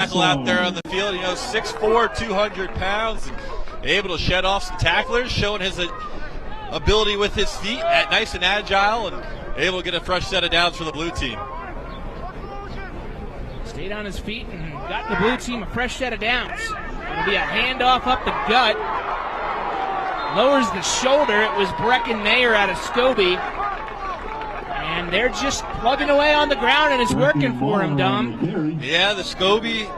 tackle out there on the field. 6'4", 200 pounds, and able to shed off some tacklers, showing his ability with his feet, nice and agile, and able to get a fresh set of downs for the blue team. Stayed on his feet and got the blue team a fresh set of downs. It'll be a handoff up the gut. Lowers the shoulder. It was Brecken Mayer out of Scobie. And they're just plugging away on the ground, and it's working for him, Dom. Yeah, the Scobie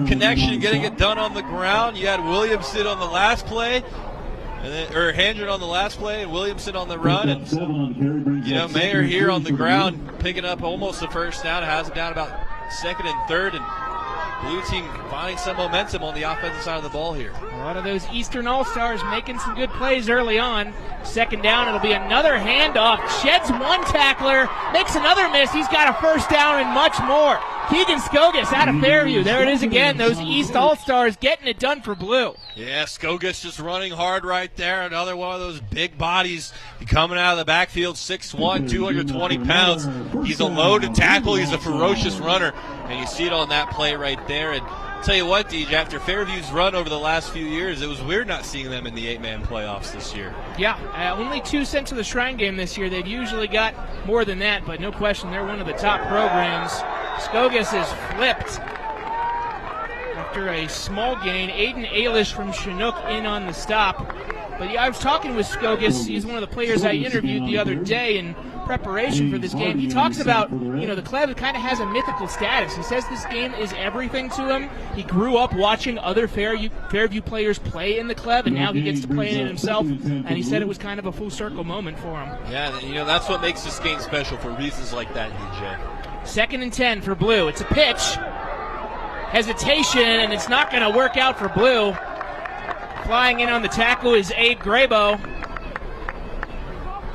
connection, getting it done on the ground. You had Williamson on the last play, or Handren on the last play, and Williamson on the run. And, Mayer here on the ground, picking up almost the first down, has it down about second and third, and blue team finding some momentum on the offensive side of the ball here. A lot of those Eastern All-Stars making some good plays early on. Second down, it'll be another handoff. Sheds one tackler, makes another miss. He's got a first down and much more. Keegan Skogas out of Fairview. There it is again, those East All-Stars getting it done for blue. Yeah, Skogas just running hard right there. Another one of those big bodies coming out of the backfield, 6'1", 220 pounds. He's a loaded tackle. He's a ferocious runner, and you see it on that play right there. And I'll tell you what, DJ, after Fairview's run over the last few years, it was weird not seeing them in the 8-man playoffs this year. Yeah, only 2 cents to the Shrine Game this year. They've usually got more than that, but no question they're one of the top programs. Skogas is flipped after a small gain. Aiden Ailish from Chinook in on the stop. But yeah, I was talking with Skogas. He's one of the players I interviewed the other day in preparation for this game. He talks about, the Clev kind of has a mythical status. He says this game is everything to him. He grew up watching other Fairview players play in the Clev, and now he gets to play in it himself. And he said it was kind of a full circle moment for him. Yeah, that's what makes this game special, for reasons like that, DJ. 2nd and 10 for blue. It's a pitch. Hesitation, and it's not going to work out for blue. Flying in on the tackle is Abe Graybo.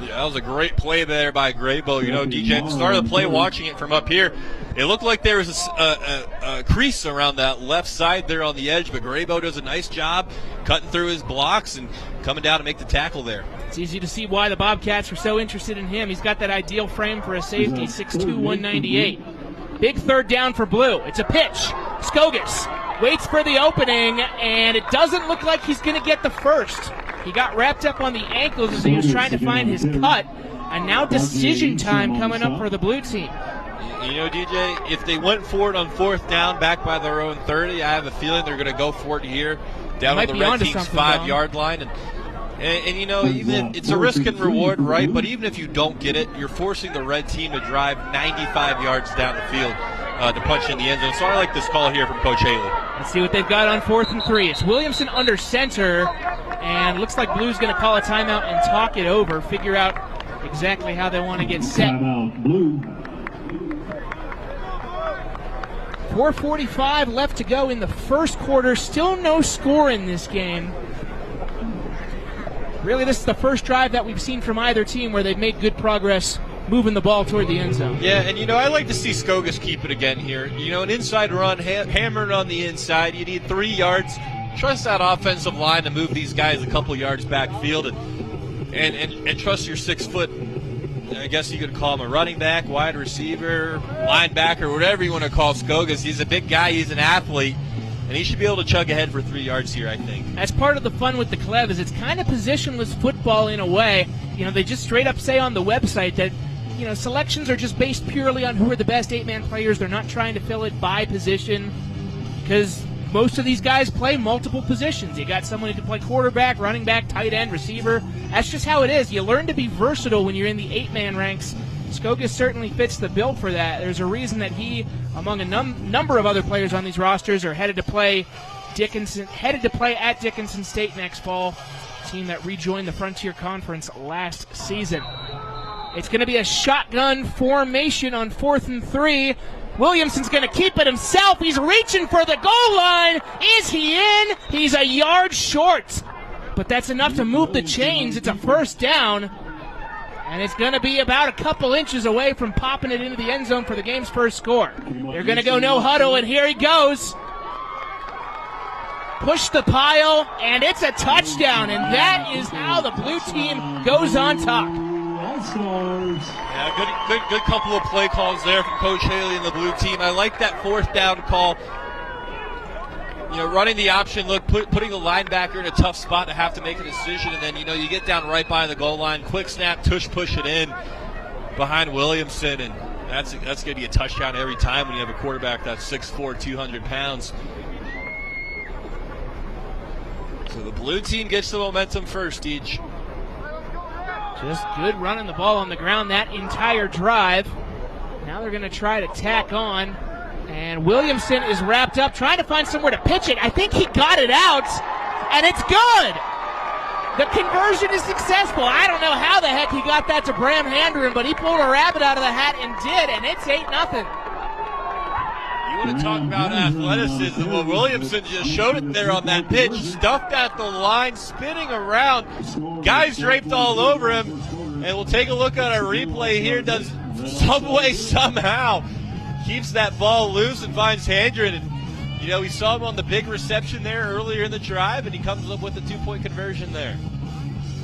Yeah, that was a great play there by Graybo. DJ, at the start of the play, watching it from up here, it looked like there was a crease around that left side there on the edge, but Graybo does a nice job cutting through his blocks and coming down to make the tackle there. It's easy to see why the Bobcats were so interested in him. He's got that ideal frame for a safety, 6'2", 198. Big third down for blue. It's a pitch. Skogas waits for the opening, and it doesn't look like he's going to get the first. He got wrapped up on the ankles as he was trying to find his cut, and now decision time coming up for the blue team. DJ, if they went for it on 4th down back by their own 30, I have a feeling they're going to go for it here down on the red team's 5-yard line. And even if it's a risk and reward, right? But even if you don't get it, you're forcing the red team to drive 95 yards down the field to punch in the end zone. So I like this call here from Coach Haley. Let's see what they've got on 4th and 3. It's Williamson under center, and looks like Blue's going to call a timeout and talk it over, figure out exactly how they want to get set. Timeout, Blue. 4:45 left to go in the first quarter. Still no score in this game. Really, this is the first drive that we've seen from either team where they've made good progress moving the ball toward the end zone. Yeah, and I like to see Skogas keep it again here. An inside run, hammering on the inside. You need 3 yards. Trust that offensive line to move these guys a couple yards backfield, and trust your 6-foot. I guess you could call him a running back, wide receiver, linebacker, whatever you want to call Skogas. He's a big guy. He's an athlete. And he should be able to chug ahead for 3 yards here, I think. That's part of the fun with the Clev, is it's kind of positionless football in a way. They just straight up say on the website that, selections are just based purely on who are the best 8-man players. They're not trying to fill it by position, because most of these guys play multiple positions. You got someone who can play quarterback, running back, tight end, receiver. That's just how it is. You learn to be versatile when you're in the 8-man ranks. Skogas certainly fits the bill for that. There's a reason that he, among a number of other players on these rosters, are headed to play at Dickinson State next fall, team that rejoined the Frontier Conference last season. It's going to be a shotgun formation on 4th and 3. Williamson's going to keep it himself. He's reaching for the goal line. Is he in? He's a yard short. But that's enough to move the chains. It's a first down. And it's going to be about a couple inches away from popping it into the end zone for the game's first score. They're going to go no huddle, and here he goes. Push the pile, and it's a touchdown. And that is how the blue team goes on top. Yeah, good couple of play calls there from Coach Haley and the blue team. I like that fourth down call. You know, running the option look, putting the linebacker in a tough spot to have to make a decision, and then, you know, you get down right by the goal line, quick snap, push it in behind Williamson, and that's going to be a touchdown every time when you have a quarterback that's 6'4", 200 pounds. So the blue team gets the momentum first, Deej. Just good running the ball on the ground that entire drive. Now they're going to try to tack on. And Williamson is wrapped up, trying to find somewhere to pitch it. I think he got it out, and it's good. The conversion is successful. I don't know how the heck he got that to Bram Handren, but he pulled a rabbit out of the hat and did, and it's 8-0. You want to talk about athleticism? Well, Williamson just showed it there on that pitch, stuffed at the line, spinning around. Guys draped all over him, and we'll take a look at our replay here. Does some way, somehow, keeps that ball loose and finds Handren. And, you know, we saw him on the big reception there earlier in the drive, and he comes up with a 2-point conversion there.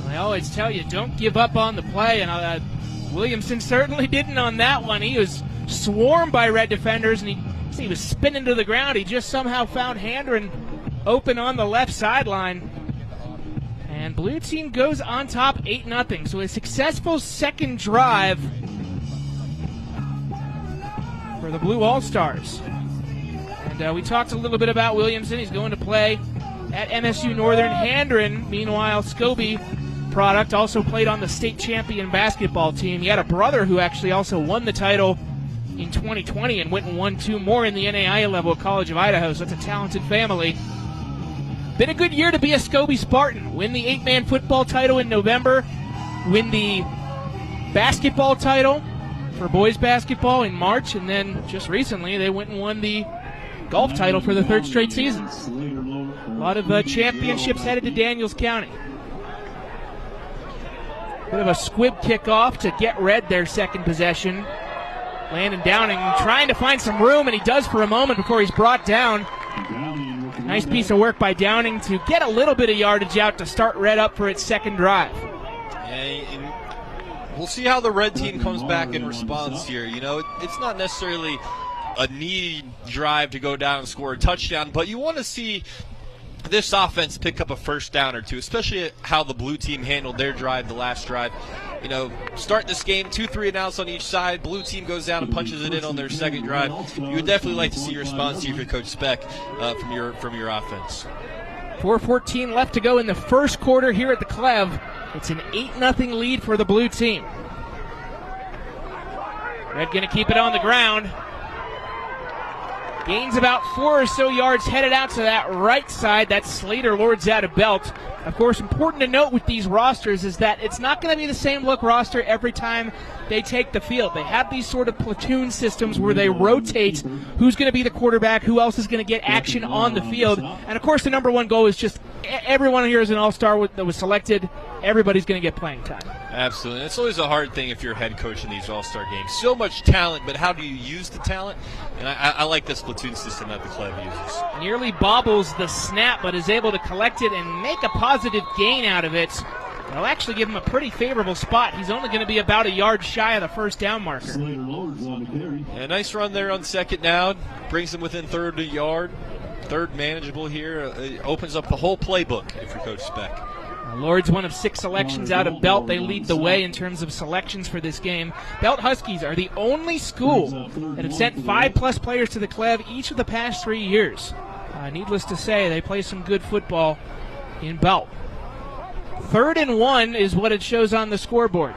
I always tell you, don't give up on the play, and Williamson certainly didn't on that one. He was swarmed by red defenders, and he was spinning to the ground. He just somehow found Handren open on the left sideline. And blue team goes on top 8-0. So a successful second drive for the Blue All-Stars. And we talked a little bit about Williamson. He's going to play at MSU Northern. Handren, meanwhile, Scobie product, also played on the state champion basketball team. He had a brother who actually also won the title in 2020 and went and won 2 more in the NAIA level at College of Idaho, so that's a talented family. Been a good year to be a Scobie Spartan. Win the 8-man football title in November, win the basketball title for boys basketball in March, and then just recently they went and won the golf title for the 3rd straight season. A lot of championships headed to Daniels County. Bit of a squib kickoff to get red their second possession. Landon Downing trying to find some room, and he does for a moment before he's brought down. Nice piece of work by Downing to get a little bit of yardage out to start red up for its second drive. And we'll see how the red team comes back in response here. You know, it's not necessarily a need drive to go down and score a touchdown, but you want to see this offense pick up a first down or two, especially how the blue team handled their drive, the last drive. You know, start this game, 2-3 and outs on each side. Blue team goes down and punches it in on their second drive. You would definitely like to see your response here for Coach Speck from your offense. 4:14 left to go in the first quarter here at the Clev. It's an 8-0 lead for the blue team. Red going to keep it on the ground. Gains about 4 or so yards, headed out to that right side. That's Slater Lords out of Belt. Of course, important to note with these rosters is that it's not going to be the same look roster every time they take the field. They have these sort of platoon systems where they rotate who's going to be the quarterback, who else is going to get action on the field. And, of course, the number one goal is just everyone here is an all-star that was selected. Everybody's going to get playing time. Absolutely. It's always a hard thing if you're a head coach in these all-star games. So much talent, but how do you use the talent? And I like this platoon system that the Clev uses. Nearly bobbles the snap, but is able to collect it and make a positive gain out of it. It'll actually give him a pretty favorable spot. He's only going to be about a yard shy of the first down marker. A nice run there on second down. Brings him within third yard. Third manageable here. It opens up the whole playbook for Coach Speck. Lord's one of 6 selections out of Belt. They lead the way in terms of selections for this game. Belt Huskies are the only school that have sent 5+ players to the Clev each of the past 3 years. Needless to say, they play some good football in Belt. 3rd and 1 is what it shows on the scoreboard.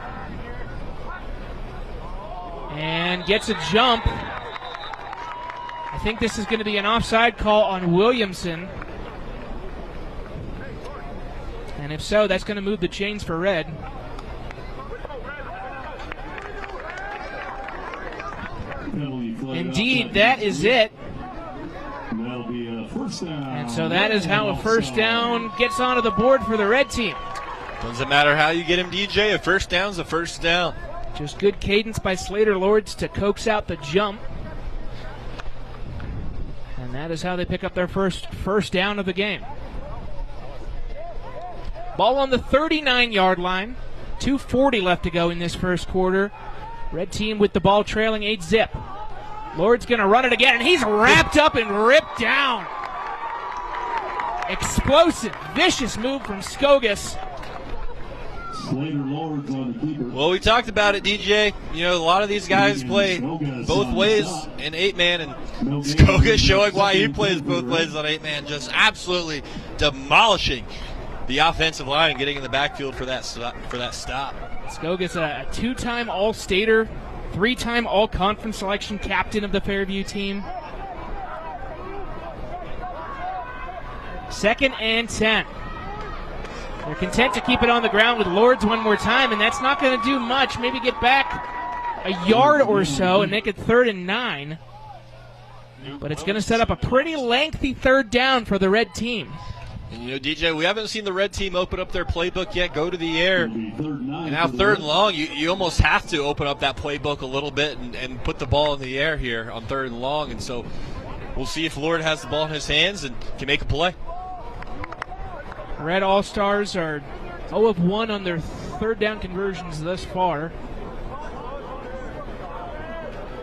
And gets a jump. I think this is going to be an offside call on Williamson. And if so, that's going to move the chains for red. Indeed, that is it. And so that is how a first down gets onto the board for the red team. Doesn't matter how you get him, DJ. A first down's a first down. Just good cadence by Slater Lords to coax out the jump. And that is how they pick up their first down of the game. Ball on the 39-yard line. 2:40 left to go in this first quarter. Red team with the ball trailing 8-zip. Lord's going to run it again, and he's wrapped up and ripped down. Explosive, vicious move from Skogas. Well, we talked about it, DJ. You know, a lot of these guys play both ways in 8-man, and Skogas showing why he plays both ways on 8-man, just absolutely demolishing the offensive line and getting in the backfield for that stop. Skogas, a two-time All-Stater, three-time All-Conference selection captain of the Fairview team. 2nd and 10. They're content to keep it on the ground with Lords one more time, and that's not going to do much. Maybe get back a yard or so and make it 3rd and 9. But it's going to set up a pretty lengthy 3rd down for the red team. And, you know, DJ, we haven't seen the red team open up their playbook yet, go to the air. And now 3rd and long, you almost have to open up that playbook a little bit and put the ball in the air here on 3rd and long. And so we'll see if Lord has the ball in his hands and can make a play. Red All-Stars are 0 of 1 on their 3rd down conversions thus far.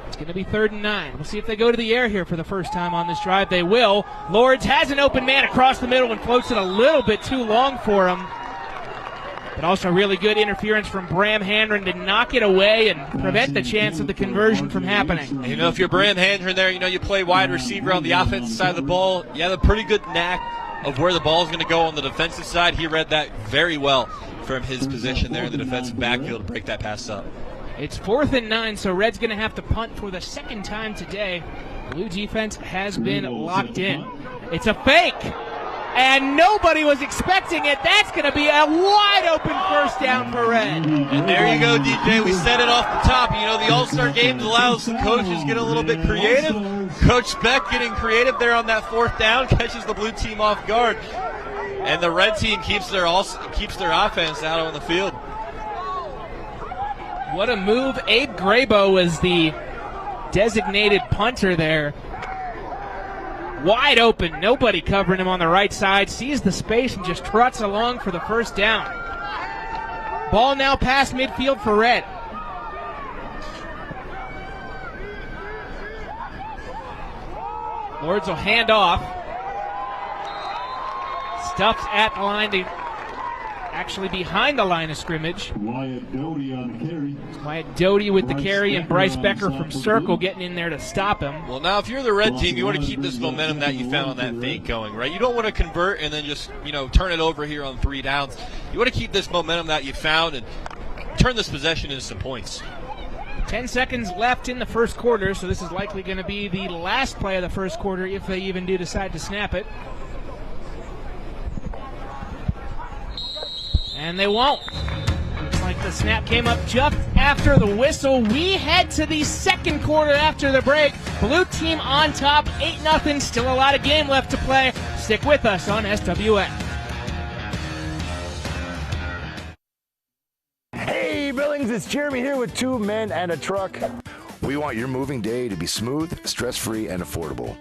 It's going to be 3rd and 9. We'll see if they go to the air here for the first time on this drive. They will. Lords has an open man across the middle and floats it a little bit too long for him. But also really good interference from Bram Handren to knock it away and prevent the chance of the conversion from happening. You know, if you're Bram Handren there, you know, you play wide receiver on the offensive side of the ball. You have a pretty good knack of where the ball is going to go on the defensive side. He read that very well from his position there in the defensive backfield to break that pass up. It's 4th and 9, so Red's going to have to punt for the 2nd time today. Blue defense has been locked in. It's a fake, and nobody was expecting it. That's going to be a wide open 1st down for Red. And there you go, DJ. We said it off the top. You know, the All-Star games allow some coaches get a little bit creative. Coach Beck getting creative there on that 4th down, catches the blue team off guard. And the red team keeps their offense out on the field. What a move. Abe Grabo was the designated punter there. Wide open, nobody covering him on the right side. Sees the space and just trots along for the 1st down. Ball now past midfield for Red. Lords will hand off. Stuffed at the line to actually behind the line of scrimmage. Wyatt Doty on the carry. Wyatt Doty with the carry, and Bryce Becker from circle getting in there to stop him. Well, now if you're the red team, you want to keep this momentum that you found on that fake going, right? You don't want to convert and then just, you know, turn it over here on 3 downs. You want to keep this momentum that you found and turn this possession into some points. 10 seconds left in the first quarter, so this is likely going to be the last play of the first quarter if they even do decide to snap it. And they won't. Looks like the snap came up just after the whistle. We head to the second quarter after the break. Blue team on top, 8-0. Still a lot of game left to play. Stick with us on SWX. Hey, Billings, it's Jeremy here with 2 men and a truck. We want your moving day to be smooth, stress-free, and affordable.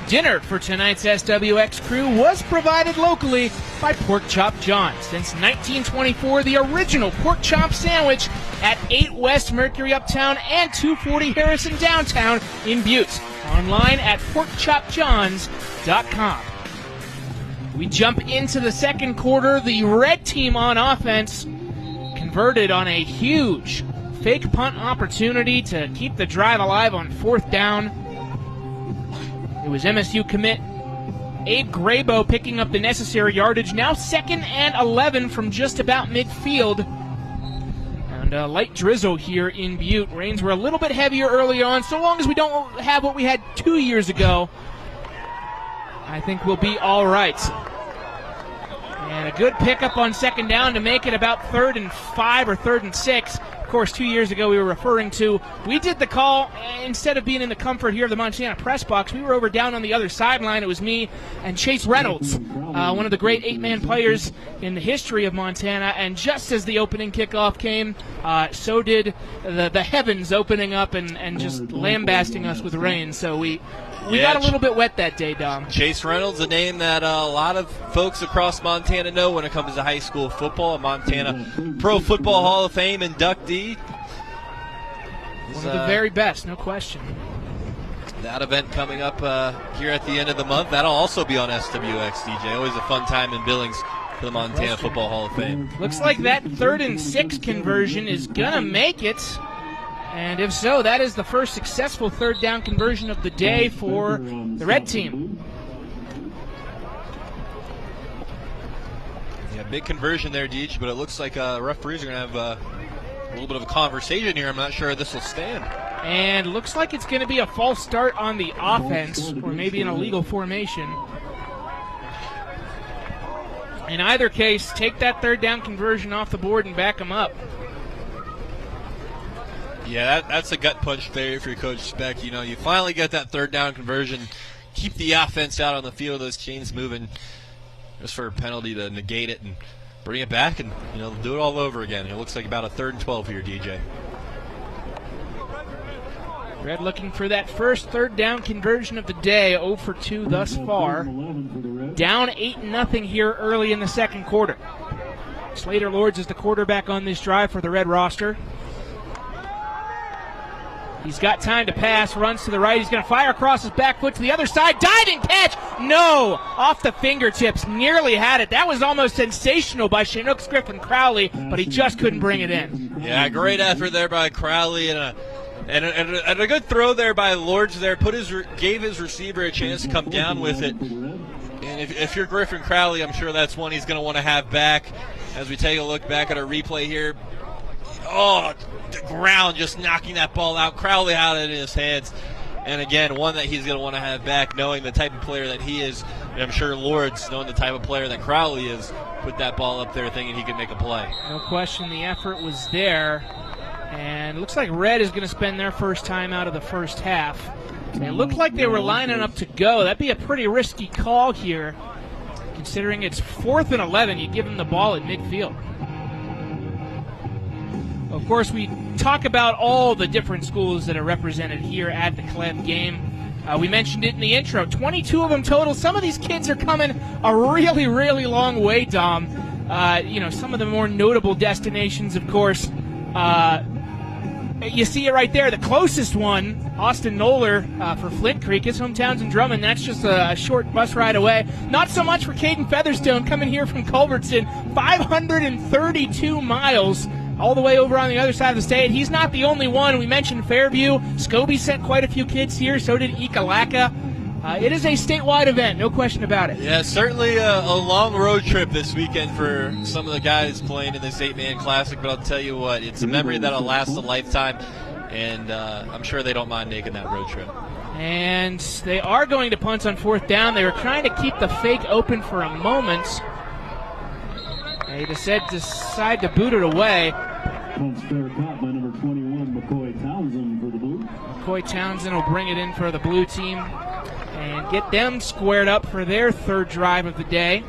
Dinner for tonight's SWX crew was provided locally by Pork Chop John's. Since 1924, the original pork chop sandwich at 8 West Mercury Uptown and 240 Harrison Downtown in Butte. Online at porkchopjohns.com. We jump into the second quarter. The red team on offense converted on a huge fake punt opportunity to keep the drive alive on fourth down. It was MSU commit Abe Graybo picking up the necessary yardage. Now 2nd and 11 from just about midfield. And a light drizzle here in Butte. Rains were a little bit heavier early on. So long as we don't have what we had 2 years ago, I think we'll be all right. And a good pickup on second down to make it about 3rd and 5 or 3rd and 6. Of course, 2 years ago we were referring to, we did the call, instead of being in the comfort here of the Montana press box, we were over down on the other sideline. It was me and Chase Reynolds, one of the great 8-man players in the history of Montana. And just as the opening kickoff came, so did the heavens opening up and just lambasting us with rain. So we got a little bit wet that day, Dom. Chase Reynolds, a name that a lot of folks across Montana know when it comes to high school football. A Montana Pro Football Hall of Fame inductee. One of the very best, no question. That event coming up here at the end of the month. That'll also be on SWX, DJ. Always a fun time in Billings for the Montana Football Hall of Fame. Looks like that 3rd and 6 conversion is going to make it. And if so, that is the first successful third down conversion of the day for the red team. Yeah, big conversion there, Deej, but it looks like referees are going to have a little bit of a conversation here. I'm not sure this will stand. And looks like it's going to be a false start on the offense, or maybe an illegal formation. In either case, take that third down conversion off the board and back them up. Yeah, that's a gut punch there for your coach Speck. You know, you finally get that third down conversion, keep the offense out on the field, those chains moving, just for a penalty to negate it and bring it back and, you know, do it all over again. It looks like about a 3rd and 12 here, DJ. Red looking for that first third down conversion of the day, 0 for 2 thus far. Down 8-0 here early in the second quarter. Slater Lords is the quarterback on this drive for the Red roster. He's got time to pass, runs to the right. He's going to fire across his back foot to the other side. Diving catch! No! Off the fingertips. Nearly had it. That was almost sensational by Chinooks Griffin Crowley, but he just couldn't bring it in. Yeah, great effort there by Crowley and a good throw there by Lords there. Gave his receiver a chance to come down with it. And if you're Griffin Crowley, I'm sure that's one he's going to want to have back. As we take a look back at our replay here. Oh, the ground just knocking that ball out. Crowley had it in his hands. And again, one that he's going to want to have back, knowing the type of player that he is. And I'm sure Lords, knowing the type of player that Crowley is, put that ball up there thinking he could make a play. No question, the effort was there. And looks like Red is going to spend their first time out of the first half. It looked like they were lining up to go. That'd be a pretty risky call here, considering it's 4th and 11. You give them the ball at midfield. Of course, we talk about all the different schools that are represented here at the Clev game. We mentioned it in the intro. 22 of them total. Some of these kids are coming a really, really long way, Dom. Some of the more notable destinations, of course. You see it right there. The closest one, Austin Noller for Flint Creek. His hometown's in Drummond. That's just a short bus ride away. Not so much for Caden Featherstone coming here from Culbertson. 532 miles. All the way over on the other side of the state. He's not the only one. We mentioned Fairview. Scobie sent quite a few kids here. So did Ekalaka. It is a statewide event, no question about it. Yeah, certainly a long road trip this weekend for some of the guys playing in this 8-man classic. But I'll tell you what, it's a memory that'll last a lifetime. And I'm sure they don't mind making that road trip. And they are going to punt on 4th down. They were trying to keep the fake open for a moment. They decide to boot it away. McCoy Townsend will bring it in for the blue team and get them squared up for their third drive of the day.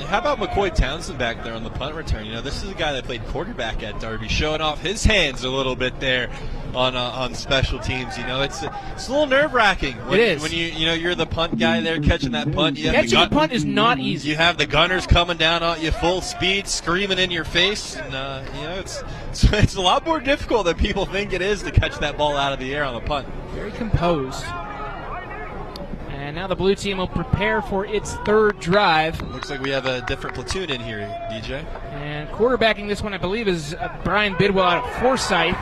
How about McCoy Townsend back there on the punt return? You know, this is a guy that played quarterback at Darby, showing off his hands a little bit there on special teams. It's a little nerve-wracking. It is. When you're the punt guy there catching that punt. Catching a punt is not easy. You have the gunners coming down on you full speed, screaming in your face, and it's a lot more difficult than people think it is to catch that ball out of the air on a punt. Very composed. And now the blue team will prepare for its third drive. Looks like we have a different platoon in here, DJ. And quarterbacking this one, I believe, is Brian Bidwell out of Forsyth.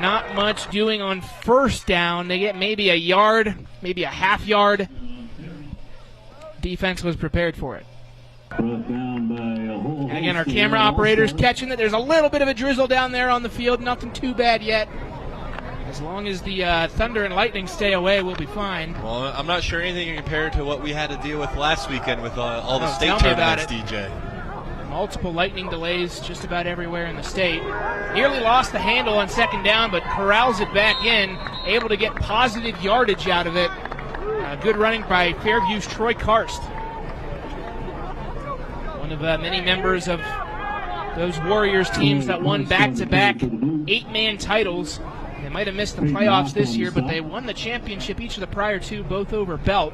Not much doing on first down. They get maybe a yard, maybe a half yard. Defense was prepared for it. And again, our camera operator's catching that. There's a little bit of a drizzle down there on the field. Nothing too bad yet. As long as the thunder and lightning stay away, we'll be fine. Well, I'm not sure anything compared to what we had to deal with last weekend with all the state tournaments, DJ. Multiple lightning delays just about everywhere in the state. Nearly lost the handle on second down, but corrals it back in, able to get positive yardage out of it. Good running by Fairview's Troy Karst. One of many members of those Warriors teams that won back-to-back 8-man titles. They might have missed the playoffs this year, but they won the championship each of the prior two, both over Belt.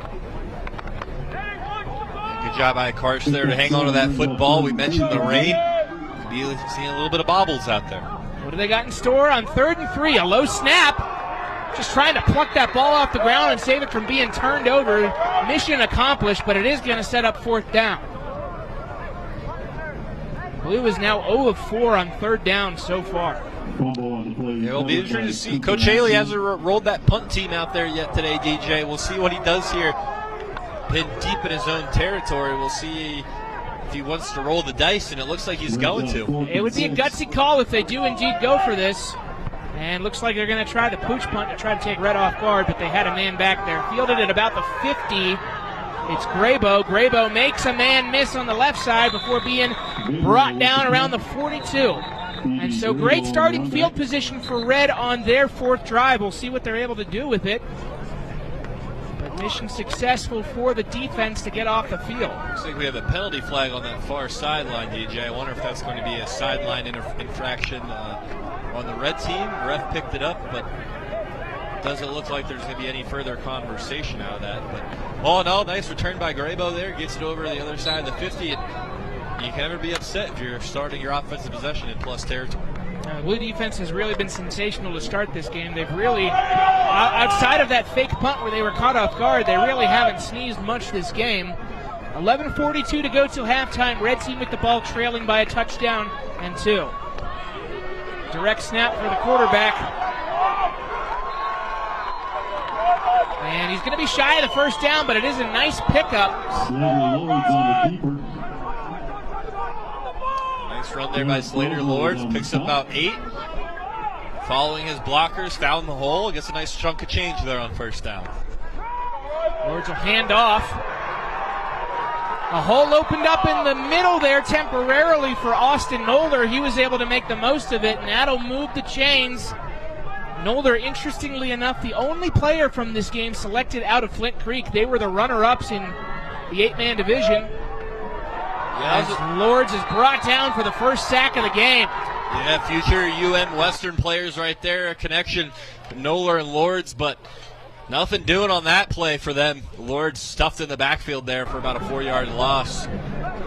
Good job by Karsh there to hang on to that football. We mentioned the rain. Could be seeing a little bit of bobbles out there. What do they got in store on 3rd and 3? A low snap. Just trying to pluck that ball off the ground and save it from being turned over. Mission accomplished, but it is going to set up 4th down. Blue is now 0 of 4 on 3rd down so far. It'll be interesting to see. Coach Haley hasn't rolled that punt team out there yet today, DJ. We'll see what he does here. Pinned deep in his own territory. We'll see if he wants to roll the dice, and it looks like he's going to. It would be a gutsy call if they do indeed go for this. And looks like they're going to try the pooch punt to try to take Red off guard, but they had a man back there. Fielded at about the 50. It's Graybo. Graybo makes a man miss on the left side before being brought down around the 42. And so great starting field position for Red on their 4th drive. We'll see what they're able to do with it. But mission successful for the defense to get off the field. Looks like we have a penalty flag on that far sideline, DJ. I wonder if that's going to be a sideline infraction on the Red team. The ref picked it up, but it doesn't look like there's going to be any further conversation out of that. But all in all, nice return by Graybo there. Gets it over the other side of the 50. You can never be upset if you're starting your offensive possession in plus territory. Blue defense has really been sensational to start this game. They've really, outside of that fake punt where they were caught off guard, they really haven't sneezed much this game. 11:42 to go till halftime. Red team with the ball trailing by a touchdown and 2. Direct snap for the quarterback. And he's going to be shy of the first down, but it is a nice pickup. Nice run there by Slater Lords. Picks up about 8. Following his blockers, found the hole. Gets a nice chunk of change there on first down. Lords will hand off. A hole opened up in the middle there temporarily for Austin Nolder. He was able to make the most of it, and that'll move the chains. Nolder, interestingly enough, the only player from this game selected out of Flint Creek. They were the runner-ups in the 8-man division. As Lords is brought down for the first sack of the game. Yeah, future UM Western players right there. A connection, Noller and Lords, but nothing doing on that play for them. Lords stuffed in the backfield there for about a 4-yard loss.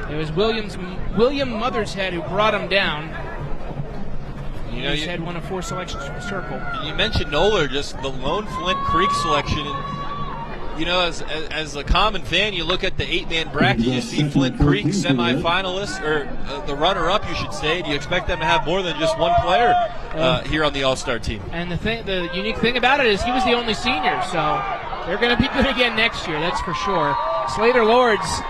It was William Mothershead who brought him down. He had one of 4 selections from the circle. You mentioned Noller, just the lone Flint Creek selection. And, as a common fan, you look at the 8-man bracket, you see Flint Creek semifinalists, or the runner-up, you should say. Do you expect them to have more than just one player here on the All-Star team? And the unique thing about it is he was the only senior, so they're going to be good again next year, that's for sure. Slater Lords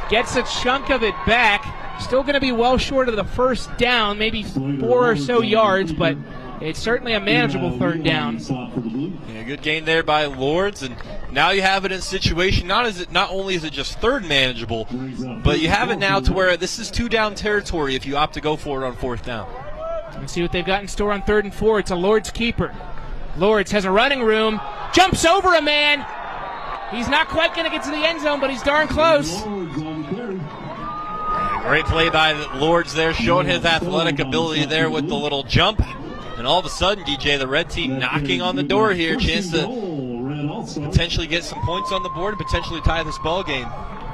gets a chunk of it back. Still going to be well short of the first down, maybe 4 or so yards, but it's certainly a manageable 3rd down. Yeah, good gain there by Lords, and now you have it in a situation, not only is it just 3rd manageable, but you have it now to where this is 2-down territory if you opt to go for it on 4th down. Let's see what they've got in store on 3rd and 4. It's a Lords keeper. Lords has a running room, jumps over a man. He's not quite going to get to the end zone, but he's darn close. Great play by Lords there, showing his athletic ability there with the little jump. And all of a sudden, DJ, the red team knocking on the door here. Chance to potentially get some points on the board and potentially tie this ball game.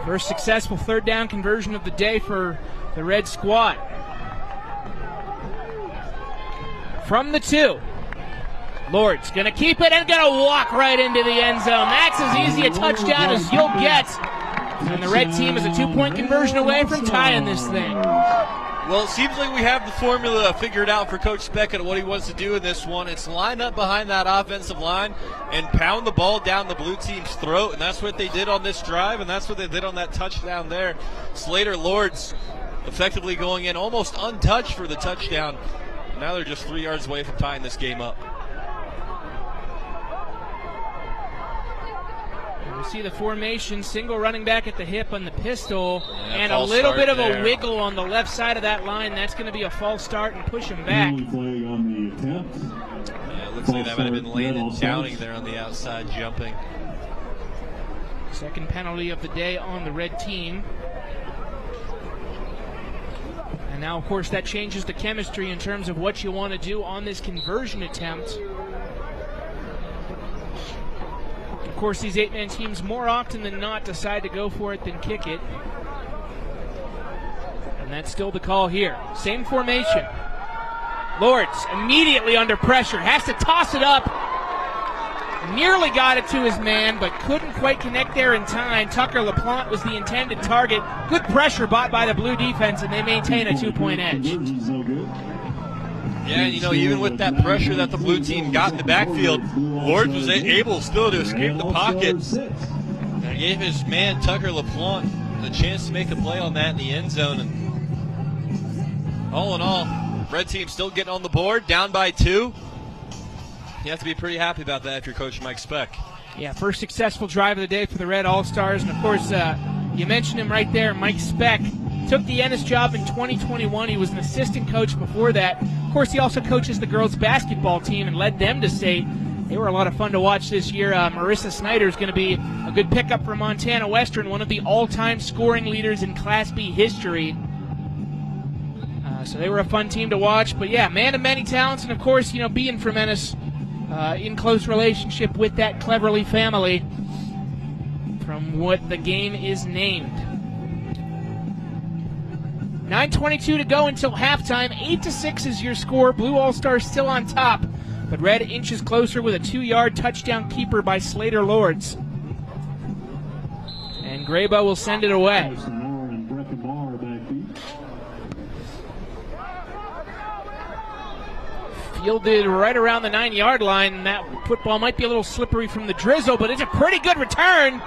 First successful third down conversion of the day for the red squad. From the 2. Lord's going to keep it and going to walk right into the end zone. That's as easy a touchdown as you'll get. And the red team is a 2-point conversion away from tying this thing. Well, it seems like we have the formula figured out for Coach Speckett and what he wants to do in this one. It's line up behind that offensive line and pound the ball down the blue team's throat, and that's what they did on this drive, and that's what they did on that touchdown there. Slater Lords effectively going in almost untouched for the touchdown. Now they're just 3 yards away from tying this game up. We see the formation, single running back at the hip on the pistol, and a false little start bit of there. a wiggle on the left side of that line. That's going to be a false start and push him back. Flag on the attempt. Yeah, it looks like that might have been Landon Downing there on the outside jumping. Second penalty of the day on the red team. And now, of course, that changes the chemistry in terms of what you want to do on this conversion attempt. Of course, these 8-man teams more often than not decide to go for it than kick it. And that's still the call here. Same formation. Lords immediately under pressure. Has to toss it up. Nearly got it to his man, but couldn't quite connect there in time. Tucker LaPlante was the intended target. Good pressure bought by the blue defense, and they maintain a 2-point edge. Yeah, you know, even with that pressure that the blue team got in the backfield, Lords was able still to escape the pocket. And gave his man, Tucker LaPlante, the chance to make a play on that in the end zone. And all in all, red team still getting on the board, down by 2. You have to be pretty happy about that if you're Coach Mike Speck. Yeah, first successful drive of the day for the Red All-Stars. And, of course, you mentioned him right there, Mike Speck. Took the Ennis job in 2021. He was an assistant coach before that. Of course, he also coaches the girls' basketball team and led them to state. They were a lot of fun to watch this year. Marissa Snyder is going to be a good pickup for Montana Western, one of the all-time scoring leaders in Class B history. So they were a fun team to watch. But, yeah, man of many talents. And, of course, you know, being from Ennis, in close relationship with that Cleverley family from what the game is named. 9:22 to go until halftime. 8-6 is your score. Blue All-Stars still on top, but Red inches closer with a 2-yard touchdown keeper by Slater Lords. And Graybo will send it away. Fielded right around the 9-yard line. That football might be a little slippery from the drizzle, but it's a pretty good return.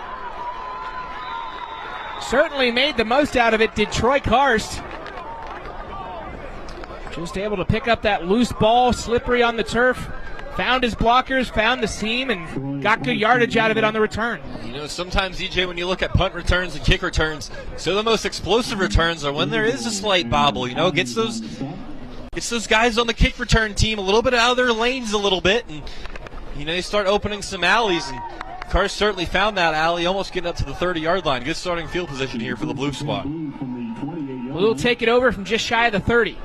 Certainly made the most out of it, did Troy Karst. Just able to pick up that loose ball, slippery on the turf. Found his blockers, found the seam, and got good yardage out of it on the return. You know, sometimes, DJ, when you look at punt returns and kick returns, so the most explosive returns are when there is a slight bobble, you know, gets those guys on the kick return team a little bit out of their lanes a little bit, and, you know, they start opening some alleys, and Karst certainly found that alley, almost getting up to the 30-yard line. Good starting field position here for the Blue squad. Blue will take it over from just shy of the 30.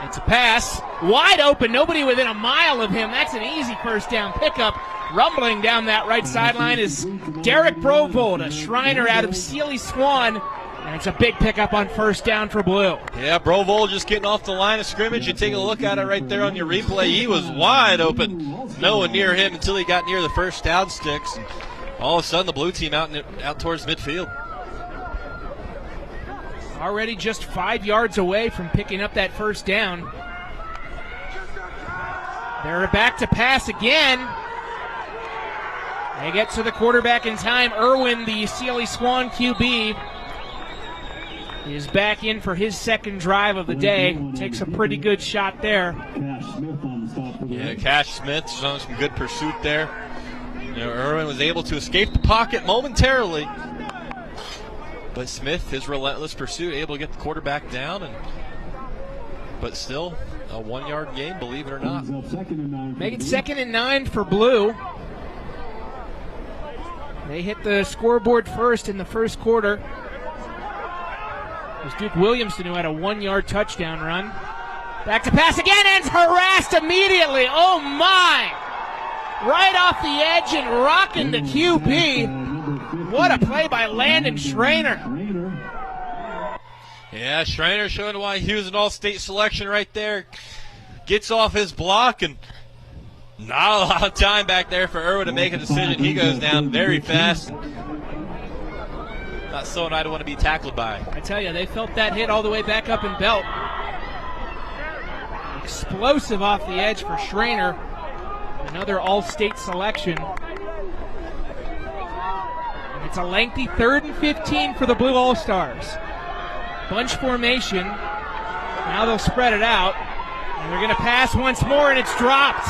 It's a pass. Wide open. Nobody within a mile of him. That's an easy first down pickup. Rumbling down that right sideline is Derek Brovold, a Shriner out of Sealy Swan. And it's a big pickup on first down for Blue. Yeah, Brovold just getting off the line of scrimmage. You take a look at it right there on your replay. He was wide open. No one near him until he got near the first down sticks. And all of a sudden, the blue team out towards midfield. Already just 5 yards away from picking up that first down. They're back to pass again. They get to the quarterback in time. Irwin, the Sealy Swan QB, is back in for his second drive of the day. Takes a pretty good shot there. Yeah, Cash Smith showing some good pursuit there. You know, Irwin was able to escape the pocket momentarily, but Smith, his relentless pursuit, able to get the quarterback down, but still a 1-yard gain, believe it or not. Make it 2nd and 9 for Blue. They hit the scoreboard first in the first quarter. It was Duke Williamson who had a 1-yard touchdown run. Back to pass again, and harassed immediately. Oh my! Right off the edge and rocking the QB. What a play by Landon Schrainer. Yeah, Schrainer showing why he was an all-state selection right there. Gets off his block, and not a lot of time back there for Irwin to make a decision. He goes down very fast. Not someone I'd want to be tackled by. I tell you, they felt that hit all the way back up in belt. Explosive off the edge for Schrainer. Another all-state selection. And it's a lengthy 3rd and 15 for the Blue All-Stars. Bunch formation. Now they'll spread it out. And they're going to pass once more, and it's dropped.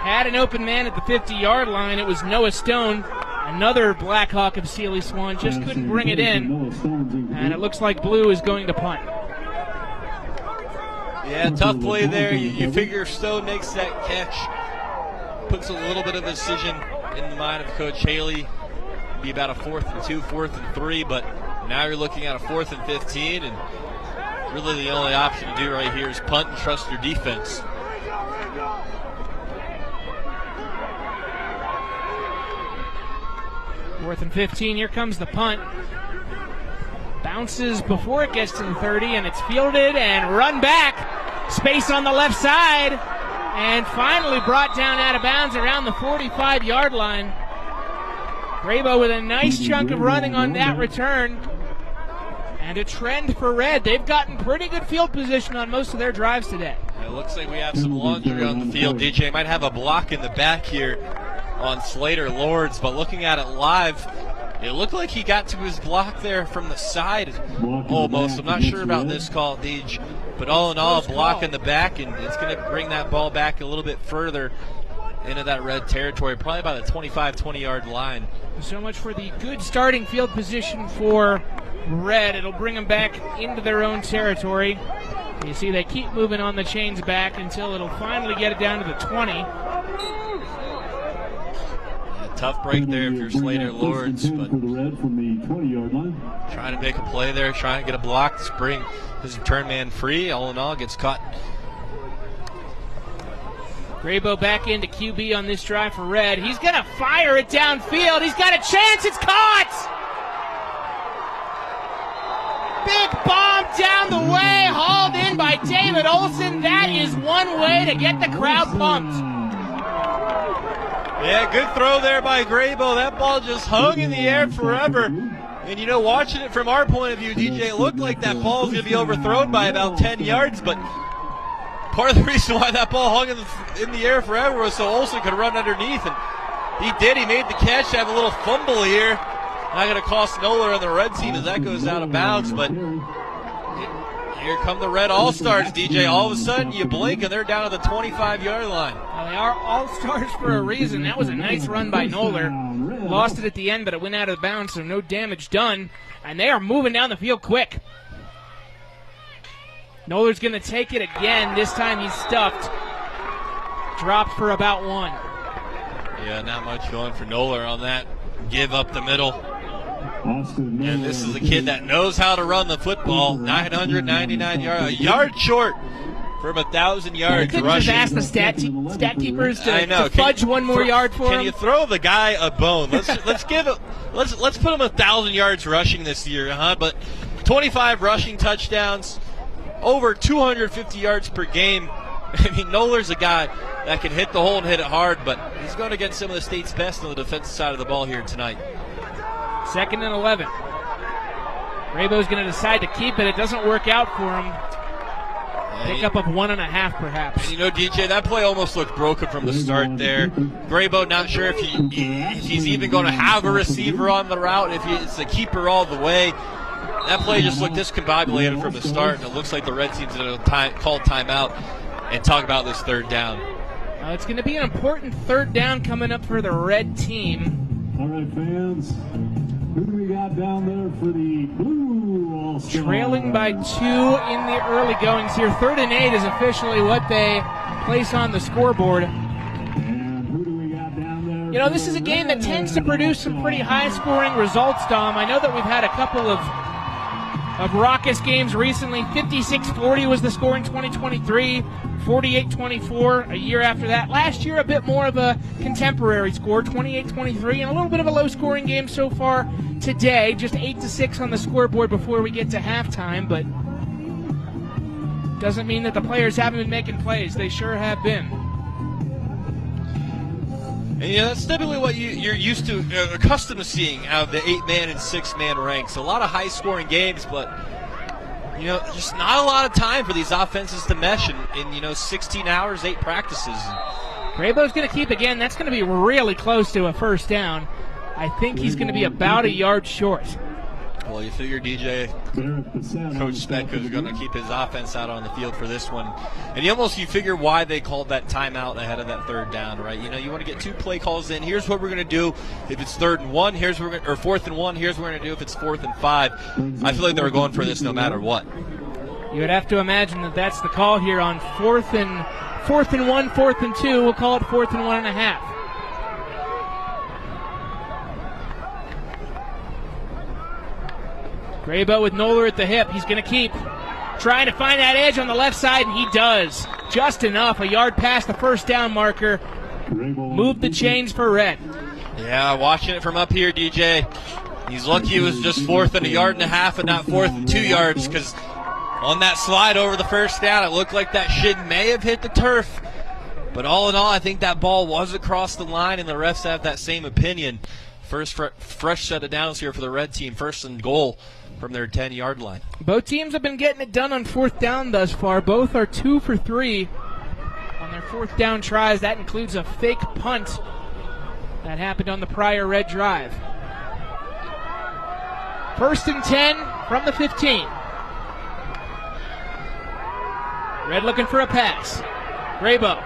Had an open man at the 50-yard line. It was Noah Stone. Another Blackhawk of Sealy Swan. Just couldn't bring it in. And it looks like Blue is going to punt. Yeah, tough play there. You figure if Stone makes that catch, puts a little bit of a decision in the mind of Coach Haley. It'd be about a 4th and 2, 4th and 3, but now you're looking at a 4th and 15, and really the only option to do right here is punt and trust your defense. Fourth and 15, here comes the punt. Bounces before it gets to the 30, and it's fielded and run back. Space on the left side, and finally brought down out of bounds around the 45-yard line. Grabo with a nice chunk of running on that return. And a trend for Red. They've gotten pretty good field position on most of their drives today. It looks like we have some laundry on the field. DJ might have a block in the back here on Slater Lords, but looking at it live, it looked like he got to his block there from the side almost. I'm not sure about this call, Deej, but all in all, a block in the back, and it's going to bring that ball back a little bit further into that Red territory, probably by the 25, 20-yard line. So much for the good starting field position for Red. It'll bring them back into their own territory. You see they keep moving on the chains back until it'll finally get it down to the 20. Tough break there if you're Slater Lords, but trying to make a play there, trying to get a block to bring his return man free. All in all, gets caught. Grabo back into QB on this drive for Red. He's going to fire it downfield. He's got a chance. It's caught! Big bomb down the way, hauled in by David Olson. That is one way to get the crowd pumped. Yeah, good throw there by Grabo. That ball just hung in the air forever. And, you know, watching it from our point of view, DJ, it looked like that ball was going to be overthrown by about 10 yards. But part of the reason why that ball hung in the air forever was so Olsen could run underneath. And he did. He made the catch to have a little fumble here. Not going to cost Noller on the Red team as that goes out of bounds. But here come the Red All-Stars, DJ. All of a sudden, you blink, and they're down to the 25-yard line. Well, they are All-Stars for a reason. That was a nice run by Noller. Lost it at the end, but it went out of bounds, so no damage done. And they are moving down the field quick. Noller's going to take it again. This time he's stuffed. Dropped for about 1. Yeah, not much going for Noller on that. Give up the middle. And this is a kid that knows how to run the football. 999 yards, a yard short from 1,000 yards rushing. rushing. Just ask the stat keepers to fudge one more yard for him. Can you throw the guy a bone? Let's put him 1,000 yards rushing this year, huh? But 25 rushing touchdowns, over 250 yards per game. I mean, Noller's a guy that can hit the hole and hit it hard, but he's going against some of the state's best on the defensive side of the ball here tonight. 2nd and 11. Grabo's going to decide to keep it. It doesn't work out for him. Pickup of 1.5 perhaps. And you know, DJ, that play almost looked broken from the start there. Grabo not sure if he's even going to have a receiver on the route, if it's a keeper all the way. That play just looked discombobulated from the start, and it looks like the Red team's going to call timeout and talk about this 3rd down. It's going to be an important 3rd down coming up for the Red team. All right, fans. Who do we got down there for the Blue All-Stars? Trailing by 2 in the early goings here. 3rd and 8 is officially what they place on the scoreboard. And who do we got down there? You know, this is a game that tends to produce some pretty high-scoring results, Dom. I know that we've had a couple of of raucous games recently. 56-40 was the score in 2023, 48-24 a year after that. Last year, a bit more of a contemporary score, 28-23, and a little bit of a low-scoring game so far today. Just 8-6 on the scoreboard before we get to halftime, but doesn't mean that the players haven't been making plays. They sure have been. And that's typically what you're used to, accustomed to seeing out of the 8-man and 6-man ranks. A lot of high-scoring games, but just not a lot of time for these offenses to mesh in 16 hours, 8 practices. Graybo's going to keep again. That's going to be really close to a first down. I think he's going to be about a yard short. Well, you figure DJ, Coach Speck is going to keep his offense out on the field for this one. And you figure why they called that timeout ahead of that third down, right? You want to get 2 play calls in. Here's what we're going to do if it's 3rd and 1. Or 4th and 1. Here's what we're going to do if it's 4th and 5. I feel like they were going for this no matter what. You would have to imagine that that's the call here on 4th and 1, 4th and 2. We'll call it 4th and 1.5. Graybo with Noller at the hip. He's going to keep trying to find that edge on the left side, and he does. Just enough. A yard past the first down marker. Move the chains for Red. Yeah, watching it from up here, DJ. He's lucky it was just 4th and 1.5 yards and not 4th and 2 yards, because on that slide over the first down, it looked like that shin may have hit the turf. But all in all, I think that ball was across the line, and the refs have that same opinion. First fresh set of downs here for the Red team. 1st and goal from their 10-yard line. Both teams have been getting it done on 4th down thus far. Both are 2 for 3 on their 4th down tries. That includes a fake punt that happened on the prior Red drive. 1st and 10 from the 15. Red looking for a pass. Graybo.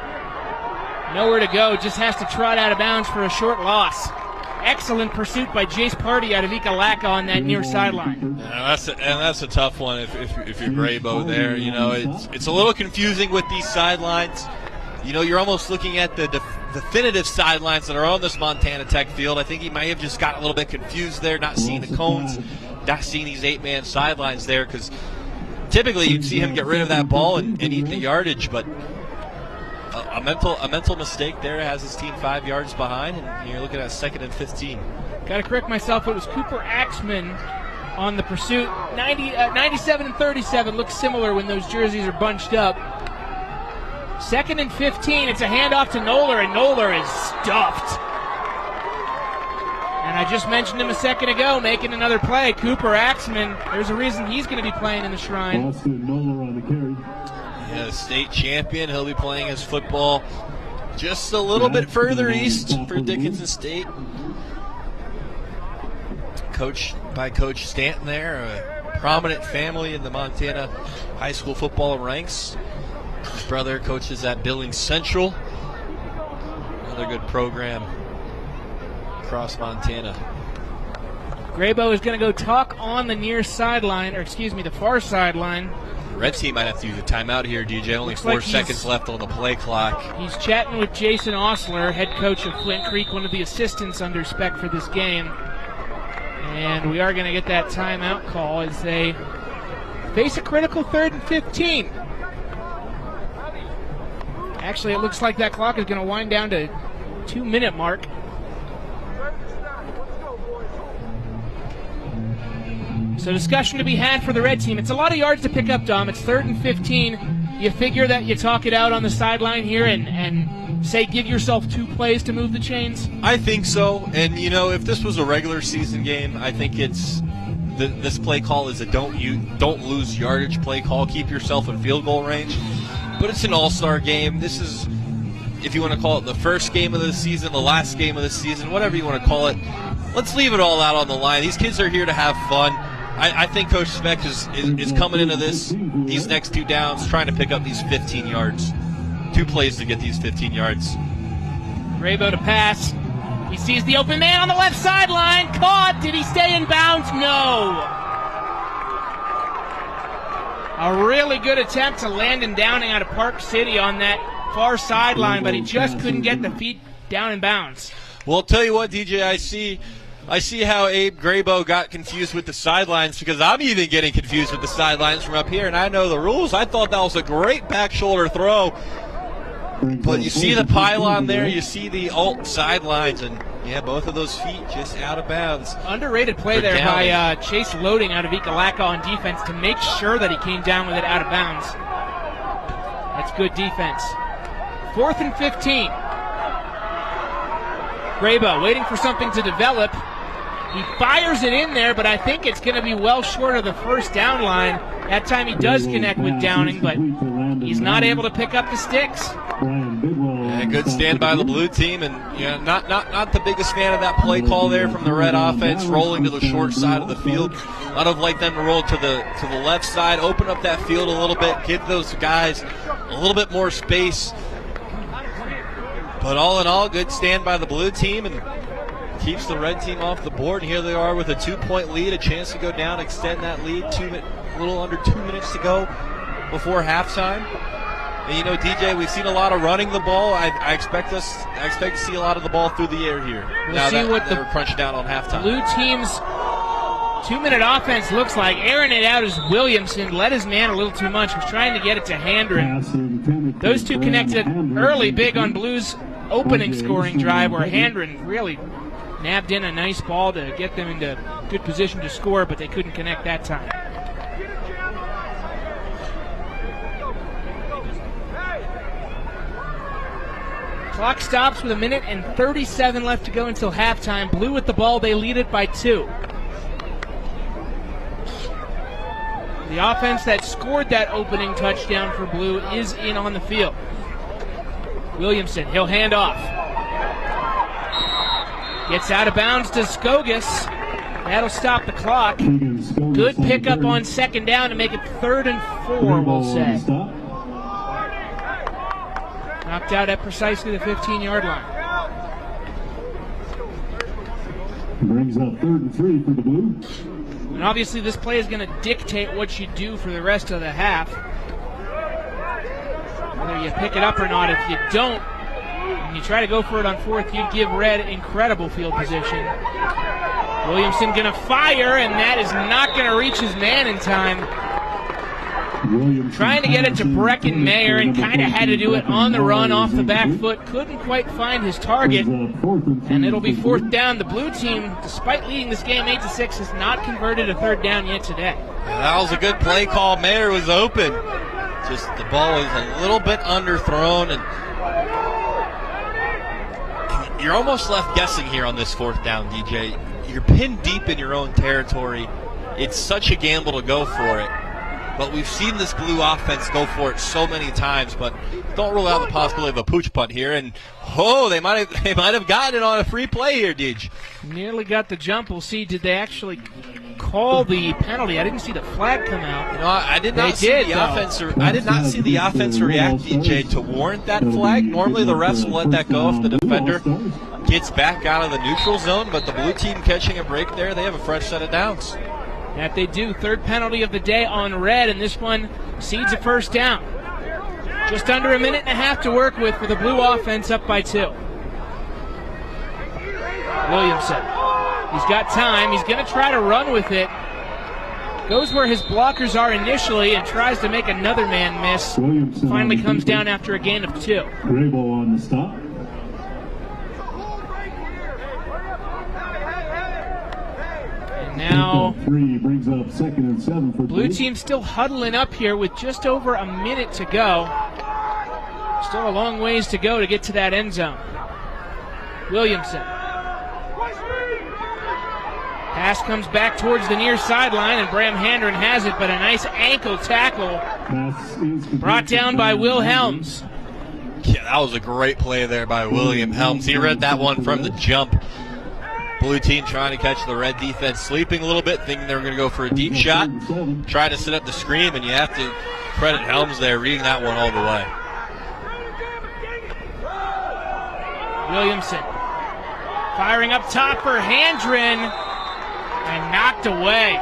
Nowhere to go. Just has to trot out of bounds for a short loss. Excellent pursuit by Jace Party out of Ikalaka on that near sideline. That's a tough one if you're Graybo there. It's a little confusing with these sidelines. You're almost looking at the definitive sidelines that are on this Montana Tech field. I think he might have just got a little bit confused there, not seeing the cones, not seeing these 8-man sidelines there, because typically you'd see him get rid of that ball and eat the yardage, but a mental mistake there has his team 5 yards behind, and you're looking at 2nd and 15. Got to correct myself. It was Cooper Axman on the pursuit. 97 and 37 looks similar when those jerseys are bunched up. 2nd and 15. It's a handoff to Noller, and Noller is stuffed. And I just mentioned him a second ago, making another play. Cooper Axman. There's a reason he's going to be playing in the Shrine. Austin Noller on the carry. Yeah, the state champion. He'll be playing his football just a little bit further east for Dickinson State. Coached by Coach Stanton there, a prominent family in the Montana high school football ranks. His brother coaches at Billings Central. Another good program across Montana. Graybo is going to go tuck on the near sideline, the far sideline. Red team might have to use a timeout here, DJ. Only 4 seconds left on the play clock. He's chatting with Jason Osler, head coach of Flint Creek, one of the assistants under Speck for this game. And we are going to get that timeout call as they face a critical 3rd and 15. Actually, it looks like that clock is going to wind down to 2-minute mark. So discussion to be had for the Red team. It's a lot of yards to pick up, Dom. It's 3rd and 15. You figure that you talk it out on the sideline here and say give yourself 2 plays to move the chains? I think so. And, if this was a regular season game, I think it's this play call is a don't lose yardage play call. Keep yourself in field goal range. But it's an all-star game. This is, if you want to call it the first game of the season, the last game of the season, whatever you want to call it, let's leave it all out on the line. These kids are here to have fun. I think Coach Speck is coming into these next 2 downs trying to pick up these 15 yards. 2 plays to get these 15 yards. Graybo to pass. He sees the open man on the left sideline. Caught. Did he stay in bounds? No. A really good attempt to Landon Downing out of Park City on that far sideline, but he just couldn't get the feet down in bounds. Well, I'll tell you what, DJ, I see I see how Abe Graybo got confused with the sidelines, because I'm even getting confused with the sidelines from up here, and I know the rules. I thought that was a great back shoulder throw. But you see the pylon there, you see the alt sidelines, and yeah, both of those feet just out of bounds. Underrated play there by Chase Loading out of Ikalaka on defense to make sure that he came down with it out of bounds. That's good defense. 4th and 15. Graybo waiting for something to develop. He fires it in there, but I think it's going to be well short of the first down line. That time he does connect with Downing, but he's not able to pick up the sticks. Yeah, good stand by the blue team, and not the biggest fan of that play call there from the red offense, rolling to the short side of the field. I'd have liked them to roll to the left side, open up that field a little bit, give those guys a little bit more space. But all in all, good stand by the blue team, and keeps the red team off the board. And here they are with a 2-point lead, a chance to go down, extend that lead. A little under 2 minutes to go before halftime. And you know, DJ, we've seen a lot of running the ball. I expect to see a lot of the ball through the air here. We'll see what they're crunched down on halftime. Blue team's 2-minute offense looks like. Airing it out is Williamson. Led his man a little too much. Was trying to get it to Handren. Those two connected early big on Blue's opening scoring drive, where Handren really nabbed in a nice ball to get them into good position to score, but they couldn't connect that time. Clock stops with 1:37 left to go until halftime. Blue with the ball, they lead it by 2. The offense that scored that opening touchdown for Blue is in on the field. Williamson, he'll hand off. Gets out of bounds to Skogas. That'll stop the clock. Good pickup on second down to make it 3rd and 4, we'll say. Knocked out at precisely the 15-yard line. Brings up 3rd and 3 for the Blue. And obviously this play is going to dictate what you do for the rest of the half. Whether you pick it up or not. If you don't, and you try to go for it on 4th, you'd give red incredible field position. Williamson going to fire, and that is not going to reach his man in time. Trying to get it to Breckenmeyer, and kind of had to do it on the run off the back foot. Couldn't quite find his target, and it'll be 4th down. The blue team, despite leading this game 8-6, has not converted a 3rd down yet today. Yeah, that was a good play call. Mayer was open. Just the ball was a little bit underthrown, and you're almost left guessing here on this 4th down, DJ. You're pinned deep in your own territory. It's such a gamble to go for it. But we've seen this blue offense go for it so many times, but don't rule out the possibility of a pooch punt here. And they might have gotten it on a free play here, Deej. Nearly got the jump. We'll see. Did they actually call the penalty? I didn't see the flag come out. You know, I did not see the offense react, DJ, to warrant that flag. Normally the refs will let that go if the defender gets back out of the neutral zone, but the blue team catching a break there, they have a fresh set of downs. That they do. 3rd penalty of the day on red, and this one seeds a 1st down. Just under 1.5 minutes to work with for the blue offense, up by 2. Williamson. He's got time. He's going to try to run with it. Goes where his blockers are initially and tries to make another man miss. Finally comes down after a gain of 2. Graybo on the stop. Now, 3 brings up 2nd and 7 for blue team still huddling up here with just over a minute to go. Still a long ways to go to get to that end zone. Williamson. Pass comes back towards the near sideline, and Bram Handren has it, but a nice ankle tackle brought down by Will Helms. Yeah, that was a great play there by William Helms. He read that one from the jump. Blue team trying to catch the red defense, sleeping a little bit, thinking they were going to go for a deep shot, try to set up the screen, and you have to credit Helms there, reading that one all the way. Williamson firing up top for Handren, and knocked away.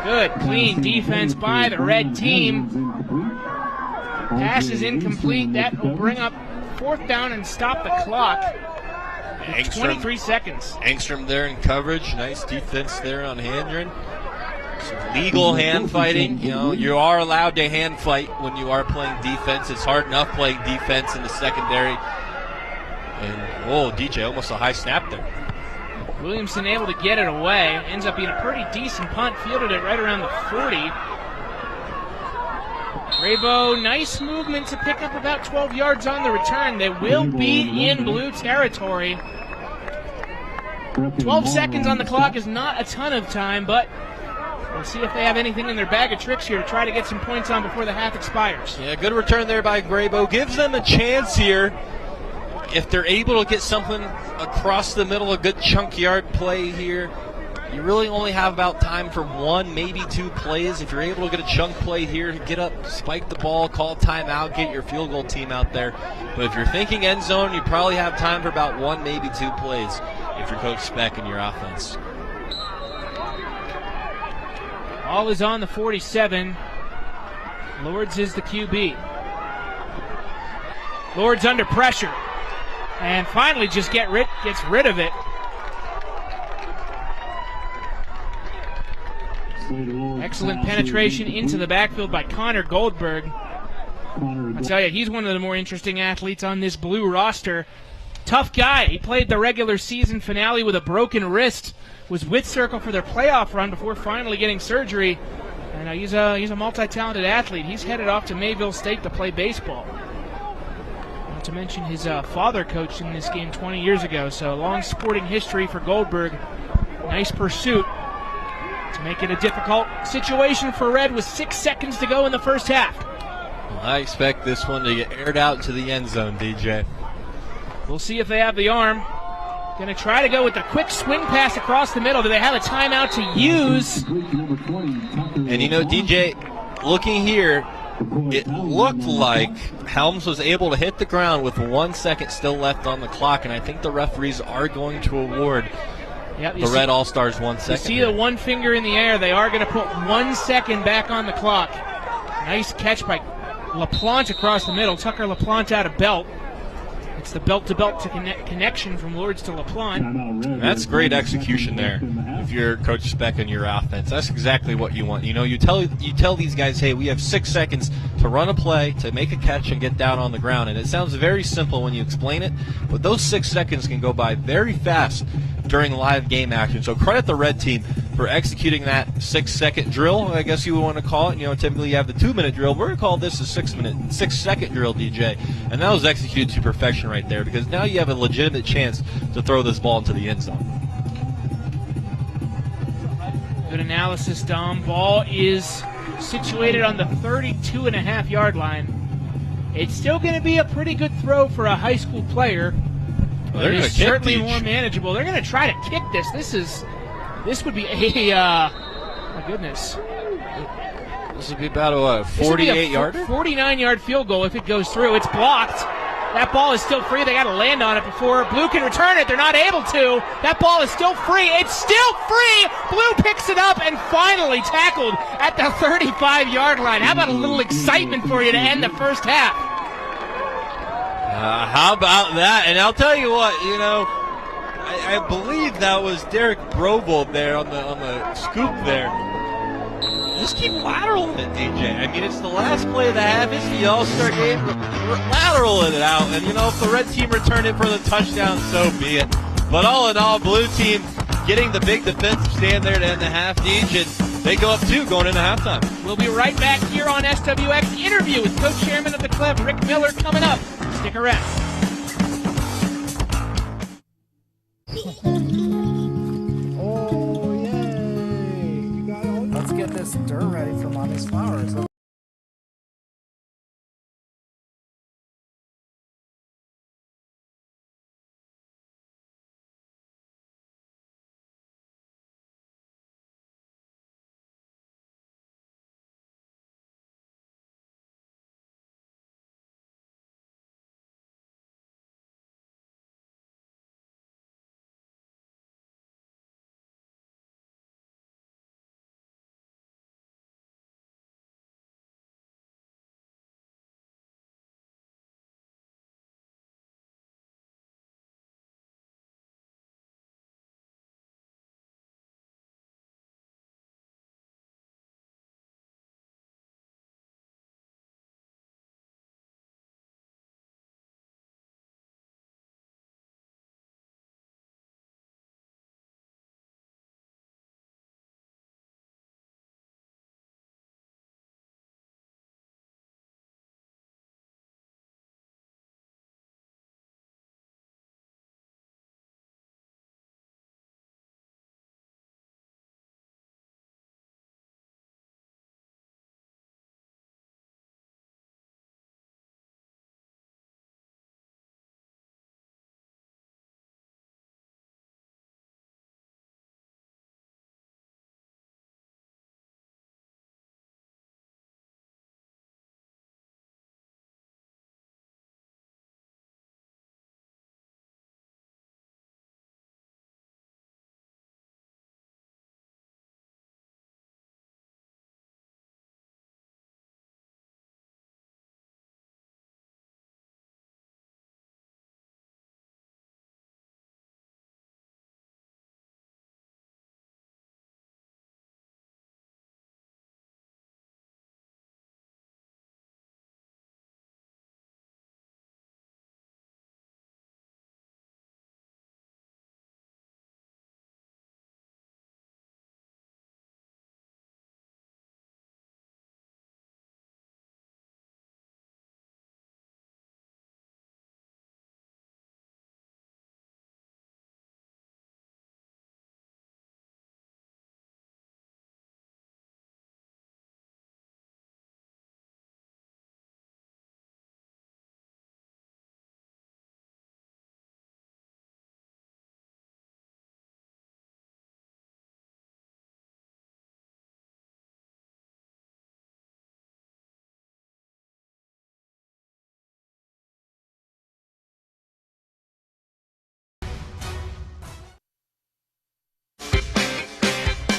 Good, clean defense by the red team. Pass is incomplete. That will bring up 4th down and stop the clock. Angstrom, 23 seconds. Angstrom there in coverage. Nice defense there on Handren. Some legal hand fighting. You know, you are allowed to hand fight when you are playing defense. It's hard enough playing defense in the secondary. And, whoa, DJ, almost a high snap there. Williamson able to get it away. Ends up being a pretty decent punt. Fielded it right around the 40. Raybo, nice movement to pick up about 12 yards on the return. They will be in blue territory. 12 seconds on the clock is not a ton of time, but we'll see if they have anything in their bag of tricks here to try to get some points on before the half expires. Yeah, good return there by Graybo. Gives them a chance here. If they're able to get something across the middle, a good chunk yard play here, you really only have about time for one, maybe two plays. If you're able to get a chunk play here, get up, spike the ball, call timeout, get your field goal team out there. But if you're thinking end zone, you probably have time for about one, maybe two plays if you're Coach Speck and your offense. Ball is on the 47. Lords is the QB. Lords under pressure. And finally just gets rid of it. Excellent penetration into the backfield by Connor Goldberg. I tell you, he's one of the more interesting athletes on this blue roster. Tough guy. He played the regular season finale with a broken wrist. Was with Circle for their playoff run before finally getting surgery. And he's a multi-talented athlete. He's headed off to Mayville State to play baseball. Not to mention his father coached in this game 20 years ago. So a long sporting history for Goldberg. Nice pursuit to make it a difficult situation for Red with 6 seconds to go in the first half. Well, I expect this one to get aired out to the end zone, DJ. We'll see if they have the arm. Going to try to go with a quick swing pass across the middle. Do they have a timeout to use? And you know, DJ, looking here, it looked like Helms was able to hit the ground with 1 second still left on the clock, and I think the referees are going to award the Red All-Stars 1 second. You see the one finger in the air. They are going to put 1 second back on the clock. Nice catch by LaPlante across the middle. Tucker LaPlante out of belt. It's the belt-to-belt connection from Lords to LaPlante. That's great execution there. If you're Coach Speck and your offense, that's exactly what you want. You know, you tell these guys, hey, we have 6 seconds to run a play, to make a catch, and get down on the ground. And it sounds very simple when you explain it, but those 6 seconds can go by very fast during live game action. So credit the Red team for executing that 6-second drill, I guess you would want to call it. You know, typically you have the 2-minute drill. We're going to call this a 6-second drill, DJ. And that was executed to perfection right there, because now you have a legitimate chance to throw this ball into the end zone. Good analysis, Dom. Ball is situated on the 32.5-yard line. It's still going to be a pretty good throw for a high school player. Well, it's certainly more manageable. They're going to try to kick this. This would be a my goodness. This would be about a 48-yarder? 49-yard field goal if it goes through. It's blocked. That ball is still free. They got to land on it before Blue can return it. They're not able to. That ball is still free. It's still free. Blue picks it up and finally tackled at the 35-yard line. How about a little excitement for you to end the first half? How about that? And I'll tell you what, you know, I believe that was Derek Brovold there on the scoop there. Just keep lateraling it, DJ. I mean, it's the last play of the half. It's the All-Star game. Lateraling it out. And, you know, if the Red team returned it for the touchdown, so be it. But all in all, Blue team getting the big defensive stand there to end the half, DJ. And they go up 2 going into halftime. We'll be right back here on SWX. Interview with co-chairman of the club, Rick Miller, coming up. Stick around. Oh, yay! Let's get this dirt ready for Mommy's Flowers.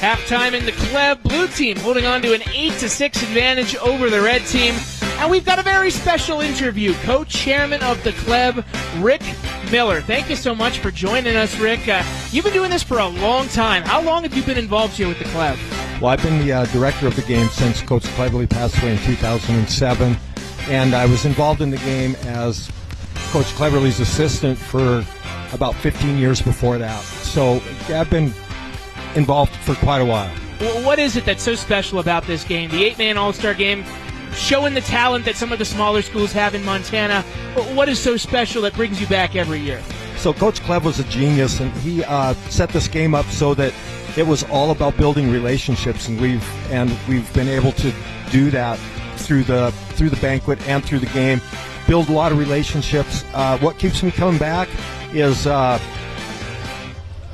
Halftime in the Clev blue team holding on to an 8-6 advantage over the red team. And we've got a very special interview. Co-chairman of the Clev, Rick Miller. Thank you so much for joining us, Rick. You've been doing this for a long time. How long have you been involved here with the Clev? Well, I've been the director of the game since Coach Cleverley passed away in 2007. And I was involved in the game as Coach Cleverley's assistant for about 15 years before that. So I've been involved for quite a while. Well, what is it that's so special about this game? The 8-man All-Star game, showing the talent that some of the smaller schools have in Montana. What is so special that brings you back every year? So Coach Clev was a genius, and he set this game up so that it was all about building relationships, and we've been able to do that through the banquet and through the game. Build a lot of relationships. What keeps me coming back is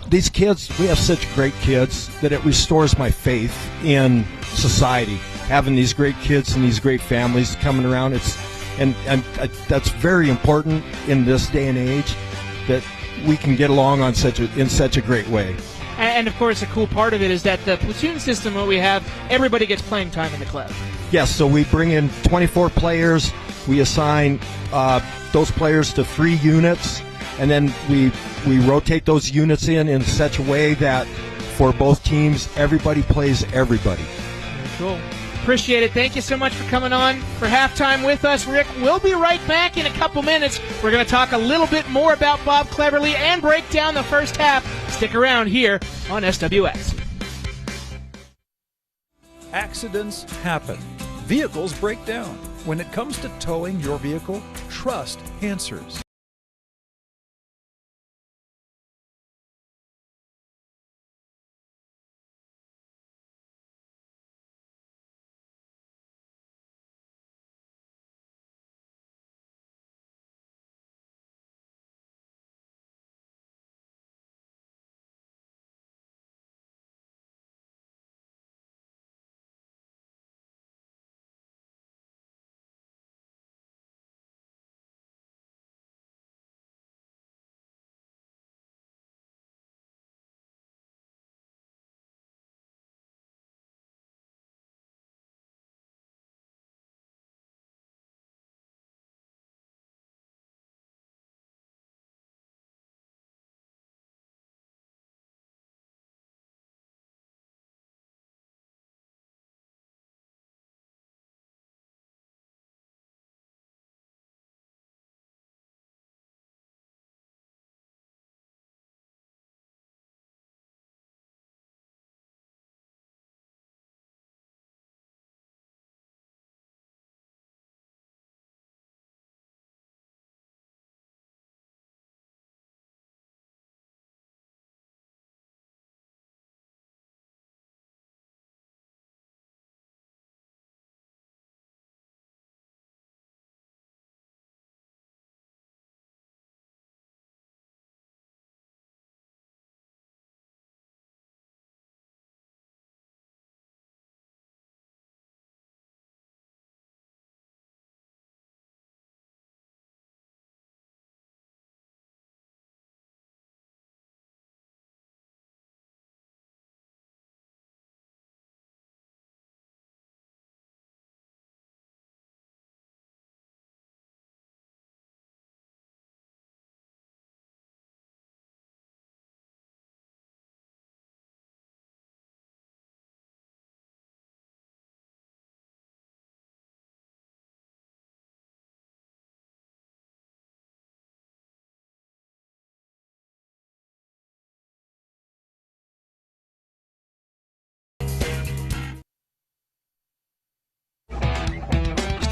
these kids. We have such great kids that it restores my faith in society. Having these great kids and these great families coming around, and that's very important in this day and age, that we can get along in such a great way. And of course, a cool part of it is that the platoon system that we have, everybody gets playing time in the Clev. Yes, so we bring in 24 players. We assign those players to 3 units, and then we rotate those units in such a way that for both teams, everybody plays everybody. Very cool. Appreciate it. Thank you so much for coming on for halftime with us, Rick. We'll be right back in a couple minutes. We're going to talk a little bit more about Bob Cleverley and break down the first half. Stick around here on SWX. Accidents happen. Vehicles break down. When it comes to towing your vehicle, trust Answers.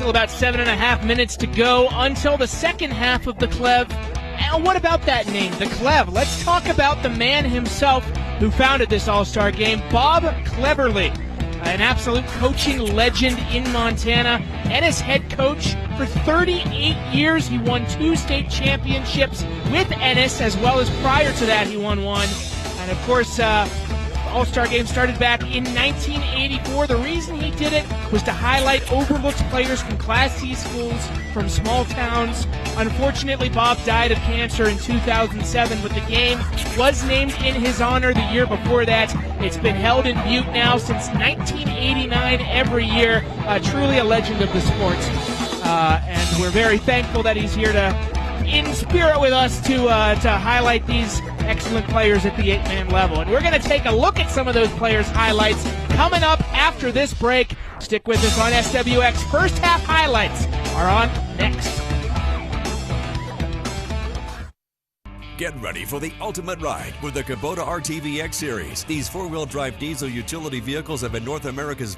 Still about 7.5 minutes to go until the second half of the Clev. And what about that name, the Clev? Let's talk about the man himself who founded this All-Star game, Bob Cleverley, an absolute coaching legend in Montana. Ennis head coach for 38 years. He won 2 state championships with Ennis, as well as prior to that he won 1. And of course, All-Star Game started back in 1984. The reason he did it was to highlight overlooked players from Class C schools from small towns. Unfortunately, Bob died of cancer in 2007, but the game was named in his honor the year before that. It's been held in Butte now since 1989 every year. Truly a legend of the sport. And we're very thankful that he's here in spirit with us to highlight these excellent players at the 8-man level. And we're going to take a look at some of those players' highlights coming up after this break. Stick with us on SWX. First half highlights are on next. Get ready for the ultimate ride with the Kubota RTVX series. These four-wheel drive diesel utility vehicles have been North America's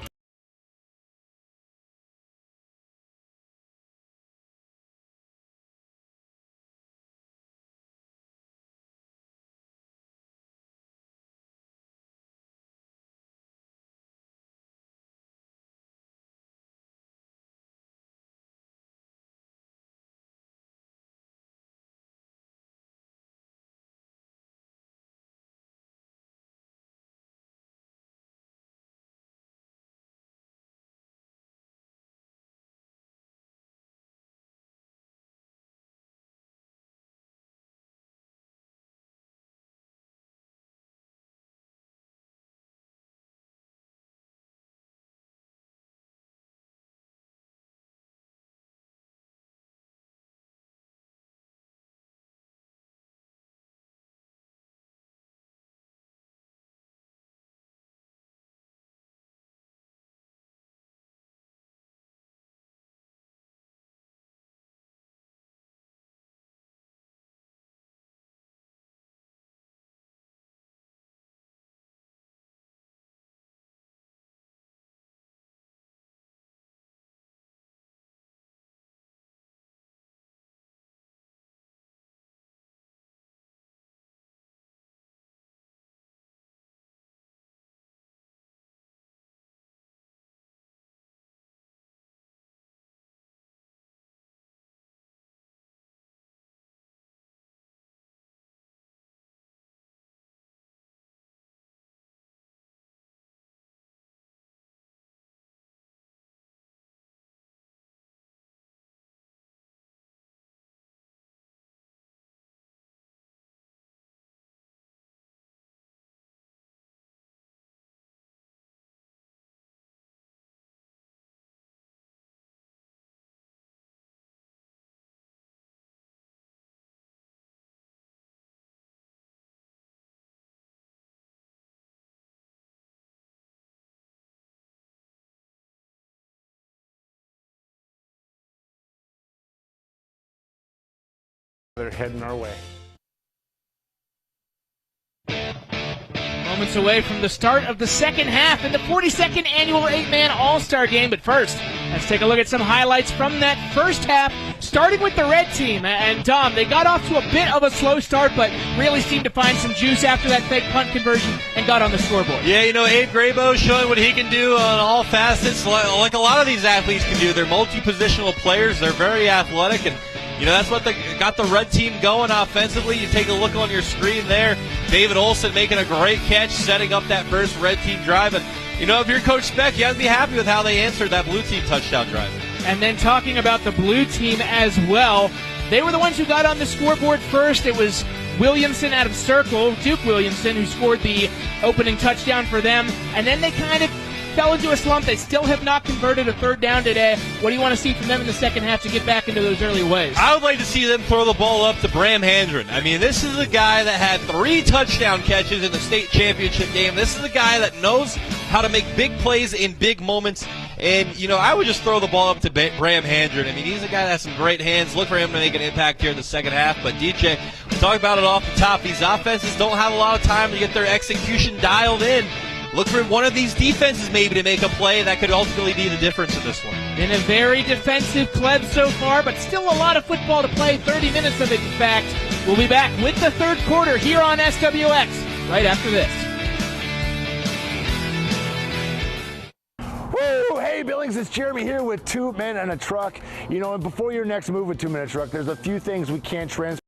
They're heading our way. Moments away from the start of the second half in the 42nd annual 8-man All-Star Game. But first, let's take a look at some highlights from that first half, starting with the red team. And Tom, they got off to a bit of a slow start, but really seemed to find some juice after that fake punt conversion and got on the scoreboard. Yeah, Abe Graybo showing what he can do on all facets, like a lot of these athletes can do. They're multi-positional players. They're very athletic, and that's what got the red team going offensively. You take a look on your screen there. David Olson making a great catch, setting up that first red team drive. And, if you're Coach Speck, you have to be happy with how they answered that blue team touchdown drive. And then talking about the blue team as well, they were the ones who got on the scoreboard first. It was Williamson out of circle, Duke Williamson, who scored the opening touchdown for them. And then they kind of fell into a slump. They still have not converted a third down today. What do you want to see from them in the second half to get back into those early ways? I would like to see them throw the ball up to Bram Handren. This is a guy that had 3 touchdown catches in the state championship game. This is a guy that knows how to make big plays in big moments. And, I would just throw the ball up to Bram Handren. He's a guy that has some great hands. Look for him to make an impact here in the second half. But, DJ, we talked about it off the top. These offenses don't have a lot of time to get their execution dialed in. Look for one of these defenses maybe to make a play that could ultimately be the difference in this one. Been a very defensive Kleb so far, but still a lot of football to play, 30 minutes of it, in fact. We'll be back with the third quarter here on SWX right after this. Woo! Hey, Billings, it's Jeremy here with 2 Men and a Truck. And before your next move with 2 Men and a Truck, there's a few things we can't transfer.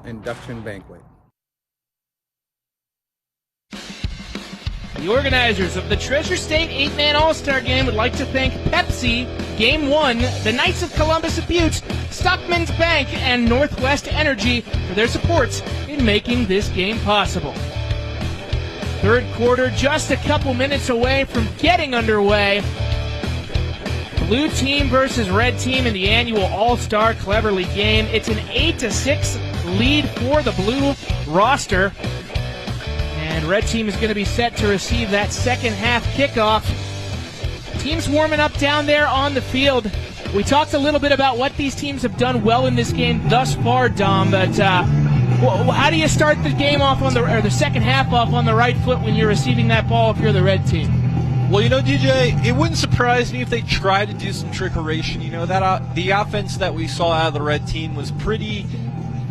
induction banquet. The organizers of the Treasure State 8-Man All-Star Game would like to thank Pepsi, Game 1, the Knights of Columbus at Butte, Stockman's Bank, and Northwest Energy for their supports in making this game possible. Third quarter just a couple minutes away from getting underway. Blue team versus red team in the annual All-Star Cleverley game. It's an 8-6 lead for the blue roster. And red team is going to be set to receive that second half kickoff. Teams warming up down there on the field. We talked a little bit about what these teams have done well in this game thus far, Dom, but how do you start the game off or the second half off on the right foot when you're receiving that ball if you're the red team? Well, DJ, it wouldn't surprise me if they tried to do some trickeration. That the offense that we saw out of the red team was pretty,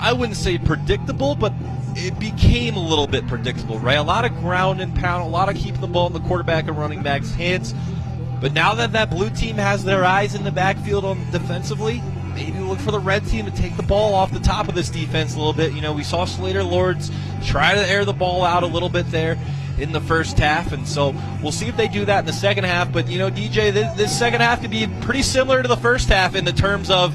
I wouldn't say predictable, but it became a little bit predictable, right? A lot of ground and pound, a lot of keeping the ball in the quarterback and running back's hands. But now that blue team has their eyes in the backfield defensively, maybe look for the red team to take the ball off the top of this defense a little bit. We saw Slater Lords try to air the ball out a little bit there in the first half, and so we'll see if they do that in the second half. But, DJ, this second half could be pretty similar to the first half in the terms of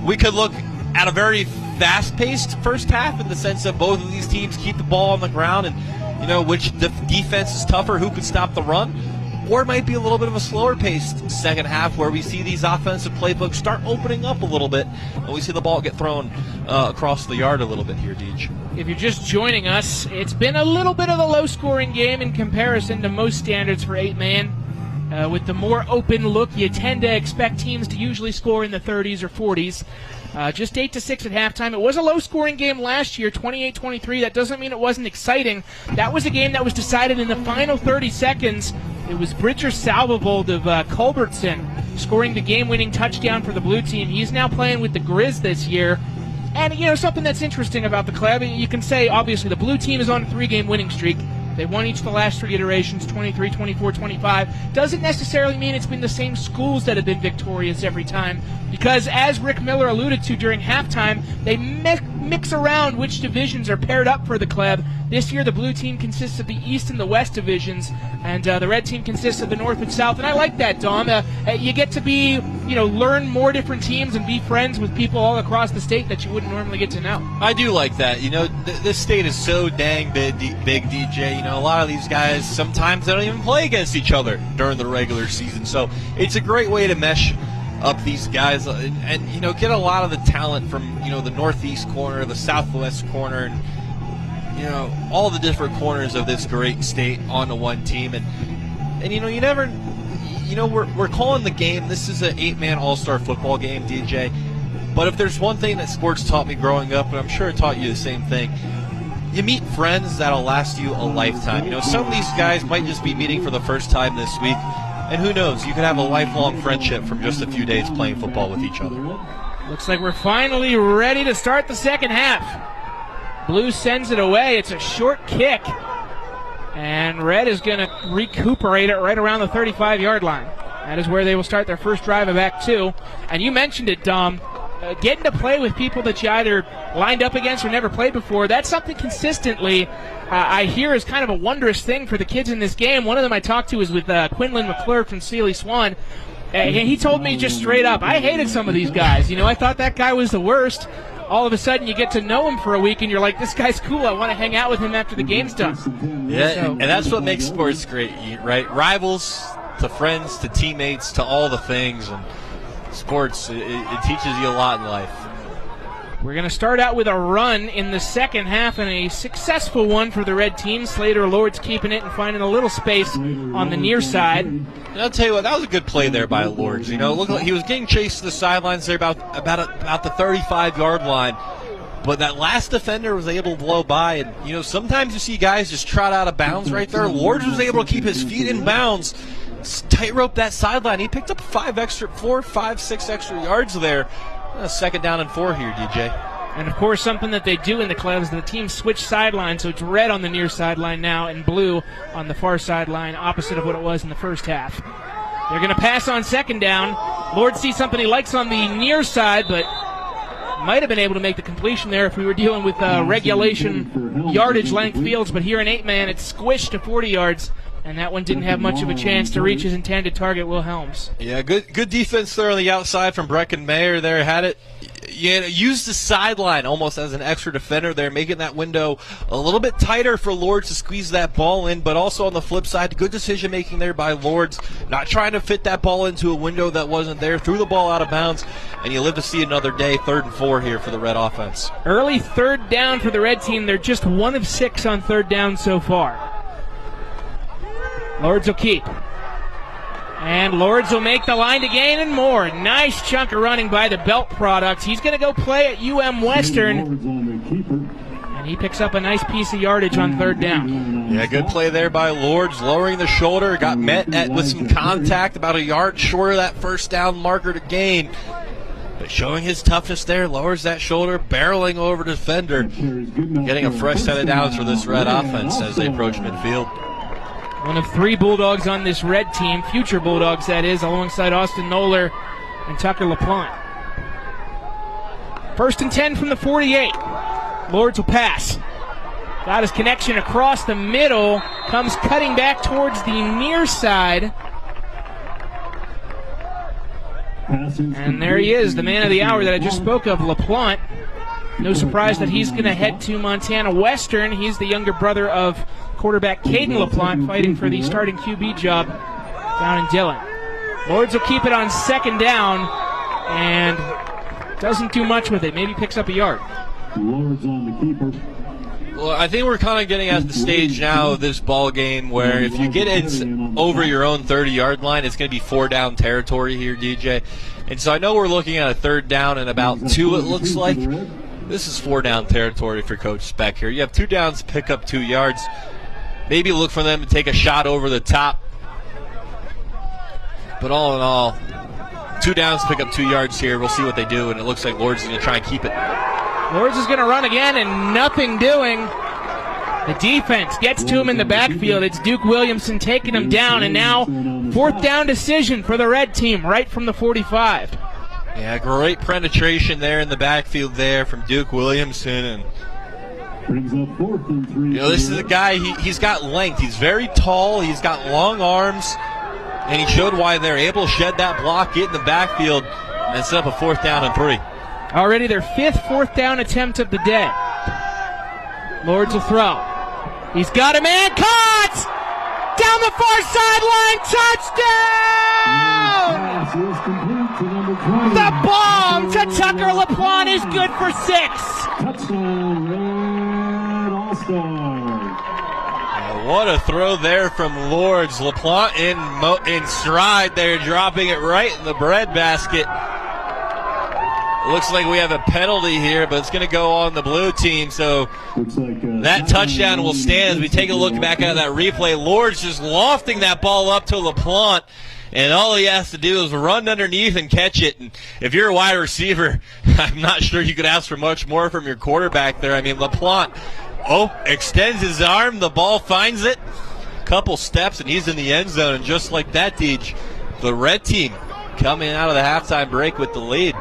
we could look at a very fast-paced first half in the sense that both of these teams keep the ball on the ground and, which defense is tougher, who can stop the run. Or it might be a little bit of a slower-paced second half where we see these offensive playbooks start opening up a little bit and we see the ball get thrown across the yard a little bit here, Deej. If you're just joining us, it's been a little bit of a low-scoring game in comparison to most standards for 8-man. With the more open look, you tend to expect teams to usually score in the 30s or 40s. Just 8-6 at halftime. It was a low-scoring game last year, 28-23. That doesn't mean it wasn't exciting. That was a game that was decided in the final 30 seconds. It was Bridger Salvold of Culbertson scoring the game-winning touchdown for the blue team. He's now playing with the Grizz this year. And, something that's interesting about the club, you can say, obviously, the blue team is on a 3-game winning streak. They won each of the last 3 iterations, 23, 24, 25. Doesn't necessarily mean it's been the same schools that have been victorious every time, because as Rick Miller alluded to during halftime, they mix around which divisions are paired up for the club. This year, the blue team consists of the East and the West divisions, and the red team consists of the North and South. And I like that, Dom. You get to be, learn more different teams and be friends with people all across the state that you wouldn't normally get to know. I do like that. This state is so dang big, DJ. A lot of these guys, sometimes they don't even play against each other during the regular season. So it's a great way to mesh up these guys and get a lot of the talent from, the northeast corner, the southwest corner, and, all the different corners of this great state onto one team. And you never, we're calling the game, this is an 8-man all-star football game, DJ. But if there's one thing that sports taught me growing up, and I'm sure it taught you the same thing, you meet friends that'll last you a lifetime. Some of these guys might just be meeting for the first time this week, and who knows, you could have a lifelong friendship from just a few days playing football with each other. Looks like we're finally ready to start the second half. Blue sends it away. It's a short kick, and red is going to recuperate it right around the 35-yard line. That is where they will start their first drive of Act 2. And you mentioned it, Dom. Getting to play with people that you either lined up against or never played before, that's something consistently I hear is kind of a wondrous thing for the kids in this game. One of them I talked to is with Quinlan McClure from Sealy Swan. He told me just straight up, I hated some of these guys. I thought that guy was the worst. All of a sudden you get to know him for a week and you're like, this guy's cool. I want to hang out with him after the game's done. Yeah, and that's what makes sports great, right? Rivals to friends to teammates to all the things. And sports, it teaches you a lot in life. We're going to start out with a run in the second half, and a successful one for the red team. Slater Lords keeping it and finding a little space on the near side. And I'll tell you what, that was a good play there by Lords. Looked like he was getting chased to the sidelines there about the 35-yard line. But that last defender was able to blow by. And, sometimes you see guys just trot out of bounds right there. Lords was able to keep his feet in bounds, tightrope that sideline. He picked up 6 extra yards there. Second down and 4 here, DJ. And, of course, something that they do in the club is the team switch sidelines, so it's red on the near sideline now and blue on the far sideline, opposite of what it was in the first half. They're going to pass on second down. Lord sees something he likes on the near side, but Might have been able to make the completion there if we were dealing with regulation yardage length fields, but here in 8-man, it's squished to 40 yards, and that one didn't have much of a chance to reach his intended target, Will Helms. Yeah, good defense there on the outside from Brecken Mayer there. Had it, used the sideline almost as an extra defender there, making that window a little bit tighter for Lords to squeeze that ball in, but also on the flip side, good decision-making there by Lords, not trying to fit that ball into a window that wasn't there, threw the ball out of bounds, and you live to see another day, 3rd and 4 here for the Red offense. Early 3rd down for the Red team. They're just 1 of 6 on 3rd down so far. Lords will keep. And Lords will make the line to gain and more. Nice chunk of running by the Belt product. He's going to go play at UM Western. And he picks up a nice piece of yardage on 3rd down. Yeah, good play there by Lords, lowering the shoulder. Got met with some contact, about a yard short of that 1st down marker to gain. But showing his toughness there, lowers that shoulder, barreling over the defender. Getting a fresh set of downs for this Red offense as they approach midfield. One of 3 Bulldogs on this Red team, future Bulldogs that is, alongside Austin Noller and Tucker LaPlante. 1st and 10 from the 48. Lords will pass. Got his connection across the middle, comes cutting back towards the near side. And there he is, the man of the hour that I just spoke of, LaPlante. No surprise that he's going to head to Montana Western. He's the younger brother of quarterback Caden LaPlante, fighting for the starting QB job down in Dillon. Lords will keep it on 2nd down and doesn't do much with it. Maybe picks up a yard. Lords on the keeper. Well, I think we're kind of getting at the stage now of this ball game where if you get it over your own 30-yard line, it's going to be 4-down territory here, DJ. And so I know we're looking at a 3rd down and about 2, it looks like. This is 4-down territory for Coach Speck here. You have 2 downs to pick up 2 yards. Maybe look for them to take a shot over the top. But all in all, 2 downs to pick up 2 yards here. We'll see what they do, and it looks like Lords is going to try and keep it. Lords is going to run again and nothing doing. The defense gets to him in the backfield. It's Duke Williamson taking him down, and now 4th down decision for the Red team right from the 45. Yeah, great penetration there in the backfield there from Duke Williamson. And brings up 4th and 3. This is a guy, he's got length. He's very tall. He's got long arms. And he showed why they're able to shed that block, get in the backfield, and set up a 4th down and 3. Already their 5th 4th down attempt of the day. Lords will throw. He's got a man caught! Down the far sideline, touchdown! The bomb to Tucker LaPlante is good for 6. Touchdown, Red All-Star. What a throw there from Lords. LaPlante in stride there, dropping it right in the bread basket. Looks like we have a penalty here, but it's going to go on the blue team, so that touchdown will stand as we take a look back at that replay. Lords just lofting that ball up to LaPlante, and all he has to do is run underneath and catch it. And if you're a wide receiver, I'm not sure you could ask for much more from your quarterback there. I mean, LaPlante, extends his arm, the ball finds it, couple steps, and he's in the end zone. And just like that, Deej, the Red team coming out of the halftime break with the lead.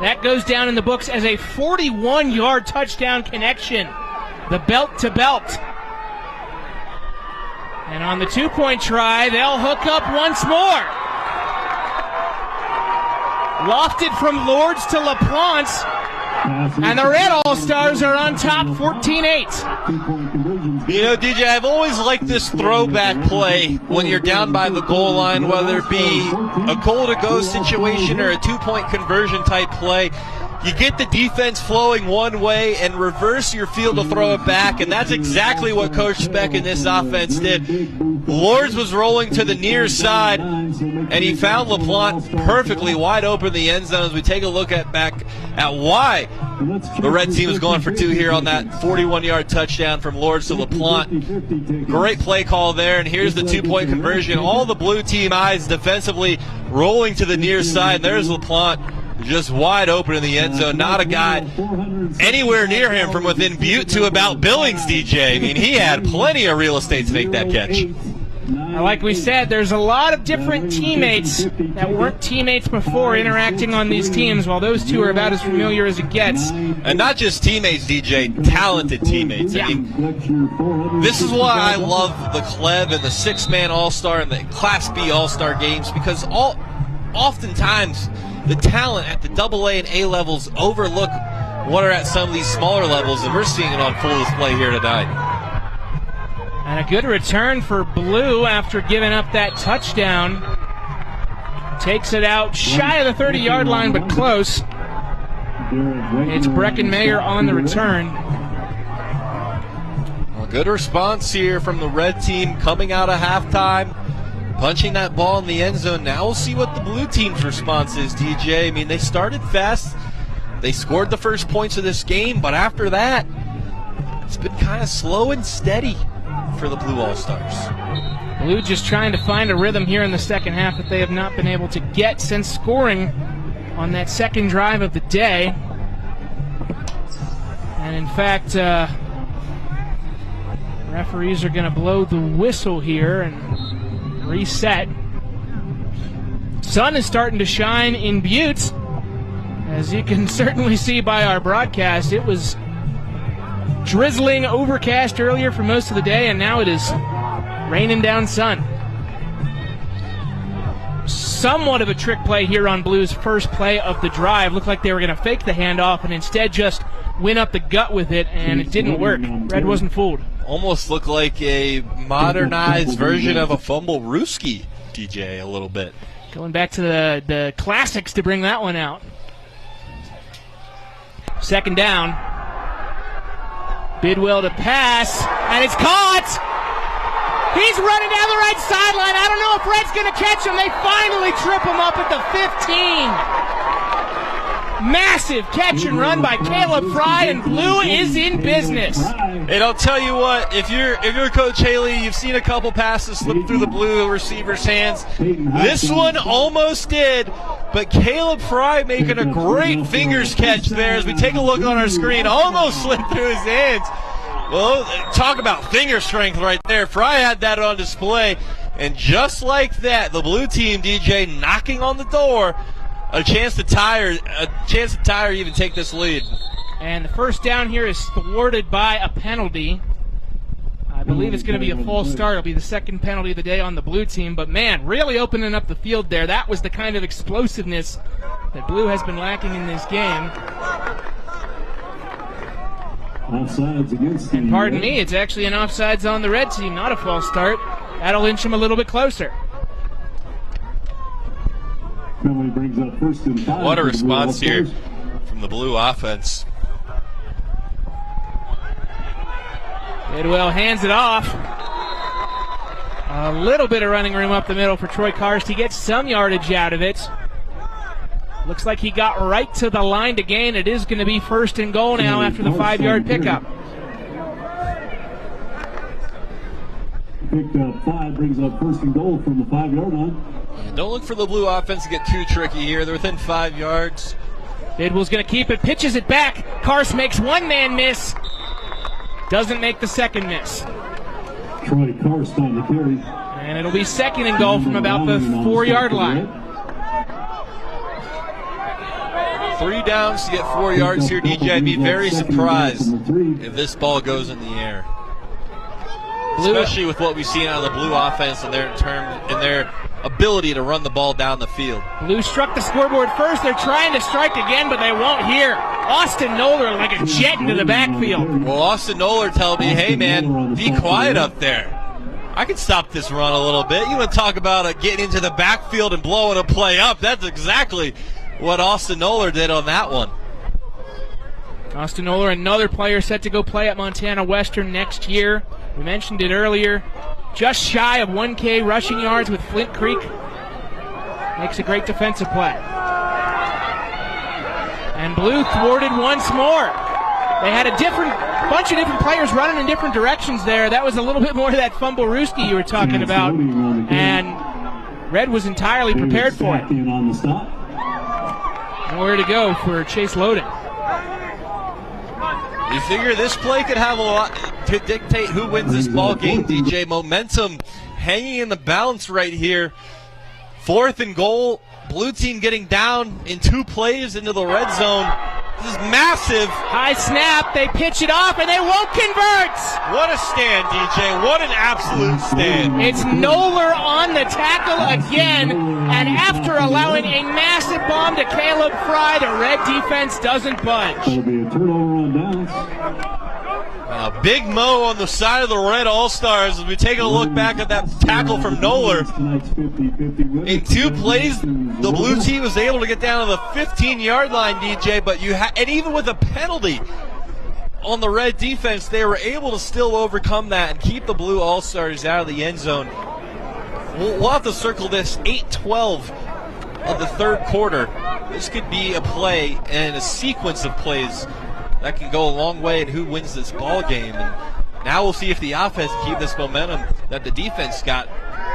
That goes down in the books as a 41-yard touchdown connection. The belt to belt. And on the 2-point try, they'll hook up once more. Lofted from Lords to LaPlante. And the Red All-Stars are on top 14-8. You know, DJ, I've always liked this throwback play when you're down by the goal line, whether it be a goal-to-go situation or a 2-point conversion type play. You get the defense flowing one way and reverse your field to throw it back, and that's exactly what Coach Speck in this offense did. Lords was rolling to the near side, and he found LaPlante perfectly wide open in the end zone as we take a look back at why the Red team is going for 2 here on that 41-yard touchdown from Lords to LaPlante. Great play call there, and here's the 2-point conversion. All the blue team eyes defensively rolling to the near side. There's LaPlante just wide open in the end zone. Not a guy anywhere near him from within Butte to about Billings, DJ. I mean, he had plenty of real estate to make that catch. Like we said, there's a lot of different teammates that weren't teammates before interacting on these teams, while those two are about as familiar as it gets. And not just teammates, DJ, talented teammates. Yeah. I mean, this is why I love the Clev and the six-man All-Star and the Class B All-Star games, because oftentimes the talent at the AA and A levels overlook what are at some of these smaller levels, and we're seeing it on full display here tonight. And a good return for Blue after giving up that touchdown. Takes it out shy of the 30-yard line, but close. It's Breckenmeyer on the return. A good response here from the red team coming out of halftime, punching that ball in the end zone. Now we'll see what the blue team's response is, DJ. I mean, they started fast. They scored the first points of this game, but after that, it's been kind of slow and steady for the Blue All-Stars. Blue just trying to find a rhythm here in the second half that they have not been able to get since scoring on that second drive of the day. And in fact, referees are going to blow the whistle here and reset. Sun is starting to shine in Butte. As you can certainly see by our broadcast, it was drizzling overcast earlier for most of the day, and now it is raining down sun. Somewhat of a trick play here on Blue's first play of the drive. Looked like they were going to fake the handoff and instead just went up the gut with it, and it didn't work. Red wasn't fooled. Almost looked like a modernized version of a fumble Rooski, DJ, a little bit. Going back to the classics to bring that one out. Second down. Bidwell to pass, and it's caught! He's running down the right sideline. I don't know if Red's going to catch him. They finally trip him up at the 15. Massive catch and run by Caleb Fry, and Blue is in business. And I'll tell you what, if you're Coach Haley, you've seen a couple passes slip through the Blue receiver's hands. This one almost did, but Caleb Fry making a great fingers catch there as we take a look on our screen. Almost slipped through his hands. Well, talk about finger strength right there. Fry had that on display, and just like that, the Blue team, DJ, knocking on the door, a chance to tie or even take this lead. And the first down here is thwarted by a penalty. I believe it's going to be a false start. It'll be the second penalty of the day on the Blue team. But, man, really opening up the field there. That was the kind of explosiveness that Blue has been lacking in this game. Offsides against the... And pardon me, it's actually an offsides on the red team, not a false start. That'll inch him a little bit closer. Brings up first and 5. What a response here from the Blue offense. Bidwell hands it off. A little bit of running room up the middle for Troy Karst. He gets some yardage out of it. Looks like he got right to the line to gain. It is going to be first and goal now after the 5-yard pickup. Picked up 5, brings up first and goal from the 5-yard line. Don't look for the Blue offense to get too tricky here. They're within 5 yards. Bidwell's going to keep it, pitches it back. Karst makes one man miss. Doesn't make the second miss. Troy Karst on the carry. And it'll be second and goal from about the 4-yard line. 3 downs to get 4 yards here, DJ. I'd be very surprised if this ball goes in the air. Especially with what we've seen out of the Blue offense and their ability to run the ball down the field. Blue struck the scoreboard first. They're trying to strike again, but they won't hear. Austin Noller like a jet into the backfield. Well, Austin Noller telling me, hey, man, be quiet up there. I can stop this run a little bit. You want to talk about getting into the backfield and blowing a play up. That's exactly what Austin Noller did on that one. Austin Noller, another player set to go play at Montana Western next year. We mentioned it earlier. Just shy of 1K rushing yards with Flint Creek. Makes a great defensive play. And Blue thwarted once more. They had a bunch of different players running in different directions there. That was a little bit more of that fumble Rooski you were talking about. And Red was entirely prepared for it. Nowhere to go for Chase Loden. You figure this play could have a lot to dictate who wins this ball game, DJ. Momentum hanging in the balance right here. 4th and goal. Blue team getting down in 2 plays into the red zone. This is massive. High snap. They pitch it off, and they won't convert. What a stand, DJ. What an absolute stand. It's Noller on the tackle again, and after allowing a massive bomb to Caleb Fry, the red defense doesn't budge. It'll be a turnover on downs. Big Mo on the side of the Red All-Stars as we take a look back at that tackle from Noller. In 2 plays, the blue team was able to get down to the 15-yard line, DJ, but and even with a penalty on the red defense, they were able to still overcome that and keep the blue All-Stars out of the end zone. We'll have to circle this 8-12 of the 3rd quarter. This could be a play and a sequence of plays that can go a long way in who wins this ball game. And now we'll see if the offense can keep this momentum that the defense got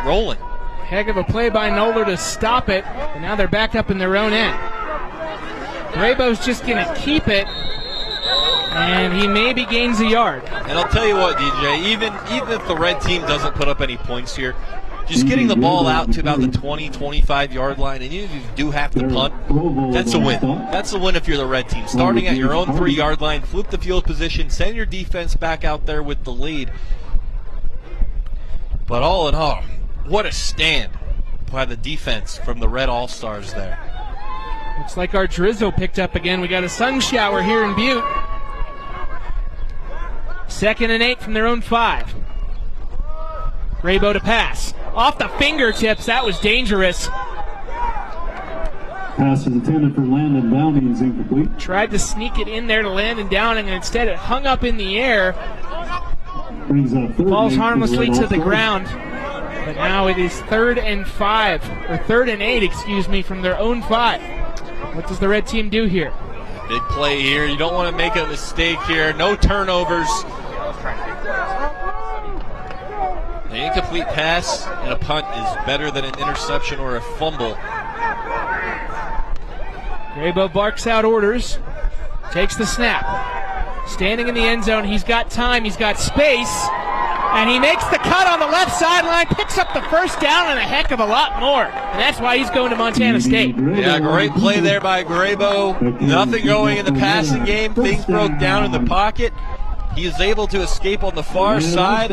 rolling. Heck of a play by Noller to stop it, and now they're back up in their own end. Graybo's just going to keep it, and he maybe gains a yard. And I'll tell you what, DJ, even if the red team doesn't put up any points here, just getting the ball out to about the 20, 25-yard line, and even if you do have to punt, that's a win. That's a win if you're the red team. Starting at your own 3-yard line, flip the field position, send your defense back out there with the lead. But all in all, what a stand by the defense from the Red All-Stars there. Looks like our drizzle picked up again. We got a sun shower here in Butte. 2nd and 8 from their own 5. Graybo to pass. Off the fingertips, that was dangerous. Pass is intended for Landon Downing, is incomplete. Tried to sneak it in there to Landon Downing, and instead it hung up in the air. Falls harmlessly to the ground. But now it is 3rd and 5, or 3rd and 8, excuse me, from their own 5. What does the red team do here? Big play here. You don't want to make a mistake here. No turnovers. An incomplete pass and a punt is better than an interception or a fumble. Graybo barks out orders, takes the snap. Standing in the end zone, he's got time, he's got space, and he makes the cut on the left sideline, picks up the first down and a heck of a lot more. And that's why he's going to Montana State. Yeah, great play there by Graybo. Nothing going in the passing game. Things broke down in the pocket. He is able to escape on the far side.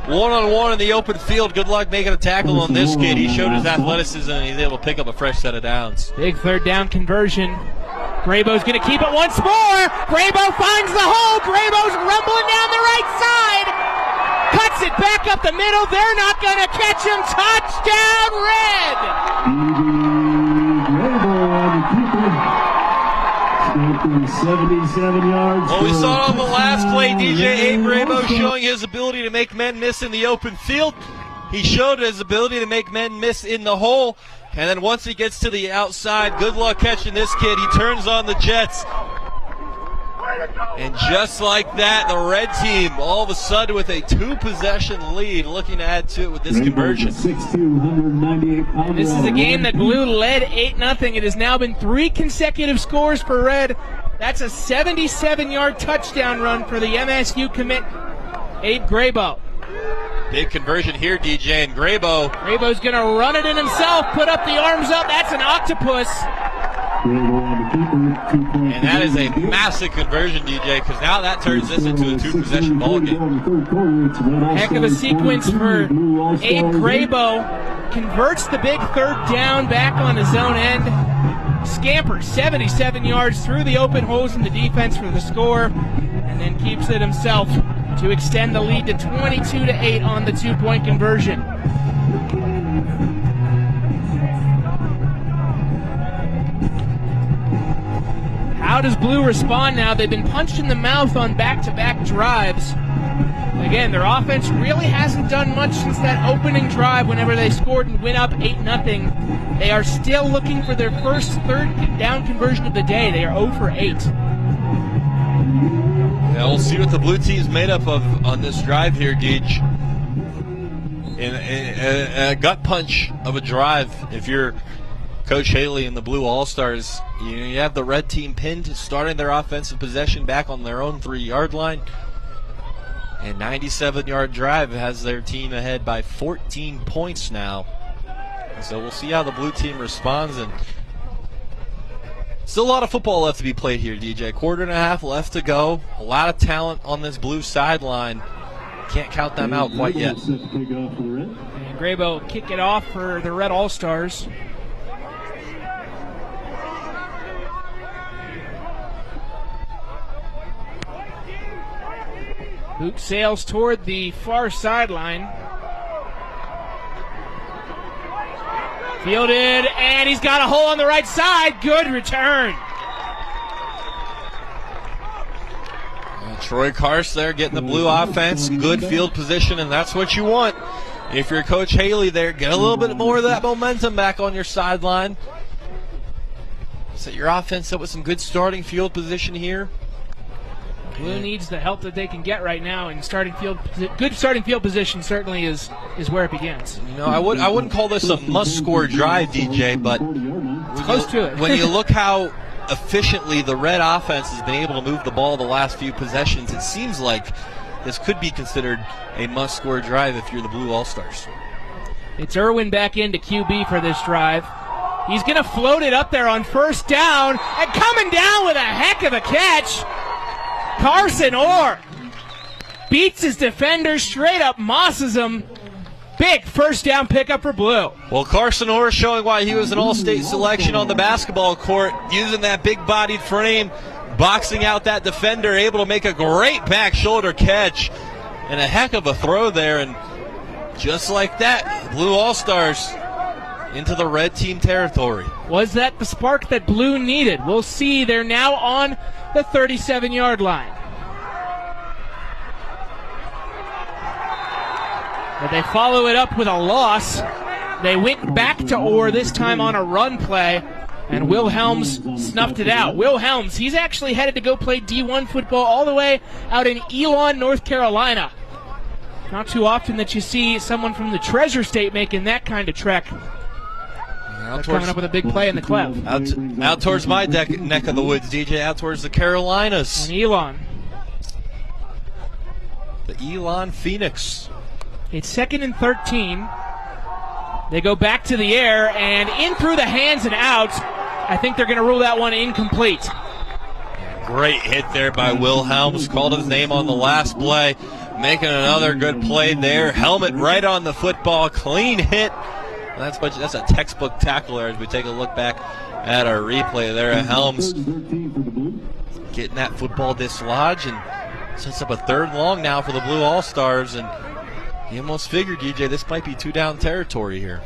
One-on-one in the open field. Good luck making a tackle on this kid. He showed his athleticism, and he's able to pick up a fresh set of downs. Big 3rd down conversion. Graybo's going to keep it once more. Graybo finds the hole. Graybo's rumbling down the right side. Cuts it back up the middle. They're not going to catch him. Touchdown, Red! Graybo on the keeper. 77 yards. Well, we saw on the last play, DJ Graybo showing his ability to make men miss in the open field. He showed his ability to make men miss in the hole. And then once he gets to the outside, good luck catching this kid. He turns on the Jets. And just like that, the red team all of a sudden with a 2-possession lead, looking to add to it with this conversion. And this is a game that Blue led 8-0. It has now been 3 consecutive scores for Red. That's a 77-yard touchdown run for the MSU commit, Abe Graybo. Big conversion here, DJ, and Graybo's going to run it in himself, put up the arms up. That's an octopus. And that is a massive conversion, DJ, because now that turns this into a 2-possession ball game. Heck of a sequence for Abe Graybo. Converts the big 3rd down back on his own end. Scampers 77 yards through the open holes in the defense for the score, and then keeps it himself to extend the lead to 22-8 on the 2-point conversion. How does Blue respond now? They've been punched in the mouth on back-to-back drives. Again, their offense really hasn't done much since that opening drive whenever they scored and went up 8-0. They are still looking for their first 3rd down conversion of the day. They are 0 for 8. Now we'll see what the blue team's made up of on this drive here, Deej. In a gut punch of a drive, if you're Coach Haley and the Blue All-Stars, you have the red team pinned, starting their offensive possession back on their own 3-yard line. And 97-yard drive has their team ahead by 14 points now. So we'll see how the blue team responds. And still a lot of football left to be played here, DJ. Quarter and a half left to go. A lot of talent on this blue sideline. Can't count them out quite yet. And Graybo will kick it off for the Red All-Stars. Boot sails toward the far sideline. Fielded, and he's got a hole on the right side. Good return. Troy Karst there getting the blue offense, good field position, and that's what you want. If you're Coach Haley there, get a little bit more of that momentum back on your sideline. Set your offense up with some good starting field position here. Blue needs the help that they can get right now, and good starting field position certainly is where it begins. You know, I wouldn't call this a must-score drive, DJ, but close to it. When you look how efficiently the Red offense has been able to move the ball the last few possessions, it seems like this could be considered a must-score drive if you're the Blue All-Stars. It's Irwin back into QB for this drive. He's going to float it up there on first down, and coming down with a heck of a catch, Carson Orr beats his defender, straight up mosses him. Big first down pickup for Blue. Well, Carson Orr showing why he was an all-state selection on the basketball court, using that big-bodied frame, boxing out that defender, able to make a great back shoulder catch, and a heck of a throw there. And just like that, Blue All-Stars into the red team territory. Was that the spark that Blue needed? We'll see. They're now on the 37-yard line. But they follow it up with a loss. They went back to Orr, this time on a run play, and Will Helms snuffed it out. Will Helms, he's actually headed to go play D1 football all the way out in Elon, North Carolina. Not too often that you see someone from the Treasure State making that kind of trek. Coming up with a big play in the clef. Out towards my neck of the woods, DJ, out towards the Carolinas. And Elon. The Elon Phoenix. It's 2nd and 13. They go back to the air and in through the hands and out. I think they're going to rule that one incomplete. Great hit there by Will Helms. Called his name on the last play. Making another good play there. Helmet right on the football. Clean hit. That's a textbook tackle there as we take a look back at our replay there. Helms getting that football dislodged and sets up a 3rd long now for the Blue All-Stars. And you almost figured, DJ, this might be 2-down territory here.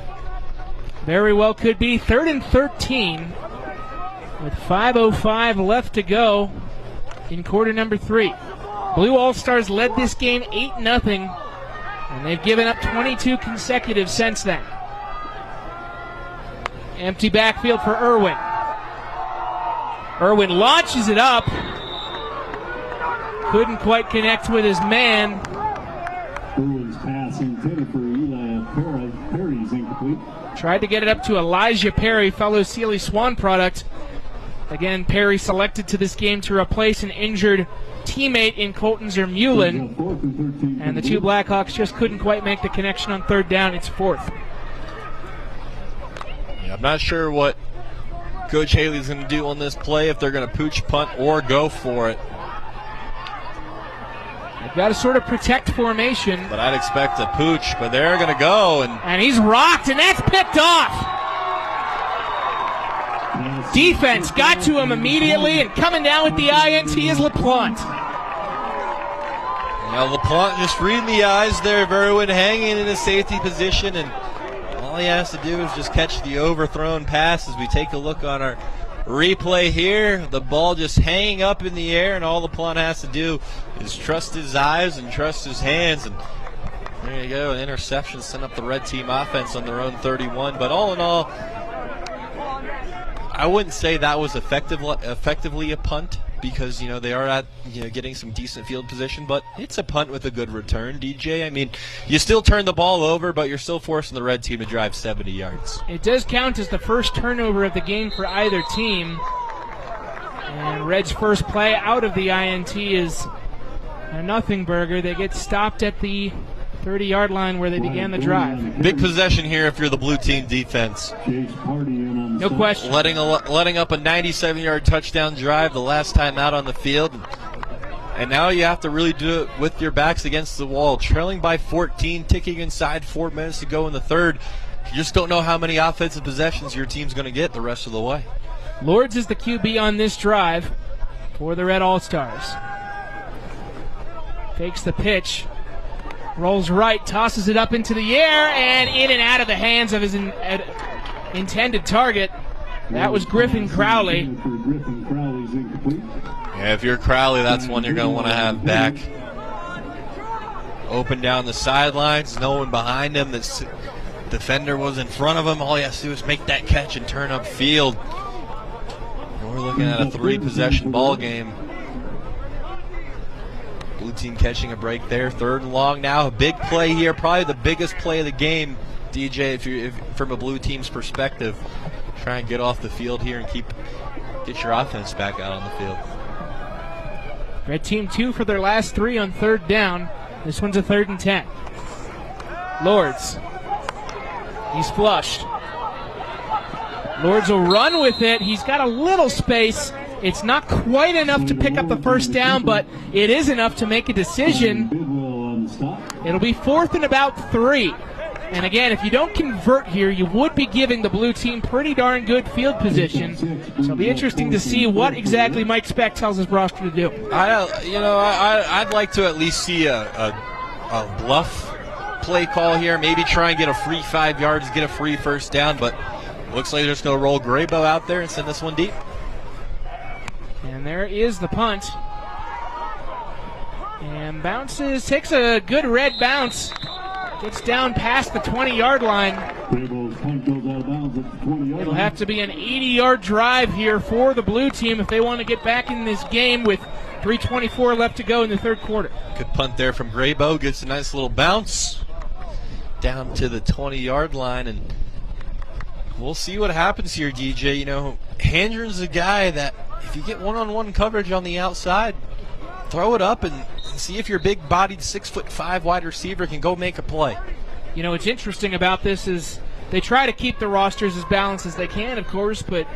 Very well could be. 3rd and 13 with 5:05 left to go in quarter number 3. Blue All-Stars led this game 8-0, and they've given up 22 consecutive since then. Empty backfield for Irwin. Irwin launches it up. Couldn't quite connect with his man. Irwin's pass intended for Eli Perry's incomplete. Tried to get it up to Elijah Perry, fellow Sealy Swan product. Again, Perry selected to this game to replace an injured teammate in Colton Zermulin. And the two Blackhawks just couldn't quite make the connection on 3rd down. It's 4th. I'm not sure what Coach Haley's going to do on this play, if they're going to pooch, punt, or go for it. They've got to sort of protect formation. But I'd expect a pooch, but they're going to go. And he's rocked, and that's picked off. Defense got to him immediately, and coming down with the INT is LaPlante. Now LaPlante just reading the eyes there of Irwin, hanging in a safety position, and all he has to do is just catch the overthrown pass. As we take a look on our replay here, the ball just hanging up in the air, and all LaPlante has to do is trust his eyes and trust his hands. And there you go, an interception sent up the red team offense on their own 31. But all in all, I wouldn't say that was effectively a punt, because they are at getting some decent field position, but it's a punt with a good return, DJ. I mean, you still turn the ball over, but you're still forcing the red team to drive 70 yards. It does count as the first turnover of the game for either team. And Red's first play out of the INT is a nothing burger. They get stopped at the 30-yard line where they began the drive. Big possession here if you're the blue team defense. No question. Letting up a 97-yard touchdown drive the last time out on the field. And now you have to really do it with your backs against the wall. Trailing by 14, ticking inside 4 minutes to go in the third. You just don't know how many offensive possessions your team's going to get the rest of the way. Lords is the QB on this drive for the Red All-Stars. Takes the pitch. Rolls right, tosses it up into the air, and in and out of the hands of his intended target. That was Griffin Crowley. Yeah, if you're Crowley, that's one you're going to want to have back. Open down the sidelines, no one behind him. The defender was in front of him. All he has to do is make that catch and turn upfield. And we're looking at a 3-possession ball game. Blue team catching a break there. 3rd and long now. A big play here, probably the biggest play of the game, DJ, if from a blue team's perspective. Try and get off the field here and get your offense back out on the field. Red team 2 for their last 3 on 3rd down. This one's a 3rd and 10. Lords. He's flushed. Lords will run with it. He's got a little space. It's not quite enough to pick up the first down, but it is enough to make a decision. It'll be 4th and about 3. And again, if you don't convert here, you would be giving the blue team pretty darn good field position. So it'll be interesting to see what exactly Mike Speck tells his roster to do. I'd like to at least see a bluff play call here. Maybe try and get a free 5 yards, get a free first down. But looks like they're just going to roll Graybo out there and send this one deep. And there is the punt. And bounces, takes a good red bounce. Gets down past the 20-yard line. It'll have to be an 80-yard drive here for the blue team if they want to get back in this game with 3:24 left to go in the 3rd quarter. Good punt there from Graybo. Gets a nice little bounce down to the 20-yard line. And we'll see what happens here, DJ. You know, Handren's a guy that if you get one-on-one coverage on the outside, throw it up and see if your big-bodied 6'5" wide receiver can go make a play. You know, what's interesting about this is they try to keep the rosters as balanced as they can, of course, but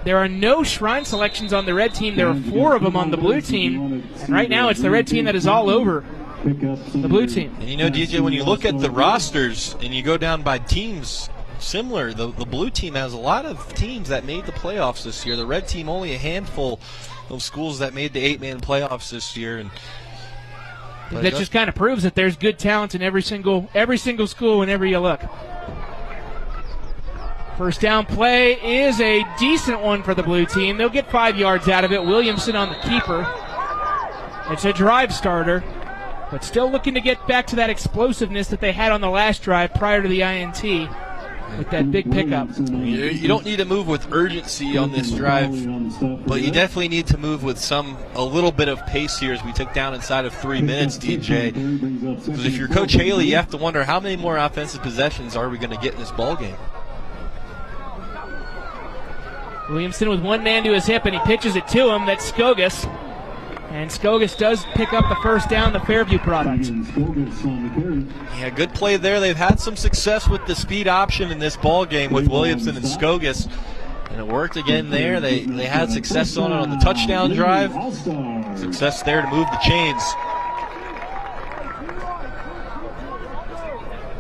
there are no shrine selections on the red team. There are 4 of them on the blue team, and right now it's the red team that is all over the blue team. And you know, DJ, when you look at the rosters and you go down by teams similar, the blue team has a lot of teams that made the playoffs this year. The red team, only a handful of schools that made the 8-man playoffs this year. And that just kind of proves that there's good talent in every single school whenever you look. First down play is a decent one for the blue team. They'll get 5 yards out of it. Williamson on the keeper. It's a drive starter, but still looking to get back to that explosiveness that they had on the last drive prior to the INT with that big pickup. You don't need to move with urgency on this drive, but you definitely need to move with a little bit of pace here as we took down inside of 3 minutes, DJ. Because if you're Coach Haley, you have to wonder how many more offensive possessions are we going to get in this ball game. Williamson with one man to his hip, and he pitches it to him. That's Skogas. And Skogas does pick up the first down, the Fairview product. Yeah, good play there. They've had some success with the speed option in this ball game with Williamson and Skogas. And it worked again there. They had success on it on the touchdown drive. Success there to move the chains.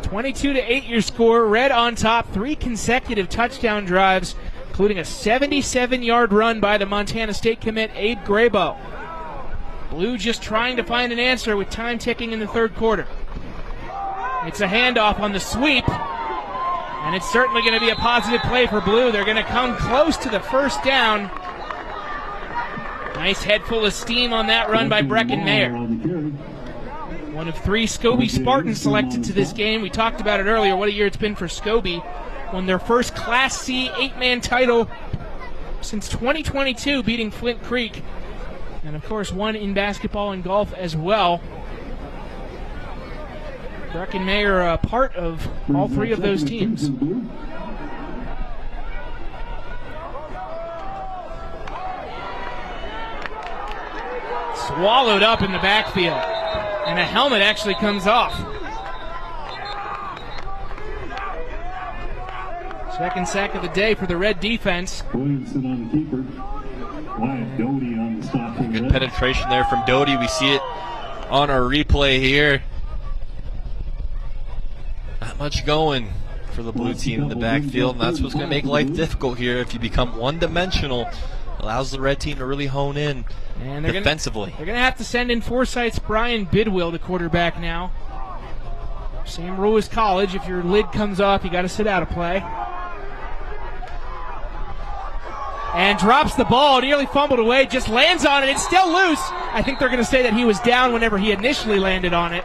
22-8 your score. Red on top. 3 consecutive touchdown drives, including a 77-yard run by the Montana State commit, Abe Graybo. Blue just trying to find an answer with time ticking in the 3rd quarter. It's a handoff on the sweep, and it's certainly going to be a positive play for Blue. They're going to come close to the first down. Nice head full of steam on that run by Brecken Mayer. One of 3 Scobie Spartans selected to this game. We talked about it earlier, what a year it's been for Scobie. Won their first Class C 8-man title since 2022, beating Flint Creek. And, of course, one in basketball and golf as well. Brecken Mayer a part of all 3 of those teams. Swallowed up in the backfield. And a helmet actually comes off. Second sack of the day for the Red defense. Williamson on the keeper. Wyatt Doty on the stop. Good penetration there from Doty. We see it on our replay here. Not much going for the blue team in the backfield, and that's what's going to make life difficult here. If you become one-dimensional, allows the red team to really hone in and defensively. They're going to have to send in Forsyth's Brian Bidwill to quarterback now. Same rule as college. If your lid comes off, you got to sit out a play. And drops the ball, nearly fumbled away, just lands on it. It's still loose. I think they're going to say that he was down whenever he initially landed on it.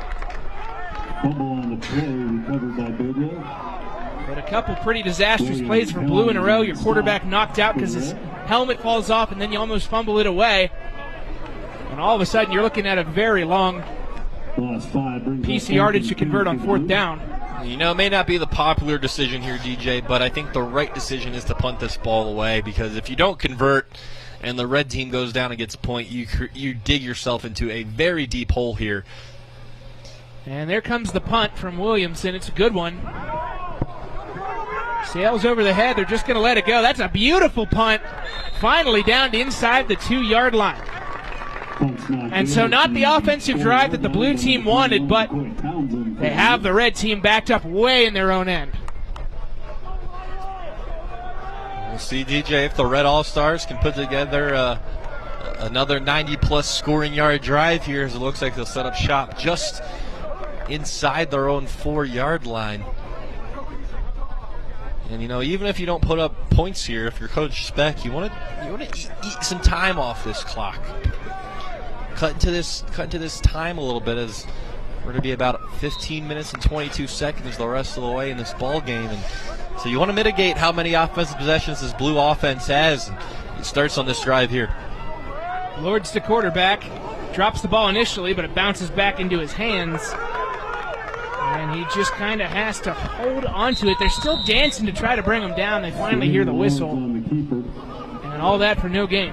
Fumble on the play, recovered by Bidwill. But a couple pretty disastrous plays for Blue in a row. Your quarterback knocked out because his helmet falls off, and then you almost fumble it away. And all of a sudden, you're looking at a very long piece of yardage to convert on fourth down. You know, it may not be the popular decision here, DJ, but I think the right decision is to punt this ball away, because if you don't convert and the red team goes down and gets a point, you dig yourself into a very deep hole here. And there comes the punt from Williamson. It's a good one. Sails over the head. They're just going to let it go. That's a beautiful punt. Finally down to inside the 2-yard line. And so not the offensive drive that the blue team wanted, but they have the red team backed up way in their own end. We'll see, DJ, if the Red All-Stars can put together another 90-plus scoring yard drive here, as it looks like they'll set up shop just inside their own 4-yard line. And, you know, even if you don't put up points here, if you're Coach Speck, you want to eat some time off this clock. Cut into this time a little bit, as we're going to be about 15 minutes and 22 seconds the rest of the way in this ball game. And so you want to mitigate how many offensive possessions this blue offense has. And it starts on this drive here. Lord's the quarterback. Drops the ball initially, but it bounces back into his hands. And he just kind of has to hold onto it. They're still dancing to try to bring him down. They finally hear the whistle. And all that for no gain.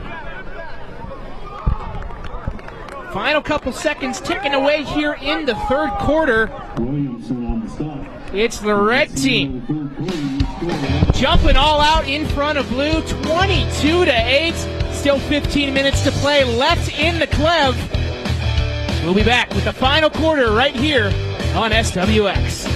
Final couple seconds ticking away here in the third quarter. It's the red team jumping all out in front of blue, 22-8. Still 15 minutes to play left in the Clev. We'll be back with the final quarter right here on SWX.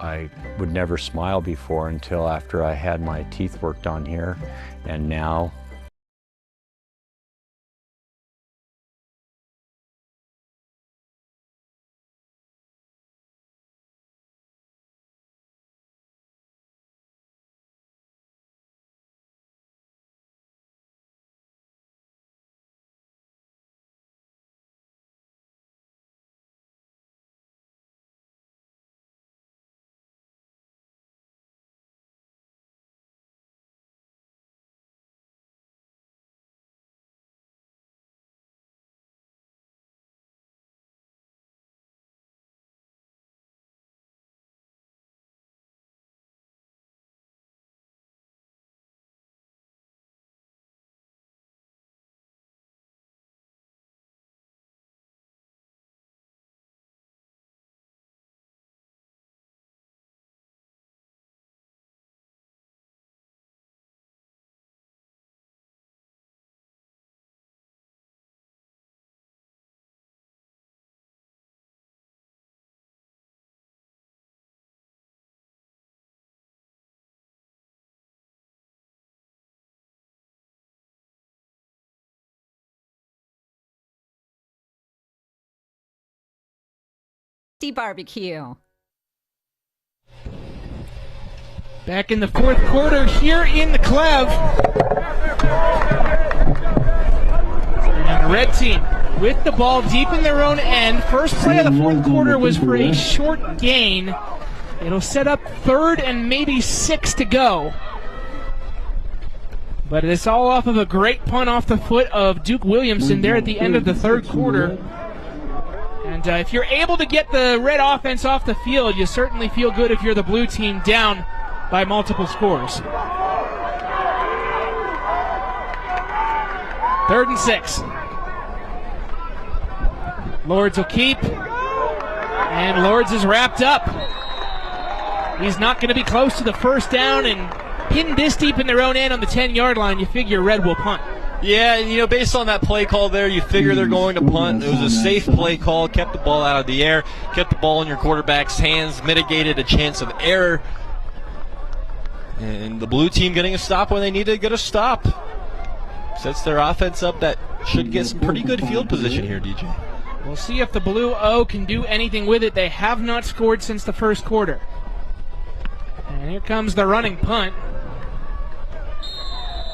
I would never smile before until after I had my teeth worked on here, and now Barbecue. Back in the fourth quarter here in the Clev. And the red team with the ball deep in their own end. First play of the fourth quarter was for a short gain. It'll set up 3rd and maybe 6 to go. But it's all off of a great punt off the foot of Duke Williamson there at the end of the third quarter. And if you're able to get the red offense off the field, you certainly feel good if you're the blue team down by multiple scores. 3rd and 6. Lords will keep, and Lords is wrapped up. He's not going to be close to the first down, and pinned this deep in their own end on the 10-yard line, you figure Red will punt. Yeah, and based on that play call there, you figure they're going to punt. It was a safe play call, kept the ball out of the air, kept the ball in your quarterback's hands, mitigated a chance of error. And the blue team getting a stop when they need to get a stop. Sets their offense up that should get some pretty good field position here, DJ. We'll see if the Blue O can do anything with it. They have not scored since the first quarter. And here comes the running punt.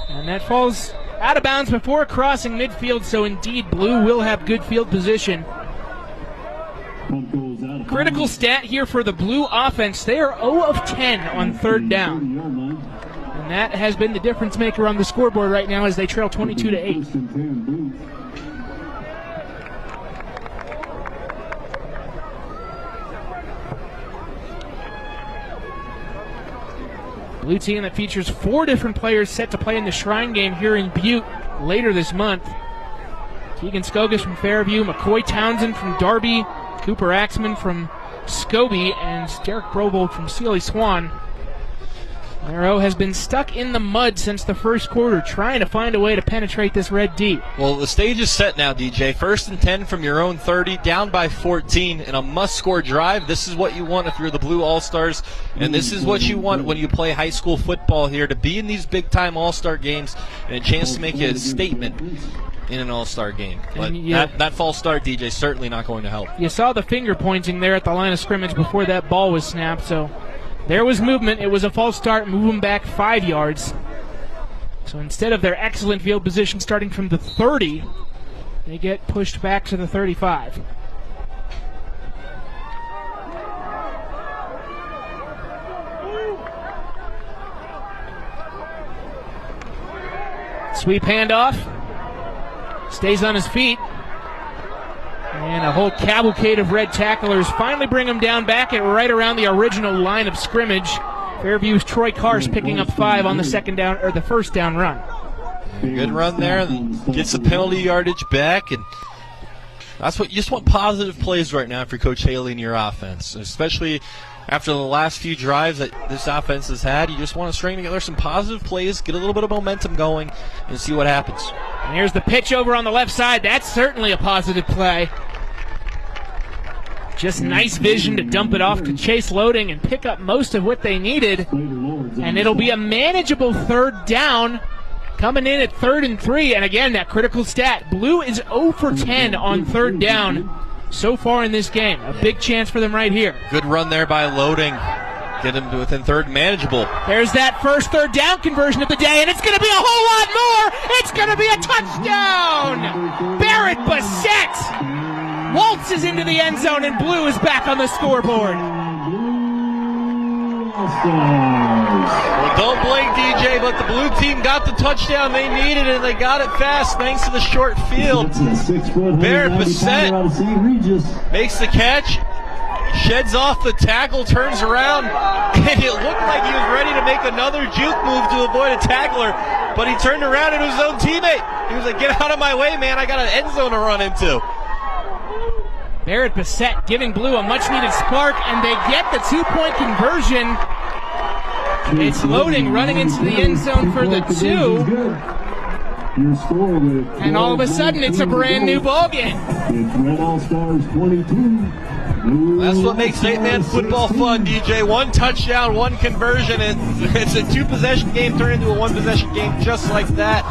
And that falls out of bounds before crossing midfield, so indeed Blue will have good field position. Critical stat here for the Blue offense. They are 0 of 10 on 3rd down. And that has been the difference maker on the scoreboard right now as they trail 22-8. Blue team that features 4 different players set to play in the Shrine game here in Butte later this month. Keegan Skogas from Fairview, McCoy Townsend from Darby, Cooper Axman from Scobie, and Derek Brovold from Sealy Swan. Arrow has been stuck in the mud since the first quarter, trying to find a way to penetrate this red D. Well, the stage is set now, DJ. 1st and 10 from your own 30, down by 14 in a must-score drive. This is what you want if you're the Blue All-Stars, and this is what you want when you play high school football here, to be in these big-time All-Star games and a chance to make a statement in an All-Star game. But that false start, DJ, certainly not going to help. You saw the finger pointing there at the line of scrimmage before that ball was snapped, so there was movement. It was a false start, move them back 5 yards. So instead of their excellent field position starting from the 30, they get pushed back to the 35. Sweep handoff. Stays on his feet. And a whole cavalcade of red tacklers finally bring him down back at right around the original line of scrimmage. Fairview's Troy Kars picking up 5 on the first down run. Good run there, and gets the penalty yardage back, and that's what you just want. Positive plays right now for Coach Haley and your offense, especially after the last few drives that this offense has had. You just want to string together some positive plays, get a little bit of momentum going, and see what happens. And here's the pitch over on the left side. That's certainly a positive play. Just nice vision to dump it off to Chase Loading and pick up most of what they needed. And it'll be a manageable 3rd down coming in at 3rd and 3. And again, that critical stat. Blue is 0 for 10 on 3rd down so far in this game. A big chance for them right here. Good run there by Loading. Get him to within 3rd, manageable. There's that first 3rd down conversion of the day, and it's going to be a whole lot more. It's going to be a touchdown. Barrett Bassett waltzes into the end zone, and Blue is back on the scoreboard. Well, don't blink, DJ, but the blue team got the touchdown they needed, and they got it fast thanks to the short field. Barrett Bassett makes the catch, sheds off the tackle, turns around, and it looked like he was ready to make another juke move to avoid a tackler, but he turned around into his own teammate. He was like, "Get out of my way, man. I got an end zone to run into." Barrett Bassett giving Blue a much-needed spark, and they get the 2-point conversion. It's Loading running into the end zone for the 2. And all of a sudden, it's a brand-new ball game. It's Red All-Stars 22. That's what makes 8-man football fun, DJ. 1 touchdown, 1 conversion, and it's a 2-possession game turned into a 1-possession game just like that.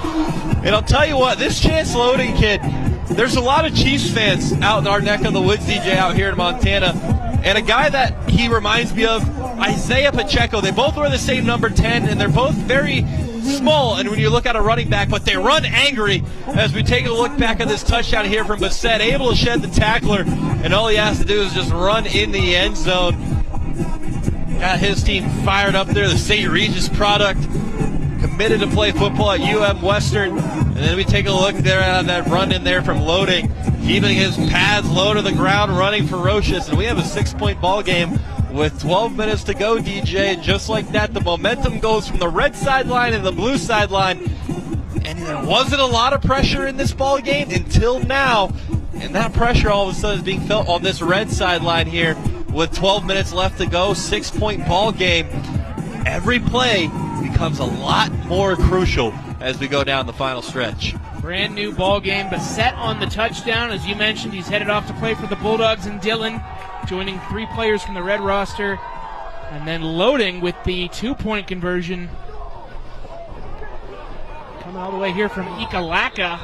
And I'll tell you what, this Chance Loading kid, there's a lot of Chiefs fans out in our neck of the woods, DJ, out here in Montana. And a guy that he reminds me of, Isaiah Pacheco. They both wear the same number 10, and they're both very small, and when you look at a running back, but they run angry. As we take a look back at this touchdown here from Bassett, able to shed the tackler, and all he has to do is just run in the end zone. Got his team fired up there, the St. Regis product, committed to play football at UM Western. And then we take a look there at that run in there from Loading, keeping his pads low to the ground, running ferocious, and we have a 6-point ball game. with 12 minutes to go, DJ, and just like that, the momentum goes from the red sideline to the blue sideline. And there wasn't a lot of pressure in this ball game until now. And that pressure all of a sudden is being felt on this red sideline here with 12 minutes left to go, 6-point ball game. Every play becomes a lot more crucial as we go down the final stretch. Brand new ball game, but set on the touchdown. As you mentioned, he's headed off to play for the Bulldogs, and Dillon joining 3 players from the red roster, and then loading with the 2-point conversion. Coming all the way here from Ikalaka,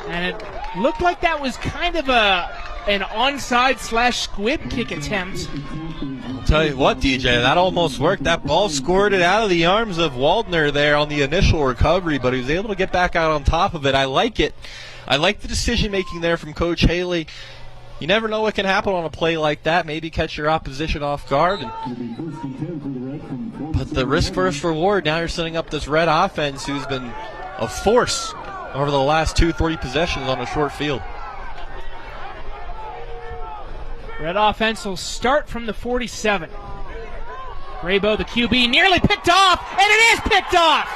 and it looked like that was kind of an onside/squib kick attempt. I'll tell you what, DJ, that almost worked. That ball squirted out of the arms of Waldner there on the initial recovery, but he was able to get back out on top of it. I like it. I like the decision-making there from Coach Haley. You never know what can happen on a play like that. Maybe catch your opposition off guard. But the risk versus reward, now you're setting up this red offense who's been a force over the last 2-3 possessions on a short field. Red offense will start from the 47. Graybo, the QB, nearly picked off, and it is picked off!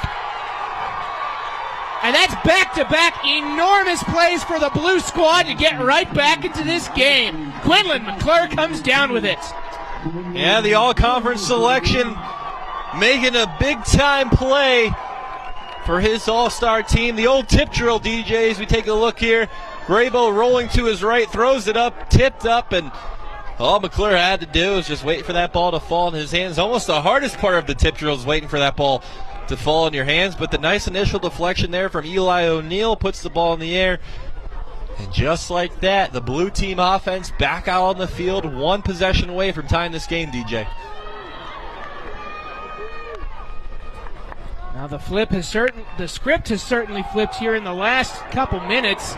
And that's back-to-back enormous plays for the blue squad to get right back into this game. Quinlan McClure comes down with it. Yeah, the all-conference selection making a big-time play for his all-star team. The old tip drill, DJs. We take a look here. Graybo rolling to his right, throws it up, tipped up, and all McClure had to do was just wait for that ball to fall in his hands. Almost the hardest part of the tip drill is waiting for that ball to fall in your hands, but the nice initial deflection there from Eli O'Neill puts the ball in the air. And just like that, the blue team offense back out on the field, 1 possession away from tying this game, DJ. Now the script has certainly flipped here in the last couple minutes.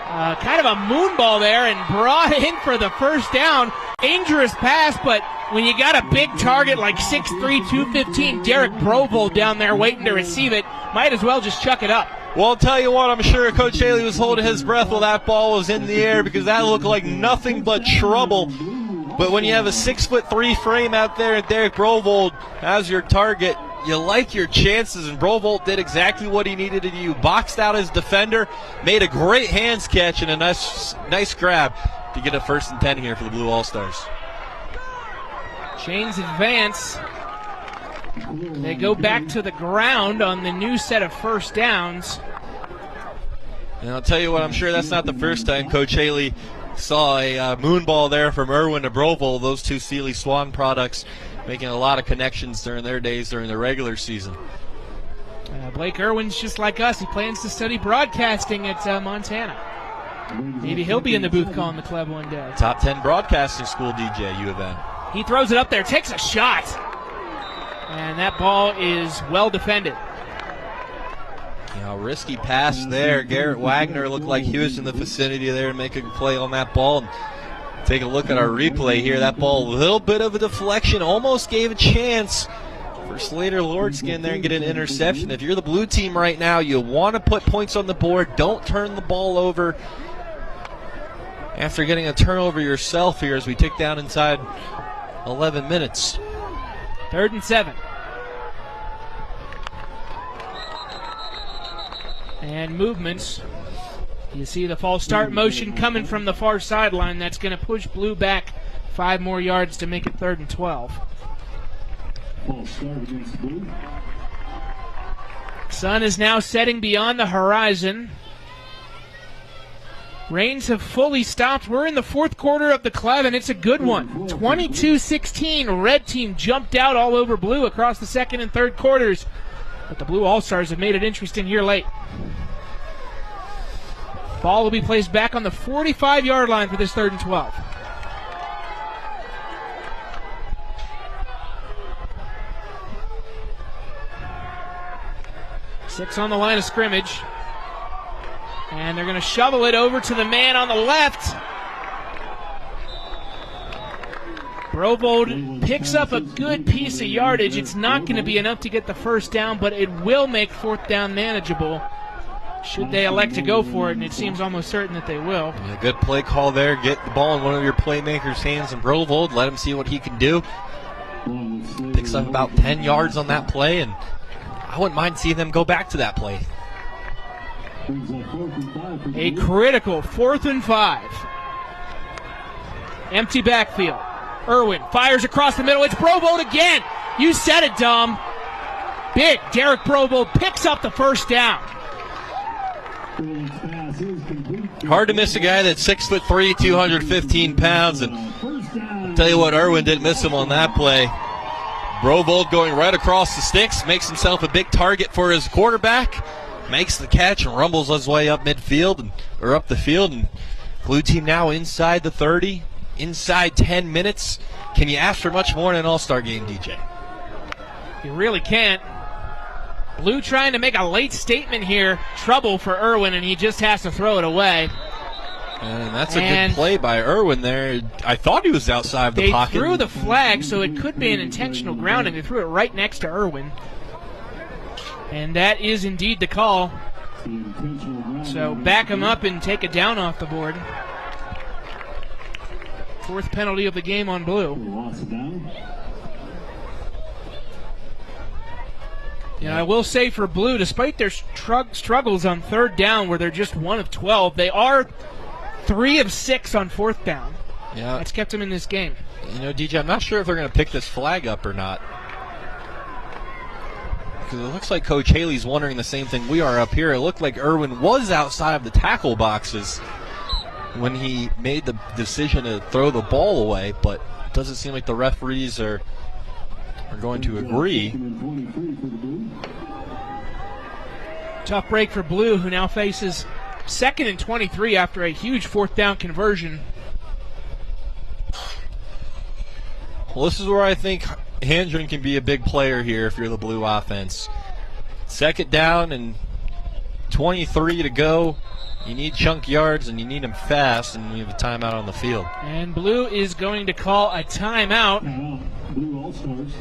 Kind of a moonball there and brought in for the first down. Dangerous pass, but when you got a big target like 6'3", 215 Derek Brovold down there waiting to receive it, might as well just chuck it up. Well, I'll tell you what, I'm sure Coach Haley was holding his breath while that ball was in the air because that looked like nothing but trouble. But when you have a 6'3" frame out there and Derek Brovold as your target, you like your chances, and Brovold did exactly what he needed to do. Boxed out his defender, made a great hands catch and a nice grab to get a 1st and 10 here for the Blue All-Stars. Chains advance. They go back to the ground on the new set of first downs. And I'll tell you what, I'm sure that's not the first time Coach Haley saw a moonball there from Irwin to Brovold, those 2 Sealy Swan products making a lot of connections during their days during the regular season. Blake Irwin's just like us. He plans to study broadcasting at Montana. Maybe he'll be in the booth calling the club one day. Top 10 broadcasting school, DJ, U of M. He throws it up there, takes a shot. And that ball is well defended. Risky pass there. Garrett Wagner looked like he was in the vicinity there and making a play on that ball. And take a look at our replay here. That ball, a little bit of a deflection, almost gave a chance for Slater Lordskin there and get an interception. If you're the blue team right now, you want to put points on the board. Don't turn the ball over after getting a turnover yourself here as we tick down inside 11 minutes. 3rd and 7. And movements. You see the false start motion coming from the far sideline. That's going to push Blue back 5 more yards to make it 3rd and 12. Sun is now setting beyond the horizon. Rains have fully stopped. We're in the 4th quarter of the Clev, and it's a good one. 22-16. Red team jumped out all over Blue across the 2nd and 3rd quarters. But the Blue All-Stars have made it interesting here late. Ball will be placed back on the 45-yard line for this 3rd and 12. Six on the line of scrimmage. And they're going to shovel it over to the man on the left. Brovold picks up a good piece of yardage. It's not going to be enough to get the first down, but it will make 4th down manageable. should they elect to go for it, and it seems almost certain that they will. Yeah, good play call there. Get the ball in one of your playmakers' hands and Brovold. Let him see what he can do. Picks up about 10 yards on that play, and I wouldn't mind seeing them go back to that play. A critical 4th and 5. Empty backfield. Irwin fires across the middle. It's Brovold again. You said it, Dom. Big Derek Brovold picks up the first down. Hard to miss a guy that's 6'3", 215 pounds, and I'll tell you what, Irwin didn't miss him on that play. Brovold going right across the sticks, makes himself a big target for his quarterback, makes the catch and rumbles his way up midfield or up the field. And Blue team now inside the 30, inside 10 minutes. Can you ask for much more in an all-star game, DJ? You really can't. Blue trying to make a late statement here. Trouble for Irwin, and he just has to throw it away. And that's a good play by Irwin there. I thought he was outside of the pocket. They threw the flag, so it could be an intentional grounding. They threw it right next to Irwin. And that is indeed the call. So back him up and take a down off the board. 4th penalty of the game on Blue. You know, I will say for Blue, despite their struggles on 3rd down where they're just 1 of 12, they are 3 of 6 on 4th down. Yeah, that's kept them in this game. You know, DJ, I'm not sure if they're going to pick this flag up or not. Because it looks like Coach Haley's wondering the same thing we are up here. It looked like Irwin was outside of the tackle boxes when he made the decision to throw the ball away, but it doesn't seem like the referees are going to agree. Tough break for Blue, who now faces 2nd and 23 after a huge 4th down conversion. Well, this is where I think Handren can be a big player here if you're the Blue offense. 2nd down and 23 to go. You need chunk yards and you need them fast, and we have a timeout on the field. And Blue is going to call a timeout. Blue All-Stars.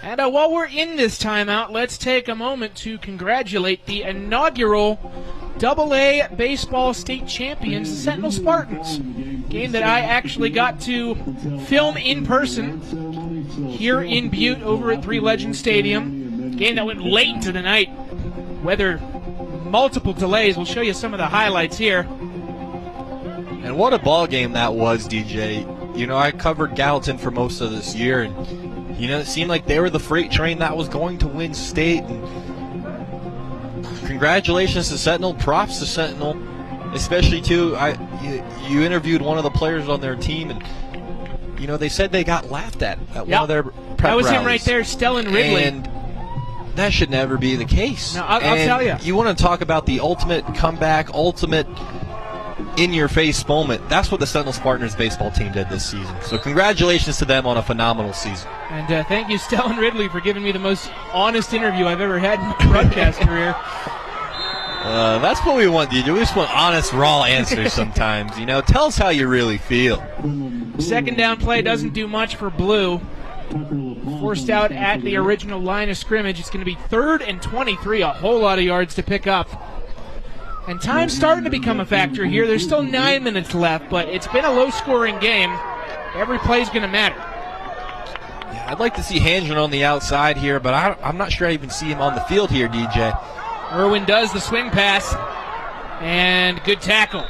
And while we're in this timeout, let's take a moment to congratulate the inaugural AA baseball state champions, the Sentinel Spartans. Game that I actually got to film in person here in Butte over at Three Legends Stadium. Game that went late into the night. Weather, multiple delays. We'll show you some of the highlights here. And what a ball game that was, DJ. You know, I covered Gallatin for most of this year, and you know, it seemed like they were the freight train that was going to win state. And congratulations to Sentinel. Props to Sentinel, especially too. You interviewed one of the players on their team, and you know they said they got laughed at one of their prep That was rallies. him right there, Stellan Ridley. And that should never be the case. No, I'll tell you. You want to talk about the ultimate comeback, ultimate in-your-face moment. That's what the Sentinel Spartans baseball team did this season. So congratulations to them on a phenomenal season. And thank you, Stellan Ridley, for giving me the most honest interview I've ever had in my broadcast career. That's what we want, DJ. We just want honest, raw answers sometimes. You know, tell us how you really feel. 2nd down play doesn't do much for Blue. Forced out at the original line of scrimmage. It's going to be 3rd and 23, a whole lot of yards to pick up. And time's starting to become a factor here. There's still 9 minutes left, but it's been a low-scoring game. Every play's going to matter. Yeah, I'd like to see Handren on the outside here, but I'm not sure I even see him on the field here, DJ. Irwin does the swing pass, and good tackle.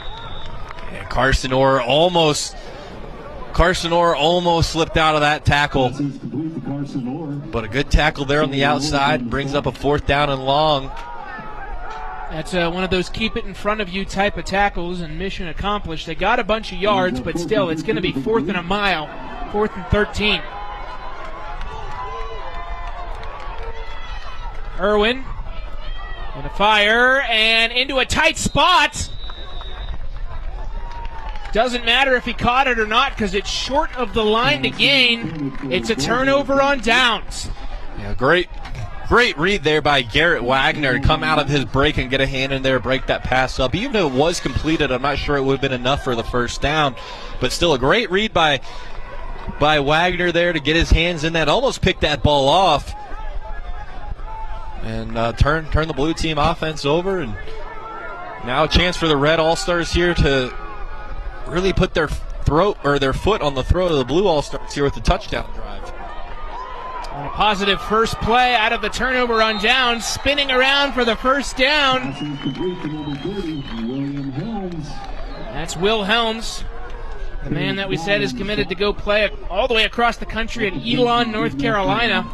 And Carson Orr almost slipped out of that tackle. But a good tackle there on the outside brings up a 4th down and long. That's one of those keep it in front of you type of tackles, and mission accomplished. They got a bunch of yards, but still, it's going to be 4th and a mile, 4th and 13. Irwin with a fire and into a tight spot. Doesn't matter if he caught it or not because it's short of the line to gain. It's a turnover on downs. Yeah, great read there by Garrett Wagner to come out of his break and get a hand in there, break that pass up. Even though it was completed, I'm not sure it would have been enough for the 1st down. But still a great read by by Wagner there to get his hands in that. Almost picked that ball off. And turn the blue team offense over. And now a chance for the Red All-Stars here to really put their foot on the throat of the Blue All-Stars here with the touchdown drive. A positive first play out of the turnover on down, spinning around for the first down. That's Will Helms, the man that we said is committed to go play all the way across the country at Elon, North Carolina.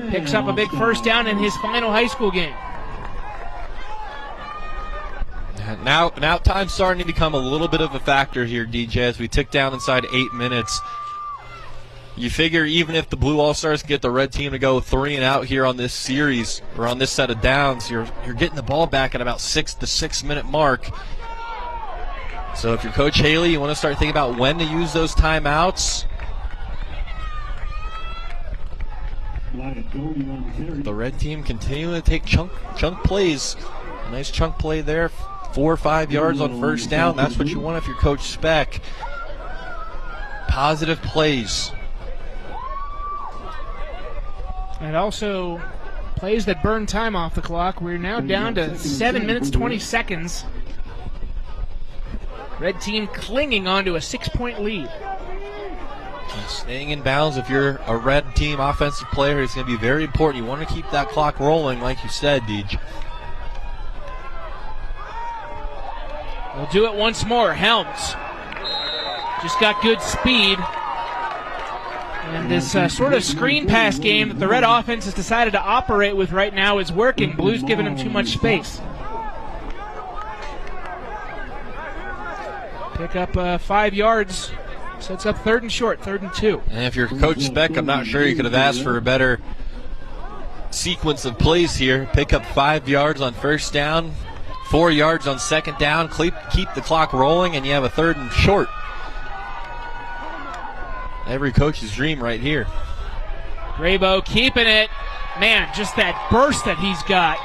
Picks up a big first down in his final high school game. Now time's starting to become a little bit of a factor here, DJ, as we tick down inside 8 minutes. You figure even if the Blue All-Stars get the red team to go 3 and out here on this series, or on this set of downs, you're getting the ball back at about the 6 minute mark. So if you're Coach Haley, you want to start thinking about when to use those timeouts. The red team continuing to take chunk plays. Nice chunk play there, 4 or 5 yards on first down. That's what you want if you're Coach Speck. Positive plays. And also plays that burn time off the clock. We're now down to 7 minutes, 20 seconds. Red team clinging onto a 6-point lead. Staying in bounds, if you're a red team offensive player, it's going to be very important. You want to keep that clock rolling, like you said, Deej. We'll do it once more. Helms just got good speed. And this sort of screen pass game that the red offense has decided to operate with right now is working. Blue's giving him too much space. Pick up 5 yards. Sets up 3rd and short, 3rd and 2. And if you're Coach Speck, I'm not sure you could have asked for a better sequence of plays here. Pick up 5 yards on first down, 4 yards on second down, keep the clock rolling, and you have a 3rd and short. Every coach's dream right here. Graybo keeping it. Man, just that burst that he's got.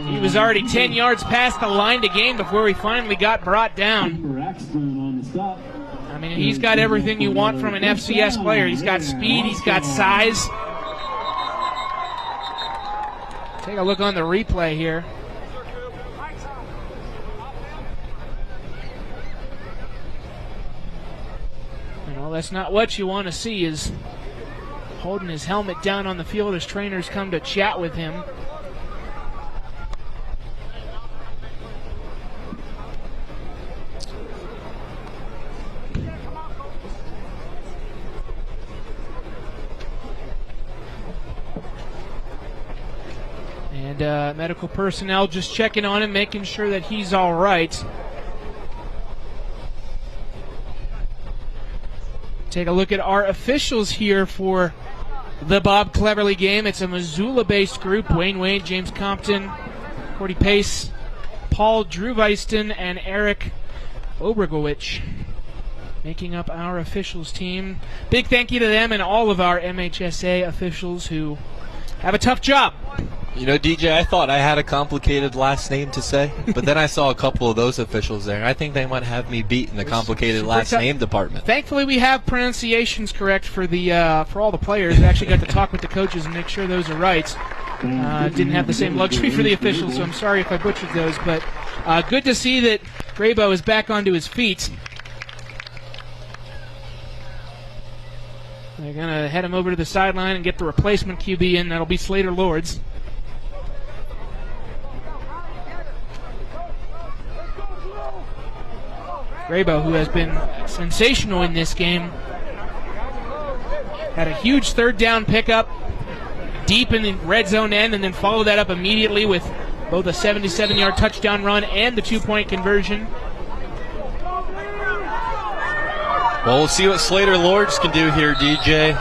He was already 10 yards past the line to gain before he finally got brought down. I mean, he's got everything you want from an FCS player. He's got speed, he's got size. Take a look on the replay here. Well, that's not what you want to see, is holding his helmet down on the field as trainers come to chat with him. And medical personnel just checking on him, making sure that he's all right. Take a look at our officials here for the Bob Cleverley game. It's a Missoula-based group. Wayne Wade, James Compton, Cordy Pace, Paul Drewweiston, and Eric Obergowicz making up our officials team. Big thank you to them and all of our MHSA officials who have a tough job. You know, DJ, I thought I had a complicated last name to say, but then I saw a couple of those officials there. I think they might have me beat in the complicated last name department. Thankfully, we have pronunciations correct for all the players. I actually got to talk with the coaches and make sure those are right. Didn't have the same luxury for the officials, so I'm sorry if I butchered those. But good to see that Graybo is back onto his feet. They're going to head him over to the sideline and get the replacement QB in. That'll be Slater Lords. Graybo, who has been sensational in this game, had a huge 3rd down pickup deep in the red zone end, and then followed that up immediately with both a 77-yard touchdown run and the 2-point conversion. Well, we'll see what Slater Lords can do here, DJ.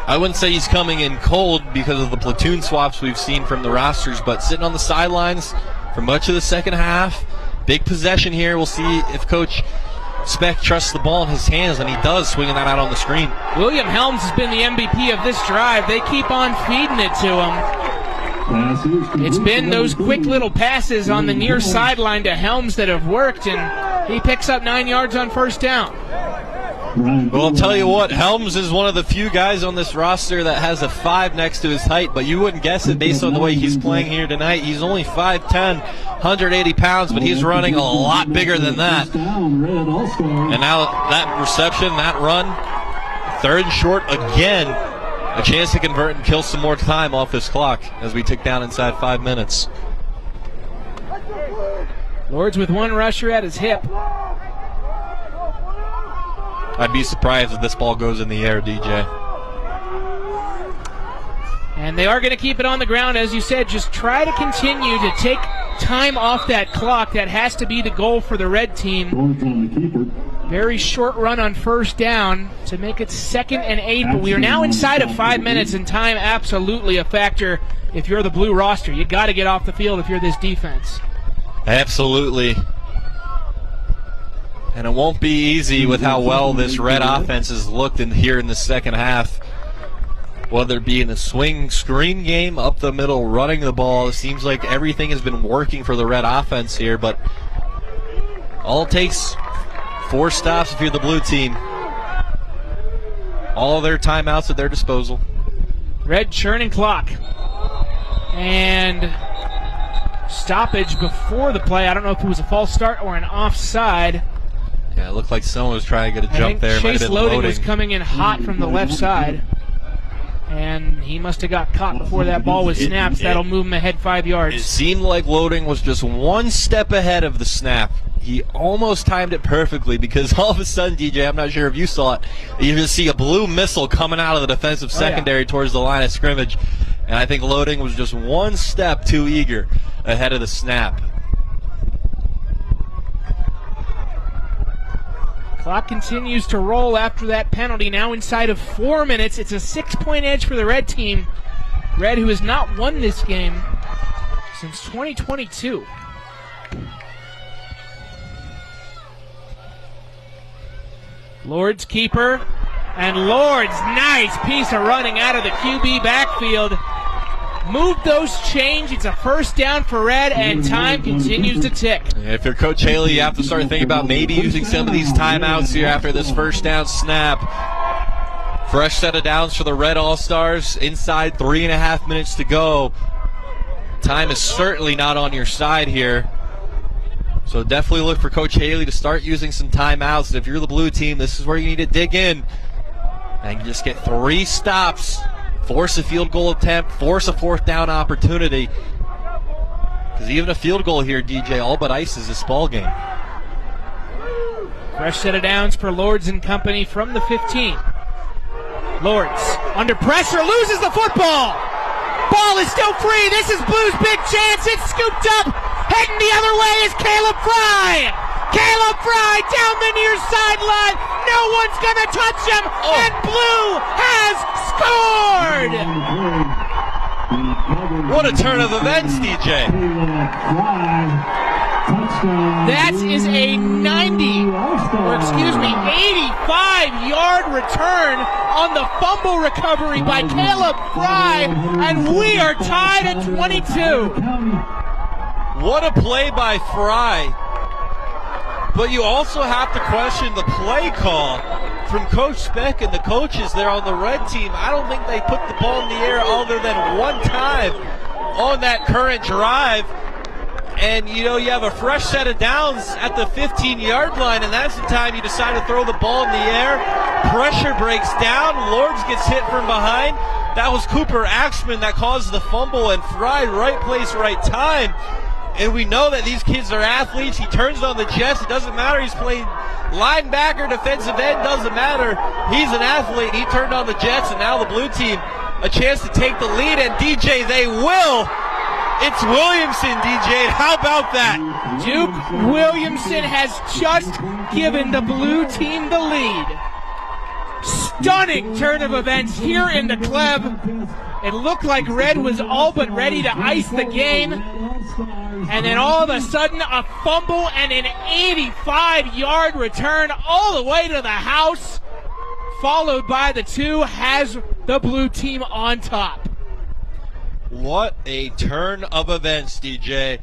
I wouldn't say he's coming in cold because of the platoon swaps we've seen from the rosters, but sitting on the sidelines for much of the second half. Big possession here. We'll see if Coach Speck trusts the ball in his hands, and he does, swinging that out on the screen. William Helms has been the MVP of this drive. They keep on feeding it to him. It's been those quick little passes on the near sideline to Helms that have worked, and He picks up 9 yards on first down. Well, I'll tell you what, Helms is one of the few guys on this roster that has a 5 next to his height, but you wouldn't guess it based on the way he's playing here tonight. He's only 5'10", 180 pounds, but he's running a lot bigger than that. And now that reception, that run, 3rd and short again. A chance to convert and kill some more time off this clock as we tick down inside 5 minutes. Lords with 1 rusher at his hip. I'd be surprised if this ball goes in the air, DJ. And they are going to keep it on the ground, as you said. Just try to continue to take time off that clock. That has to be the goal for the red team. Very short run on first down to make it 2nd and 8, but we are now inside of 5 minutes, and time absolutely a factor if you're the blue roster. You got to get off the field if you're this defense. Absolutely. And it won't be easy with how well this red offense has looked here in the second half. Whether it be in the swing screen game, up the middle, running the ball, it seems like everything has been working for the red offense here, but all it takes 4 stops if you're the blue team. All their timeouts at their disposal. Red churning clock. And stoppage before the play. I don't know if it was a false start or an offside. Yeah, it looked like someone was trying to get a jump there. Chase Loading was coming in hot from the left side. And he must have got caught before that ball was snapped. That'll move him ahead 5 yards. It seemed like Loading was just 1 step ahead of the snap. He almost timed it perfectly because all of a sudden, DJ, I'm not sure if you saw it, you just see a blue missile coming out of the defensive secondary towards the line of scrimmage. And I think Loading was just 1 step too eager ahead of the snap. Clock continues to roll after that penalty. Now inside of 4 minutes. It's a 6-point edge for the red team. Red, who has not won this game since 2022. Lord's keeper. And Lord's nice piece of running out of the QB backfield. Move those chains. It's a first down for Red, and time continues to tick. If you're Coach Haley, you have to start thinking about maybe using some of these timeouts here after this first down snap. Fresh set of downs for the Red All-Stars. Inside 3.5 minutes to go. Time is certainly not on your side here. So definitely look for Coach Haley to start using some timeouts. And if you're the blue team, this is where you need to dig in and just get 3 stops. Force a field goal attempt, force a 4th down opportunity. Because even a field goal here, DJ, all but ices this ball game. Fresh set of downs for Lords and company from the 15. Lords under pressure, loses the football. Ball is still free. This is Blue's big chance. It's scooped up. Heading the other way is Caleb Fry. Caleb Fry down the near sideline. No one's going to touch him. And Blue has scored. What a turn of events, DJ. That is a 85-yard return on the fumble recovery by Caleb Fry. And we are tied at 22. What a play by Fry. But you also have to question the play call from Coach Speck and the coaches there on the red team. I don't think they put the ball in the air other than 1 time on that current drive. And, you know, you have a fresh set of downs at the 15-yard line, and that's the time you decide to throw the ball in the air. Pressure breaks down. Lords gets hit from behind. That was Cooper Axman that caused the fumble, and Fry, right place, right time. And we know that these kids are athletes. He turns on the Jets. It doesn't matter. He's playing linebacker, defensive end. Doesn't matter. He's an athlete. He turned on the Jets, and now the blue team a chance to take the lead. And DJ, they will. It's Williamson, DJ. How about that? Duke Williamson has just given the blue team the lead. Stunning turn of events here in the Cleb. It looked like Red was all but ready to ice the game. And then all of a sudden, a fumble and an 85-yard return all the way to the house, followed by the 2, has the blue team on top. What a turn of events, DJ.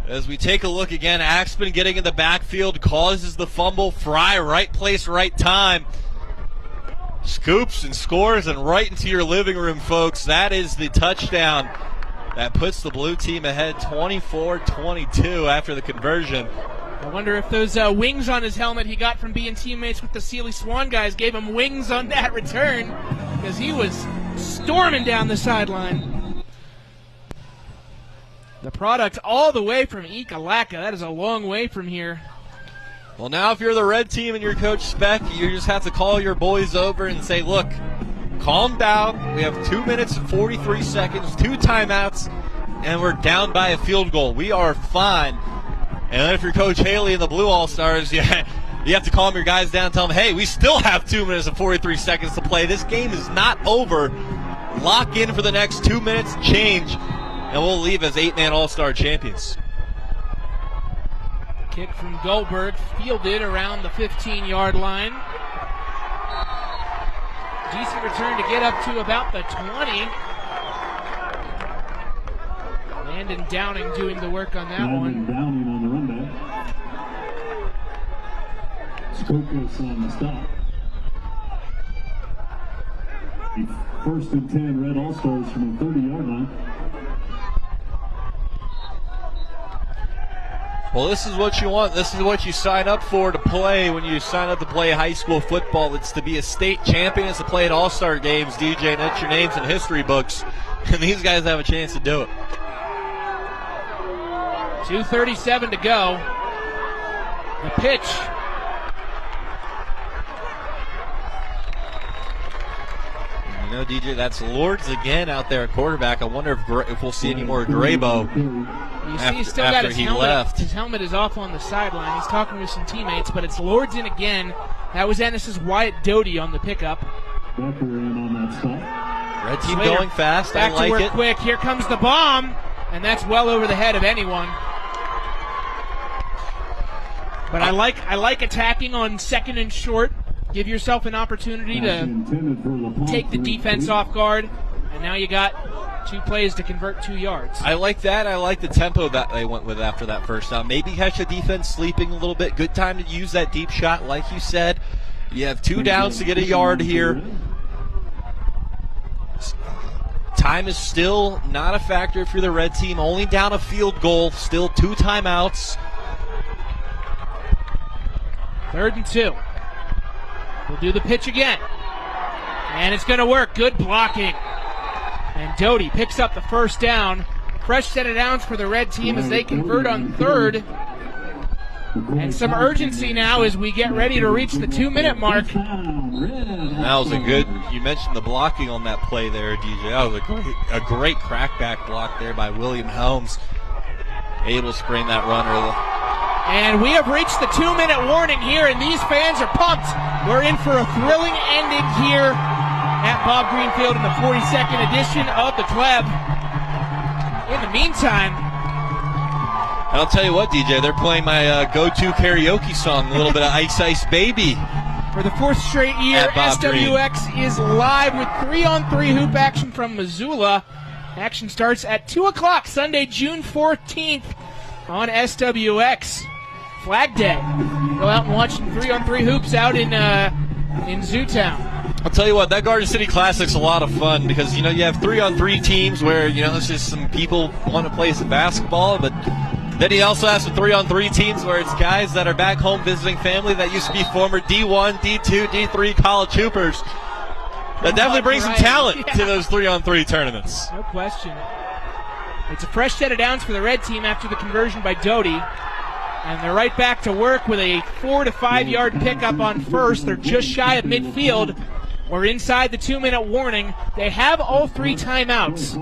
As we take a look again, Axman getting in the backfield, causes the fumble. Fry, right place, right time. Scoops and scores and right into your living room, folks. That is the touchdown that puts the blue team ahead 24-22 after the conversion. I wonder if those wings on his helmet he got from being teammates with the Sealy Swan guys gave him wings on that return, because he was storming down the sideline. The product all the way from Ekalaka. That is a long way from here. Well, now if you're the red team and you're Coach Speck, you just have to call your boys over and say, look, calm down. We have 2 minutes and 43 seconds, 2 timeouts, and we're down by a field goal. We are fine. And then if you're Coach Haley and the Blue All-Stars, you have to calm your guys down and tell them, hey, we still have 2 minutes and 43 seconds to play. This game is not over. Lock in for the next 2 minutes change, and we'll leave as 8-man All-Star champions. Kick from Goldberg, fielded around the 15-yard line. Decent return to get up to about the 20. Landon Downing doing the work on that one. Downing on the run back. Skokos on the stop. The 1st and 10 Red All-Stars from the 30-yard line. Well, this is what you want. This is what you sign up for to play when you sign up to play high school football. It's to be a state champion. It's to play at all-star games, DJ, and that's your names in history books. And these guys have a chance to do it. 2:37 to go. The pitch. You know, DJ, that's Lords again out there at quarterback. I wonder if we'll see any more Grabo. You see he's still got his helmet. Left. His helmet is off on the sideline. He's talking with some teammates, but it's Lords in again. That was Ennis's Wyatt Doty on the pickup. Becker in on that stop. Red team Slater going fast. Back I like to work it. Quick. Here comes the bomb, and that's well over the head of anyone. But I like attacking on 2nd and short. Give yourself an opportunity to take the defense off guard, and now you got 2 plays to convert 2 yards. I like that. I like the tempo that they went with after that first down. Maybe catch the defense sleeping a little bit. Good time to use that deep shot, like you said. You have 2 downs to get a yard here. Time is still not a factor if you're the red team. Only down a field goal. Still 2 timeouts. 3rd and 2. We'll do the pitch again. And it's going to work. Good blocking. And Doty picks up the first down. Fresh set of downs for the red team as they convert on 3rd. And some urgency now as we get ready to reach the 2-minute mark. That was a good, you mentioned the blocking on that play there, DJ. That was a great crackback block there by William Helms. Able to spring that run early. And we have reached the 2-minute warning here, and these fans are pumped. We're in for a thrilling ending here at Bob Greenfield in the 42nd edition of the Cleb. In the meantime, I'll tell you what, DJ, they're playing my go-to karaoke song, a little bit of Ice Ice Baby. For the 4th straight year, SWX is live with 3-on-3 hoop action from Missoula. Action starts at 2 o'clock Sunday, June 14th on SWX. Flag Day. Go out and watch 3-on-3 hoops out in Zootown. I'll tell you what, that Garden City Classic's a lot of fun because, you know, you have 3-on-3 teams where, you know, it's just some people want to play some basketball, but then you also have some 3-on-3 teams where it's guys that are back home visiting family that used to be former D1, D2, D3 college hoopers. That definitely brings some talent to those 3-on-3 tournaments. No question. It's a fresh set of downs for the red team after the conversion by Doty. And they're right back to work with a 4 to 5 yard pickup on 1st. They're just shy of midfield. We're inside the 2-minute warning. They have all 3 timeouts.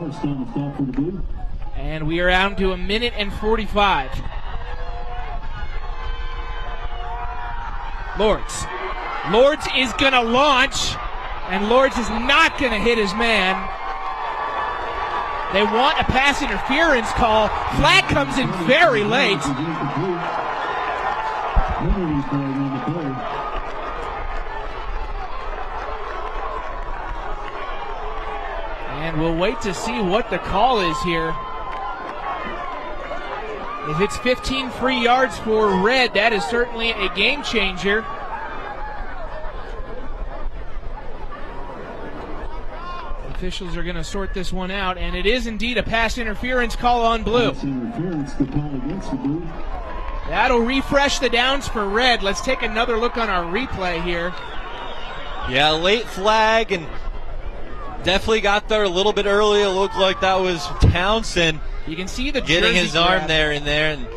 And we are down to 1 minute and 45. Lords is going to launch, and Lords is not going to hit his man. They want a pass interference call. Flag comes in very late. And we'll wait to see what the call is here. If it's 15 free yards for Red, that is certainly a game changer. Officials are going to sort this one out, and it is indeed a pass interference call on Blue. That'll refresh the downs for Red. Let's take another look on our replay here. Yeah, late flag, and definitely got there a little bit early. It looked like that was Townsend. You can see the getting jersey his arm grab. there and there, and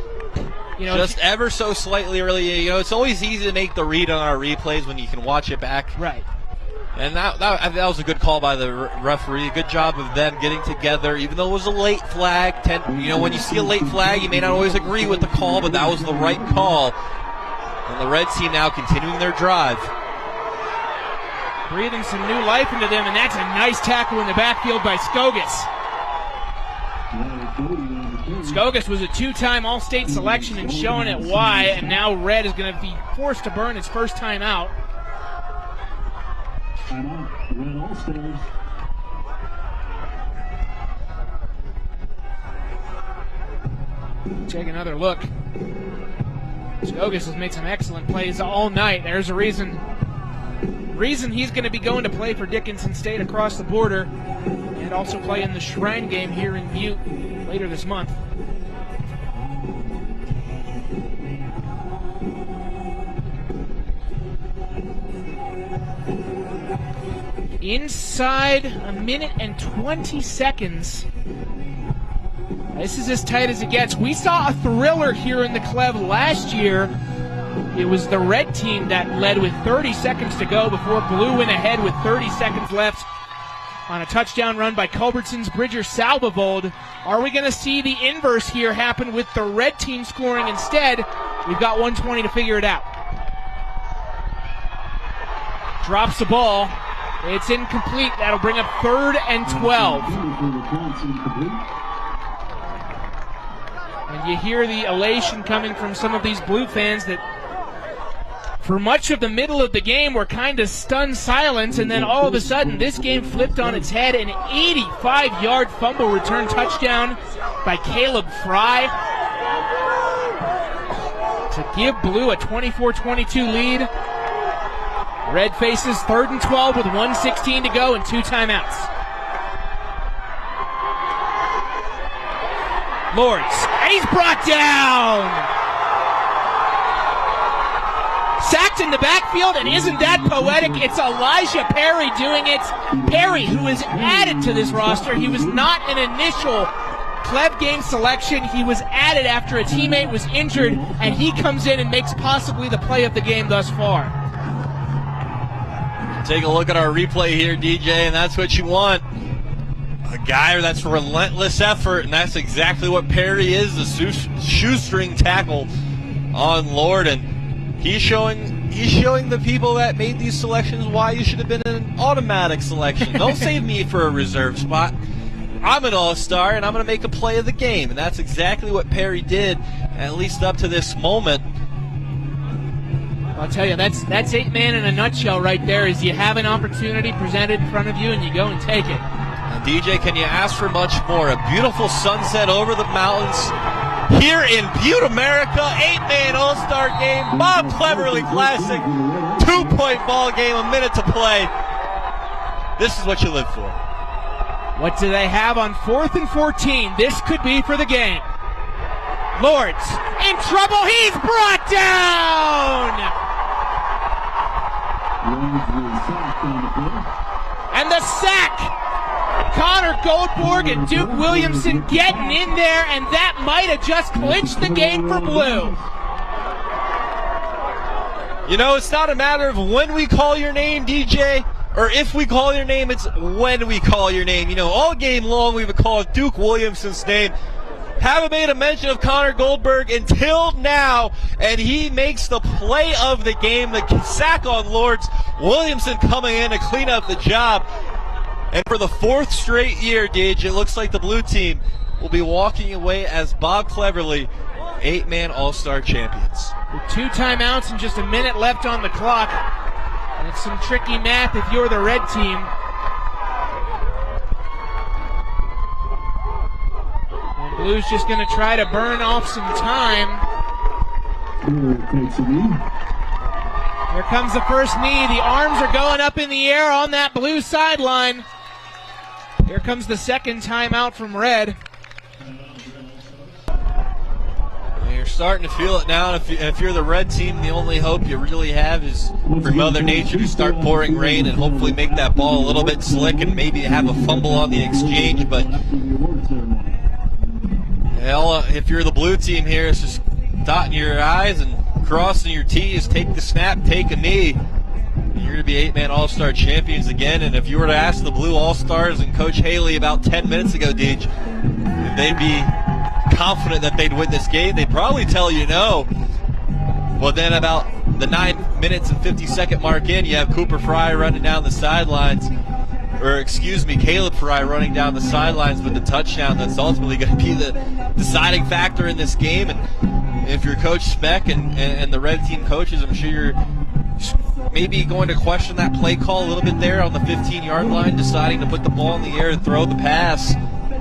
just ever so slightly early. It's always easy to make the read on our replays when you can watch it back. Right. And that was a good call by the referee. Good job of them getting together, even though it was a late flag. When you see a late flag, you may not always agree with the call, but that was the right call. And the Red team now continuing their drive. Breathing some new life into them, and that's a nice tackle in the backfield by Skogas. Skogas was a two-time All-State selection and showing it why, and now Red is going to be forced to burn its first time out. Red All-Stars. Take another look. Skogas has made some excellent plays all night. There's a reason he's going to be going to play for Dickinson State across the border and also play in the Shrine game here in Butte later this month. Inside a minute and 20 seconds. This is as tight as it gets. We saw a thriller here in the Clev last year. It was the Red team that led with 30 seconds to go before Blue went ahead with 30 seconds left on a touchdown run by Culbertson's Bridger Salvavold. Are we going to see the inverse here happen with the Red team scoring instead? We've got 1:20 to figure it out. Drops the ball. It's incomplete. That'll bring up 3rd and 12. And you hear the elation coming from some of these Blue fans that for much of the middle of the game were kind of stunned silence, and then all of a sudden this game flipped on its head. An 85-yard fumble return touchdown by Caleb Fry to give Blue a 24-22 lead. Red faces 3rd and 12 with 1:16 to go and 2 timeouts. Lords, and he's brought down! Sacked in the backfield, and isn't that poetic? It's Elijah Perry doing it. Perry, who was added to this roster, he was not an initial Clev game selection. He was added after a teammate was injured, and he comes in and makes possibly the play of the game thus far. Take a look at our replay here, DJ, and that's what you want. A guy that's relentless effort, and that's exactly what Perry is, the shoestring tackle on Lord. And he's showing the people that made these selections why you should have been an automatic selection. Don't save me for a reserve spot. I'm an all-star, and I'm going to make a play of the game. And that's exactly what Perry did, at least up to this moment. I'll tell you, that's 8-man in a nutshell right there, is you have an opportunity presented in front of you and you go and take it. Now, DJ, can you ask for much more? A beautiful sunset over the mountains here in Butte, America. 8-man all-star game, Bob Cleverley Classic, 2-point ball game, a minute to play. This is what you live for. What do they have on 4th and 14? This could be for the game. Lords in trouble. He's brought down! And the sack! Connor Goldborg and Duke Williamson getting in there, and that might have just clinched the game for Blue. You know, it's not a matter of when we call your name, DJ, or if we call your name, it's when we call your name. You know, all game long we've been calling Duke Williamson's name. Haven't made a mention of Connor Goldberg until now, and he makes the play of the game, the sack on Lords. Williamson coming in to clean up the job. And for the 4th straight year, Gage, it looks like the Blue team will be walking away as Bob Cleverley 8-man all-star champions. With 2 timeouts and just a minute left on the clock. And it's some tricky math if you're the Red team. Blues just going to try to burn off some time. Takes a knee. Here comes the first knee. The arms are going up in the air on that blue sideline. Here comes the second timeout from Red. You're starting to feel it now. If you're the Red team, the only hope you really have is for Mother Nature to start pouring rain and hopefully make that ball a little bit slick and maybe have a fumble on the exchange. But hell, if you're the blue team here, it's just dotting your I's and crossing your T's. Take the snap, take a knee. You're going to be 8-man All-Star champions again. And if you were to ask the Blue All-Stars and Coach Haley about 10 minutes ago, Deej, if they'd be confident that they'd win this game, they'd probably tell you no. Well, then about the 9 minutes and 50-second mark in, you have Cooper Fry running down the sidelines. Or, excuse me, Caleb Fry running down the sidelines with the touchdown that's ultimately going to be the deciding factor in this game. And if you're Coach Speck and the Red team coaches, I'm sure you're maybe going to question that play call a little bit there on the 15-yard line, deciding to put the ball in the air and throw the pass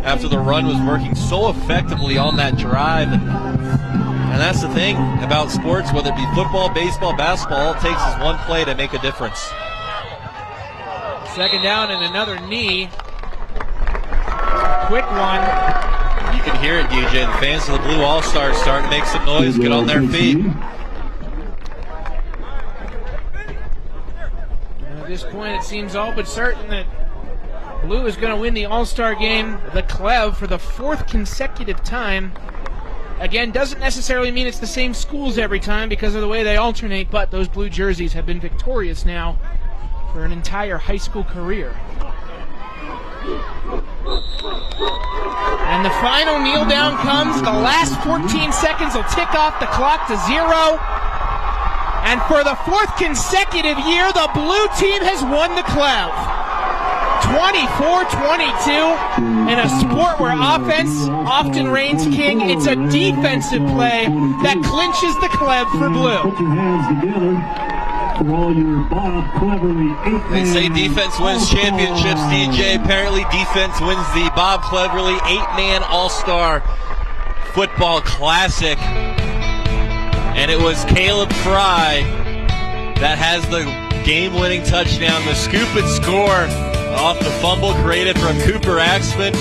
after the run was working so effectively on that drive. And that's the thing about sports, whether it be football, baseball, basketball, all it takes is one play to make a difference. Second down and another knee. Quick one. You can hear it, DJ. The fans of the Blue All-Stars starting to make some noise, get on their feet. At this point, it seems all but certain that Blue is going to win the All-Star game, the Clev, for the fourth consecutive time. Again, doesn't necessarily mean it's the same schools every time because of the way they alternate, but those blue jerseys have been victorious now for an entire high school career. And the final kneel down comes. The last 14 seconds will tick off the clock to 0. And for the fourth consecutive year, the blue team has won the Clev. 24-22 in a sport where offense often reigns king. It's a defensive play that clinches the Clev for Blue. Put your hands together for all your Bob Cleverley. They say defense wins championships, DJ. Apparently defense wins the Bob Cleverley 8-man All-Star Football Classic. And it was Caleb Fry that has the game-winning touchdown, the scoop and score off the fumble created from Cooper Axman.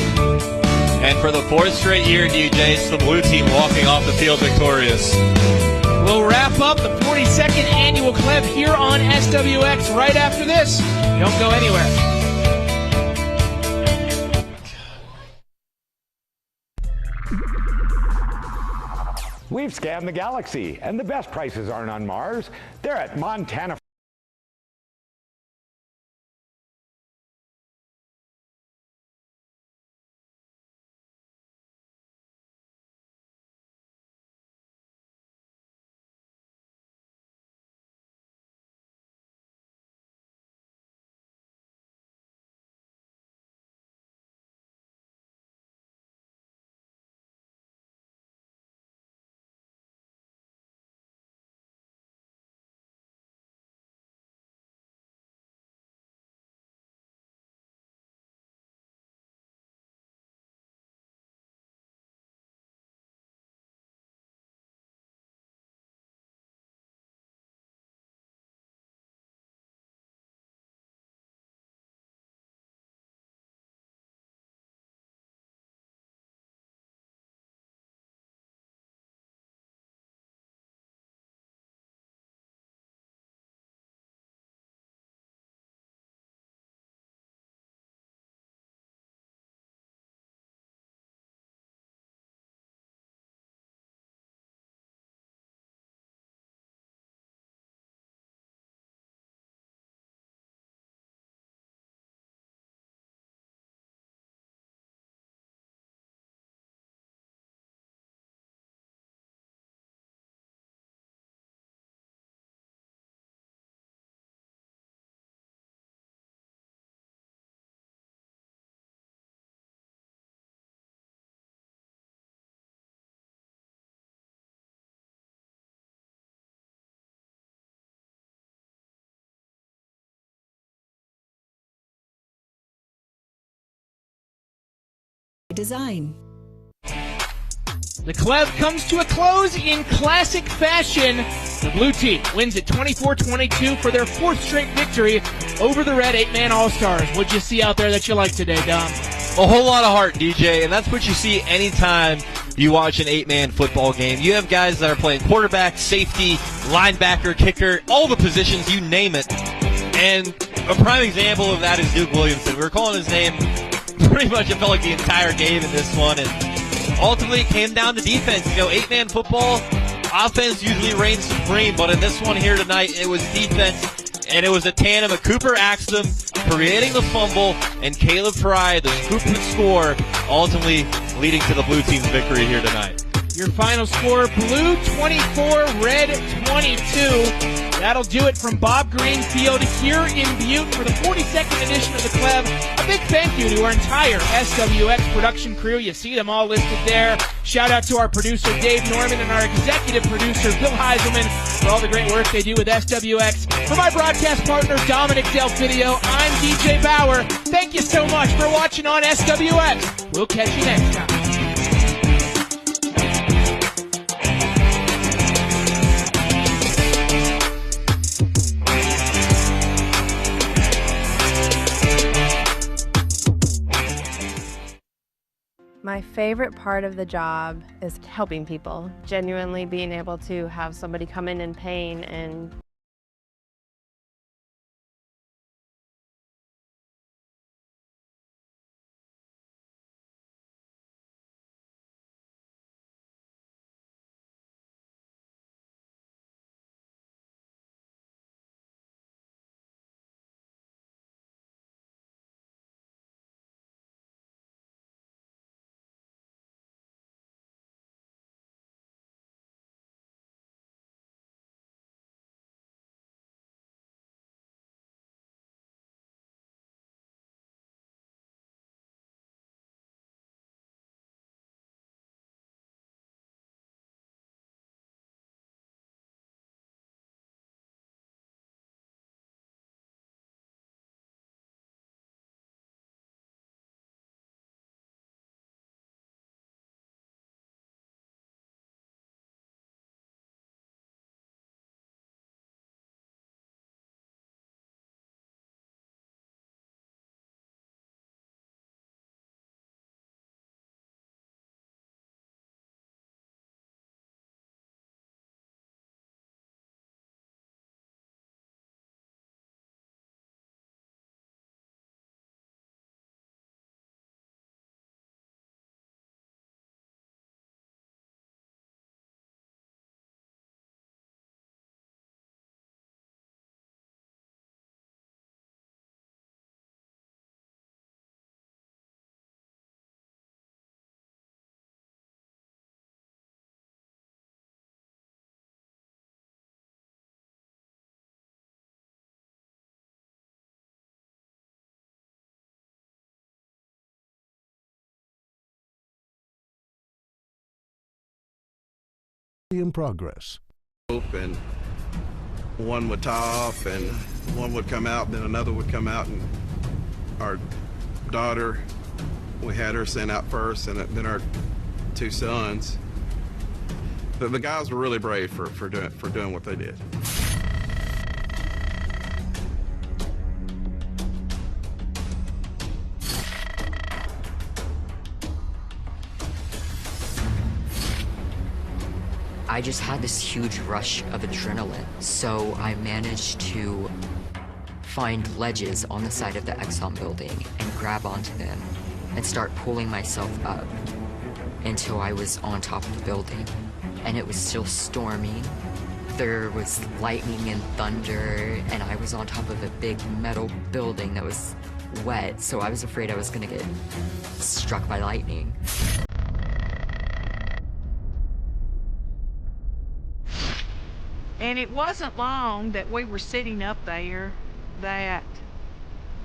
And for the fourth straight year, DJ, it's the blue team walking off the field victorious. We'll wrap up the 42nd annual Clev here on SWX right after this. Don't go anywhere. We've scanned the galaxy, and the best prices aren't on Mars. They're at Montana. Design. The Clev comes to a close in classic fashion. The blue team wins at 24-22 for their 4th straight victory over the red 8-man All-Stars. What'd you see out there that you liked today, Dom? A whole lot of heart, DJ, and that's what you see anytime you watch an 8-man football game. You have guys that are playing quarterback, safety, linebacker, kicker, all the positions, you name it. And a prime example of that is Duke Williamson. We were calling his name pretty much, it felt like the entire game in this one, and ultimately it came down to defense. 8-man football, offense usually reigns supreme, but in this one here tonight, it was defense. And it was a tandem of Cooper Axum creating the fumble and Caleb Fry, the scoop and score, ultimately leading to the blue team's victory here tonight. Your final score, blue 24, red 22. That'll do it from Bob Greenfield here in Butte for the 42nd edition of the Clev. A big thank you to our entire SWX production crew. You see them all listed there. Shout out to our producer, Dave Norman, and our executive producer, Bill Heiselman, for all the great work they do with SWX. For my broadcast partner, Dominic Del Video, I'm DJ Bauer. Thank you so much for watching on SWX. We'll catch you next time. My favorite part of the job is helping people, genuinely being able to have somebody come in pain and in progress. And one would tie off and one would come out, then another would come out, and our daughter, we had her sent out first, and then our 2 sons. But the guys were really brave for doing what they did. I just had this huge rush of adrenaline, so I managed to find ledges on the side of the Exxon building and grab onto them and start pulling myself up until I was on top of the building. And it was still stormy. There was lightning and thunder, and I was on top of a big metal building that was wet, so I was afraid I was gonna get struck by lightning. And it wasn't long that we were sitting up there that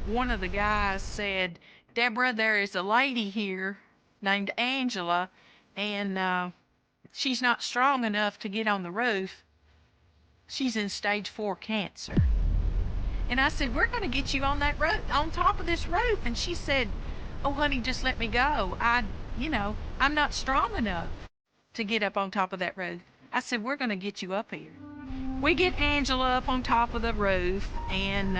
one of the guys said, "Deborah, there is a lady here named Angela, and she's not strong enough to get on the roof. She's in stage 4 cancer." And I said, "We're going to get you on that roof, on top of this roof." And she said, "Oh, honey, just let me go. I'm not strong enough." to get up on top of that roof. I said, we're going to get you up here. We get Angela up on top of the roof, and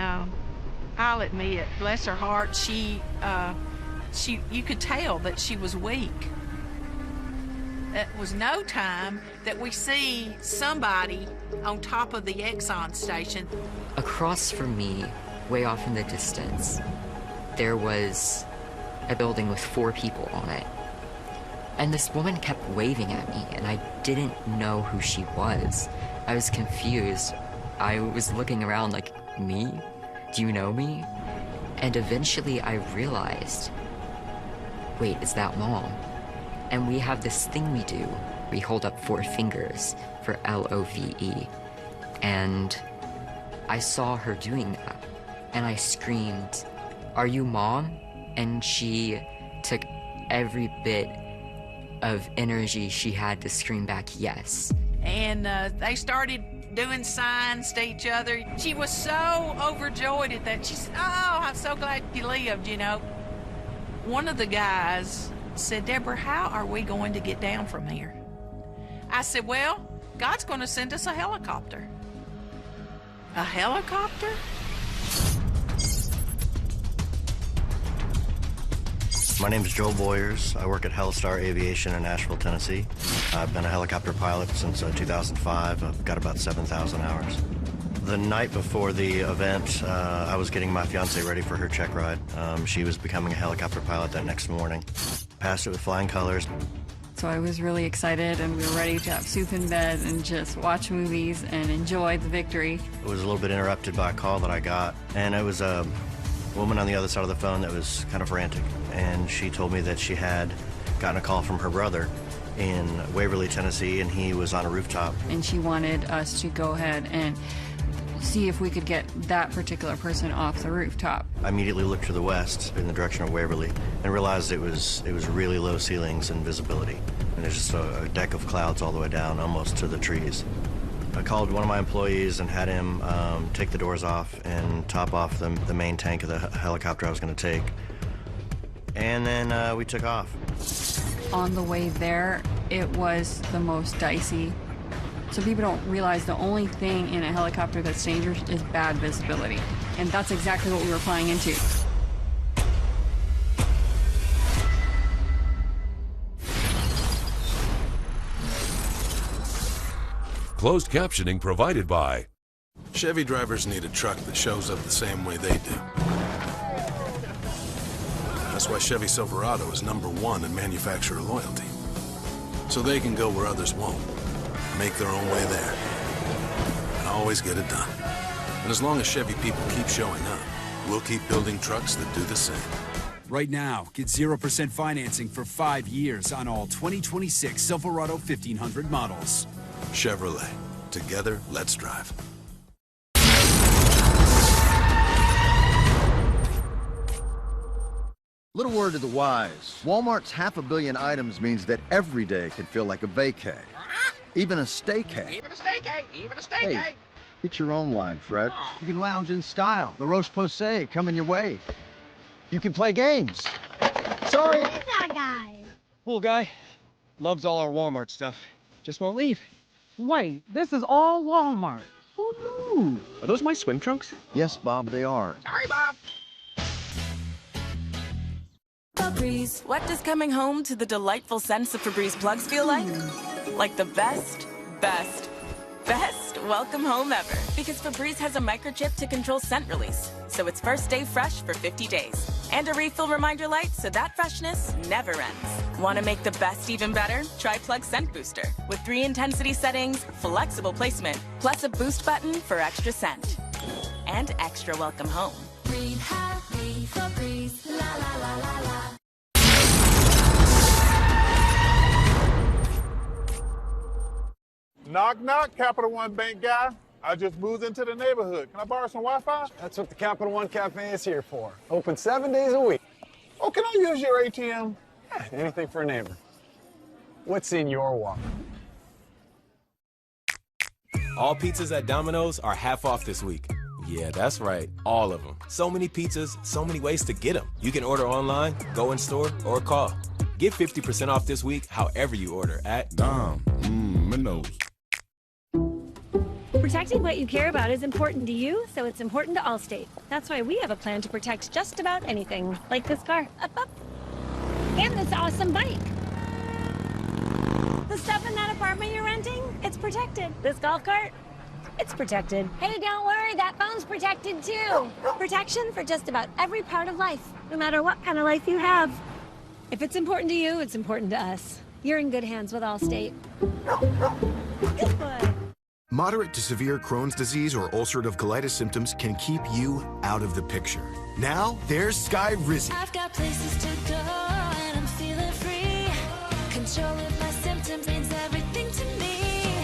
I'll admit, bless her heart, she you could tell that she was weak. It was no time that we see somebody on top of the Exxon station. Across from me, way off in the distance, there was a building with 4 people on it. And this woman kept waving at me, and I didn't know who she was. I was confused. I was looking around like, me? Do you know me? And eventually I realized, wait, is that Mom? And we have this thing we do. We hold up 4 fingers for LOVE. And I saw her doing that. And I screamed, are you Mom? And she took every bit of energy she had to scream back, yes. And they started doing signs to each other. She was so overjoyed at that. She said, oh, I'm so glad you lived, you know. One of the guys said, Deborah, how are we going to get down from here? I said, well, God's going to send us a helicopter. A helicopter? My name is Joe Boyers. I work at Hellstar Aviation in Nashville, Tennessee. I've been a helicopter pilot since 2005. I've got about 7,000 hours. The night before the event, I was getting my fiance ready for her check ride. She was becoming a helicopter pilot that next morning. Passed it with flying colors. So I was really excited, and we were ready to have soup in bed and just watch movies and enjoy the victory. It was a little bit interrupted by a call that I got, and it was a woman on the other side of the phone that was kind of frantic. And she told me that she had gotten a call from her brother in Waverly, Tennessee, and he was on a rooftop. And she wanted us to go ahead and see if we could get that particular person off the rooftop. I immediately looked to the west in the direction of Waverly and realized it was really low ceilings and visibility. And there's just a deck of clouds all the way down, almost to the trees. I called one of my employees and had him take the doors off and top off the main tank of the helicopter I was going to take. And then we took off. On the way there, it was the most dicey. So people don't realize the only thing in a helicopter that's dangerous is bad visibility. And that's exactly what we were flying into. Closed captioning provided by Chevy drivers need a truck that shows up the same way they do. That's why Chevy Silverado is #1 in manufacturer loyalty. So they can go where others won't, make their own way there, and always get it done. And as long as Chevy people keep showing up, we'll keep building trucks that do the same. Right now, get 0% financing for 5 years on all 2026 Silverado 1500 models. Chevrolet. Together, let's drive. Little word to the wise. Walmart's 500 million items means that every day can feel like a vacay. Even a staycay. Even a staycay. Even a staycay. Hey, get your own line, Fred. You can lounge in style. The roast posay coming your way. You can play games. Sorry. Who's that guy? Cool guy. Loves all our Walmart stuff. Just won't leave. Wait, this is all Walmart. Who knew? Are those my swim trunks? Yes, Bob, they are. Sorry, Bob. Febreze. What does coming home to the delightful scents of Febreze plugs feel like? Like the best welcome home ever. Because Febreze has a microchip to control scent release, so it's first day fresh for 50 days. And a refill reminder light so that freshness never ends. Want to make the best even better? Try Plug Scent Booster with 3 intensity settings, flexible placement, plus a boost button for extra scent. And extra welcome home. Breathe happy, Febreze, la la la la la. Knock, knock, Capital One Bank guy. I just moved into the neighborhood. Can I borrow some Wi-Fi? That's what the Capital One Cafe is here for. Open 7 days a week. Oh, can I use your ATM? Anything for a neighbor. What's in your wallet? All pizzas at Domino's are half off this week. Yeah, that's right, all of them. So many pizzas, so many ways to get them. You can order online, go in store, or call. Get 50% off this week however you order at Domino's. Protecting what you care about is important to you, so it's important to Allstate. That's why we have a plan to protect just about anything, like this car. Up, up. And this awesome bike. The stuff in that apartment you're renting, it's protected. This golf cart, it's protected. Hey, don't worry, that phone's protected too. Protection for just about every part of life, no matter what kind of life you have. If it's important to you, it's important to us. You're in good hands with Allstate. Good boy. Moderate to severe Crohn's disease or ulcerative colitis symptoms can keep you out of the picture. Now, there's Skyrizi. I've got places to go and I'm feeling free. Control of my symptoms means everything to me.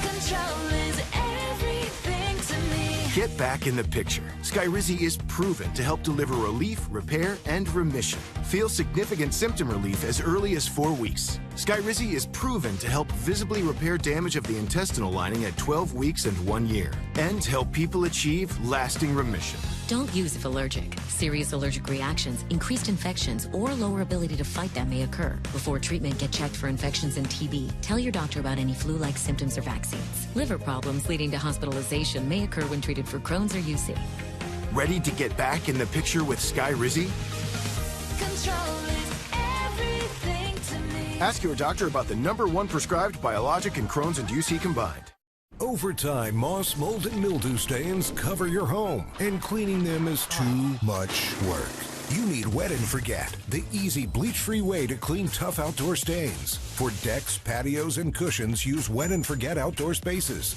Control is everything to me. Get back in the picture. Skyrizi is proven to help deliver relief, repair, and remission. Feel significant symptom relief as early as 4 weeks. Skyrizi is proven to help visibly repair damage of the intestinal lining at 12 weeks and 1 year, and help people achieve lasting remission. Don't use if allergic. Serious allergic reactions, increased infections, or lower ability to fight them may occur. Before treatment, get checked for infections and TB. Tell your doctor about any flu-like symptoms or vaccines. Liver problems leading to hospitalization may occur when treated for Crohn's or UC. Ready to get back in the picture with Skyrizi? Control is everything to me. Ask your doctor about the #1 prescribed biologic in Crohn's and UC combined. Over time, moss, mold, and mildew stains cover your home, and cleaning them is too much work. You need Wet and Forget, the easy bleach-free way to clean tough outdoor stains. For decks, patios, and cushions, use Wet and Forget Outdoor Spaces.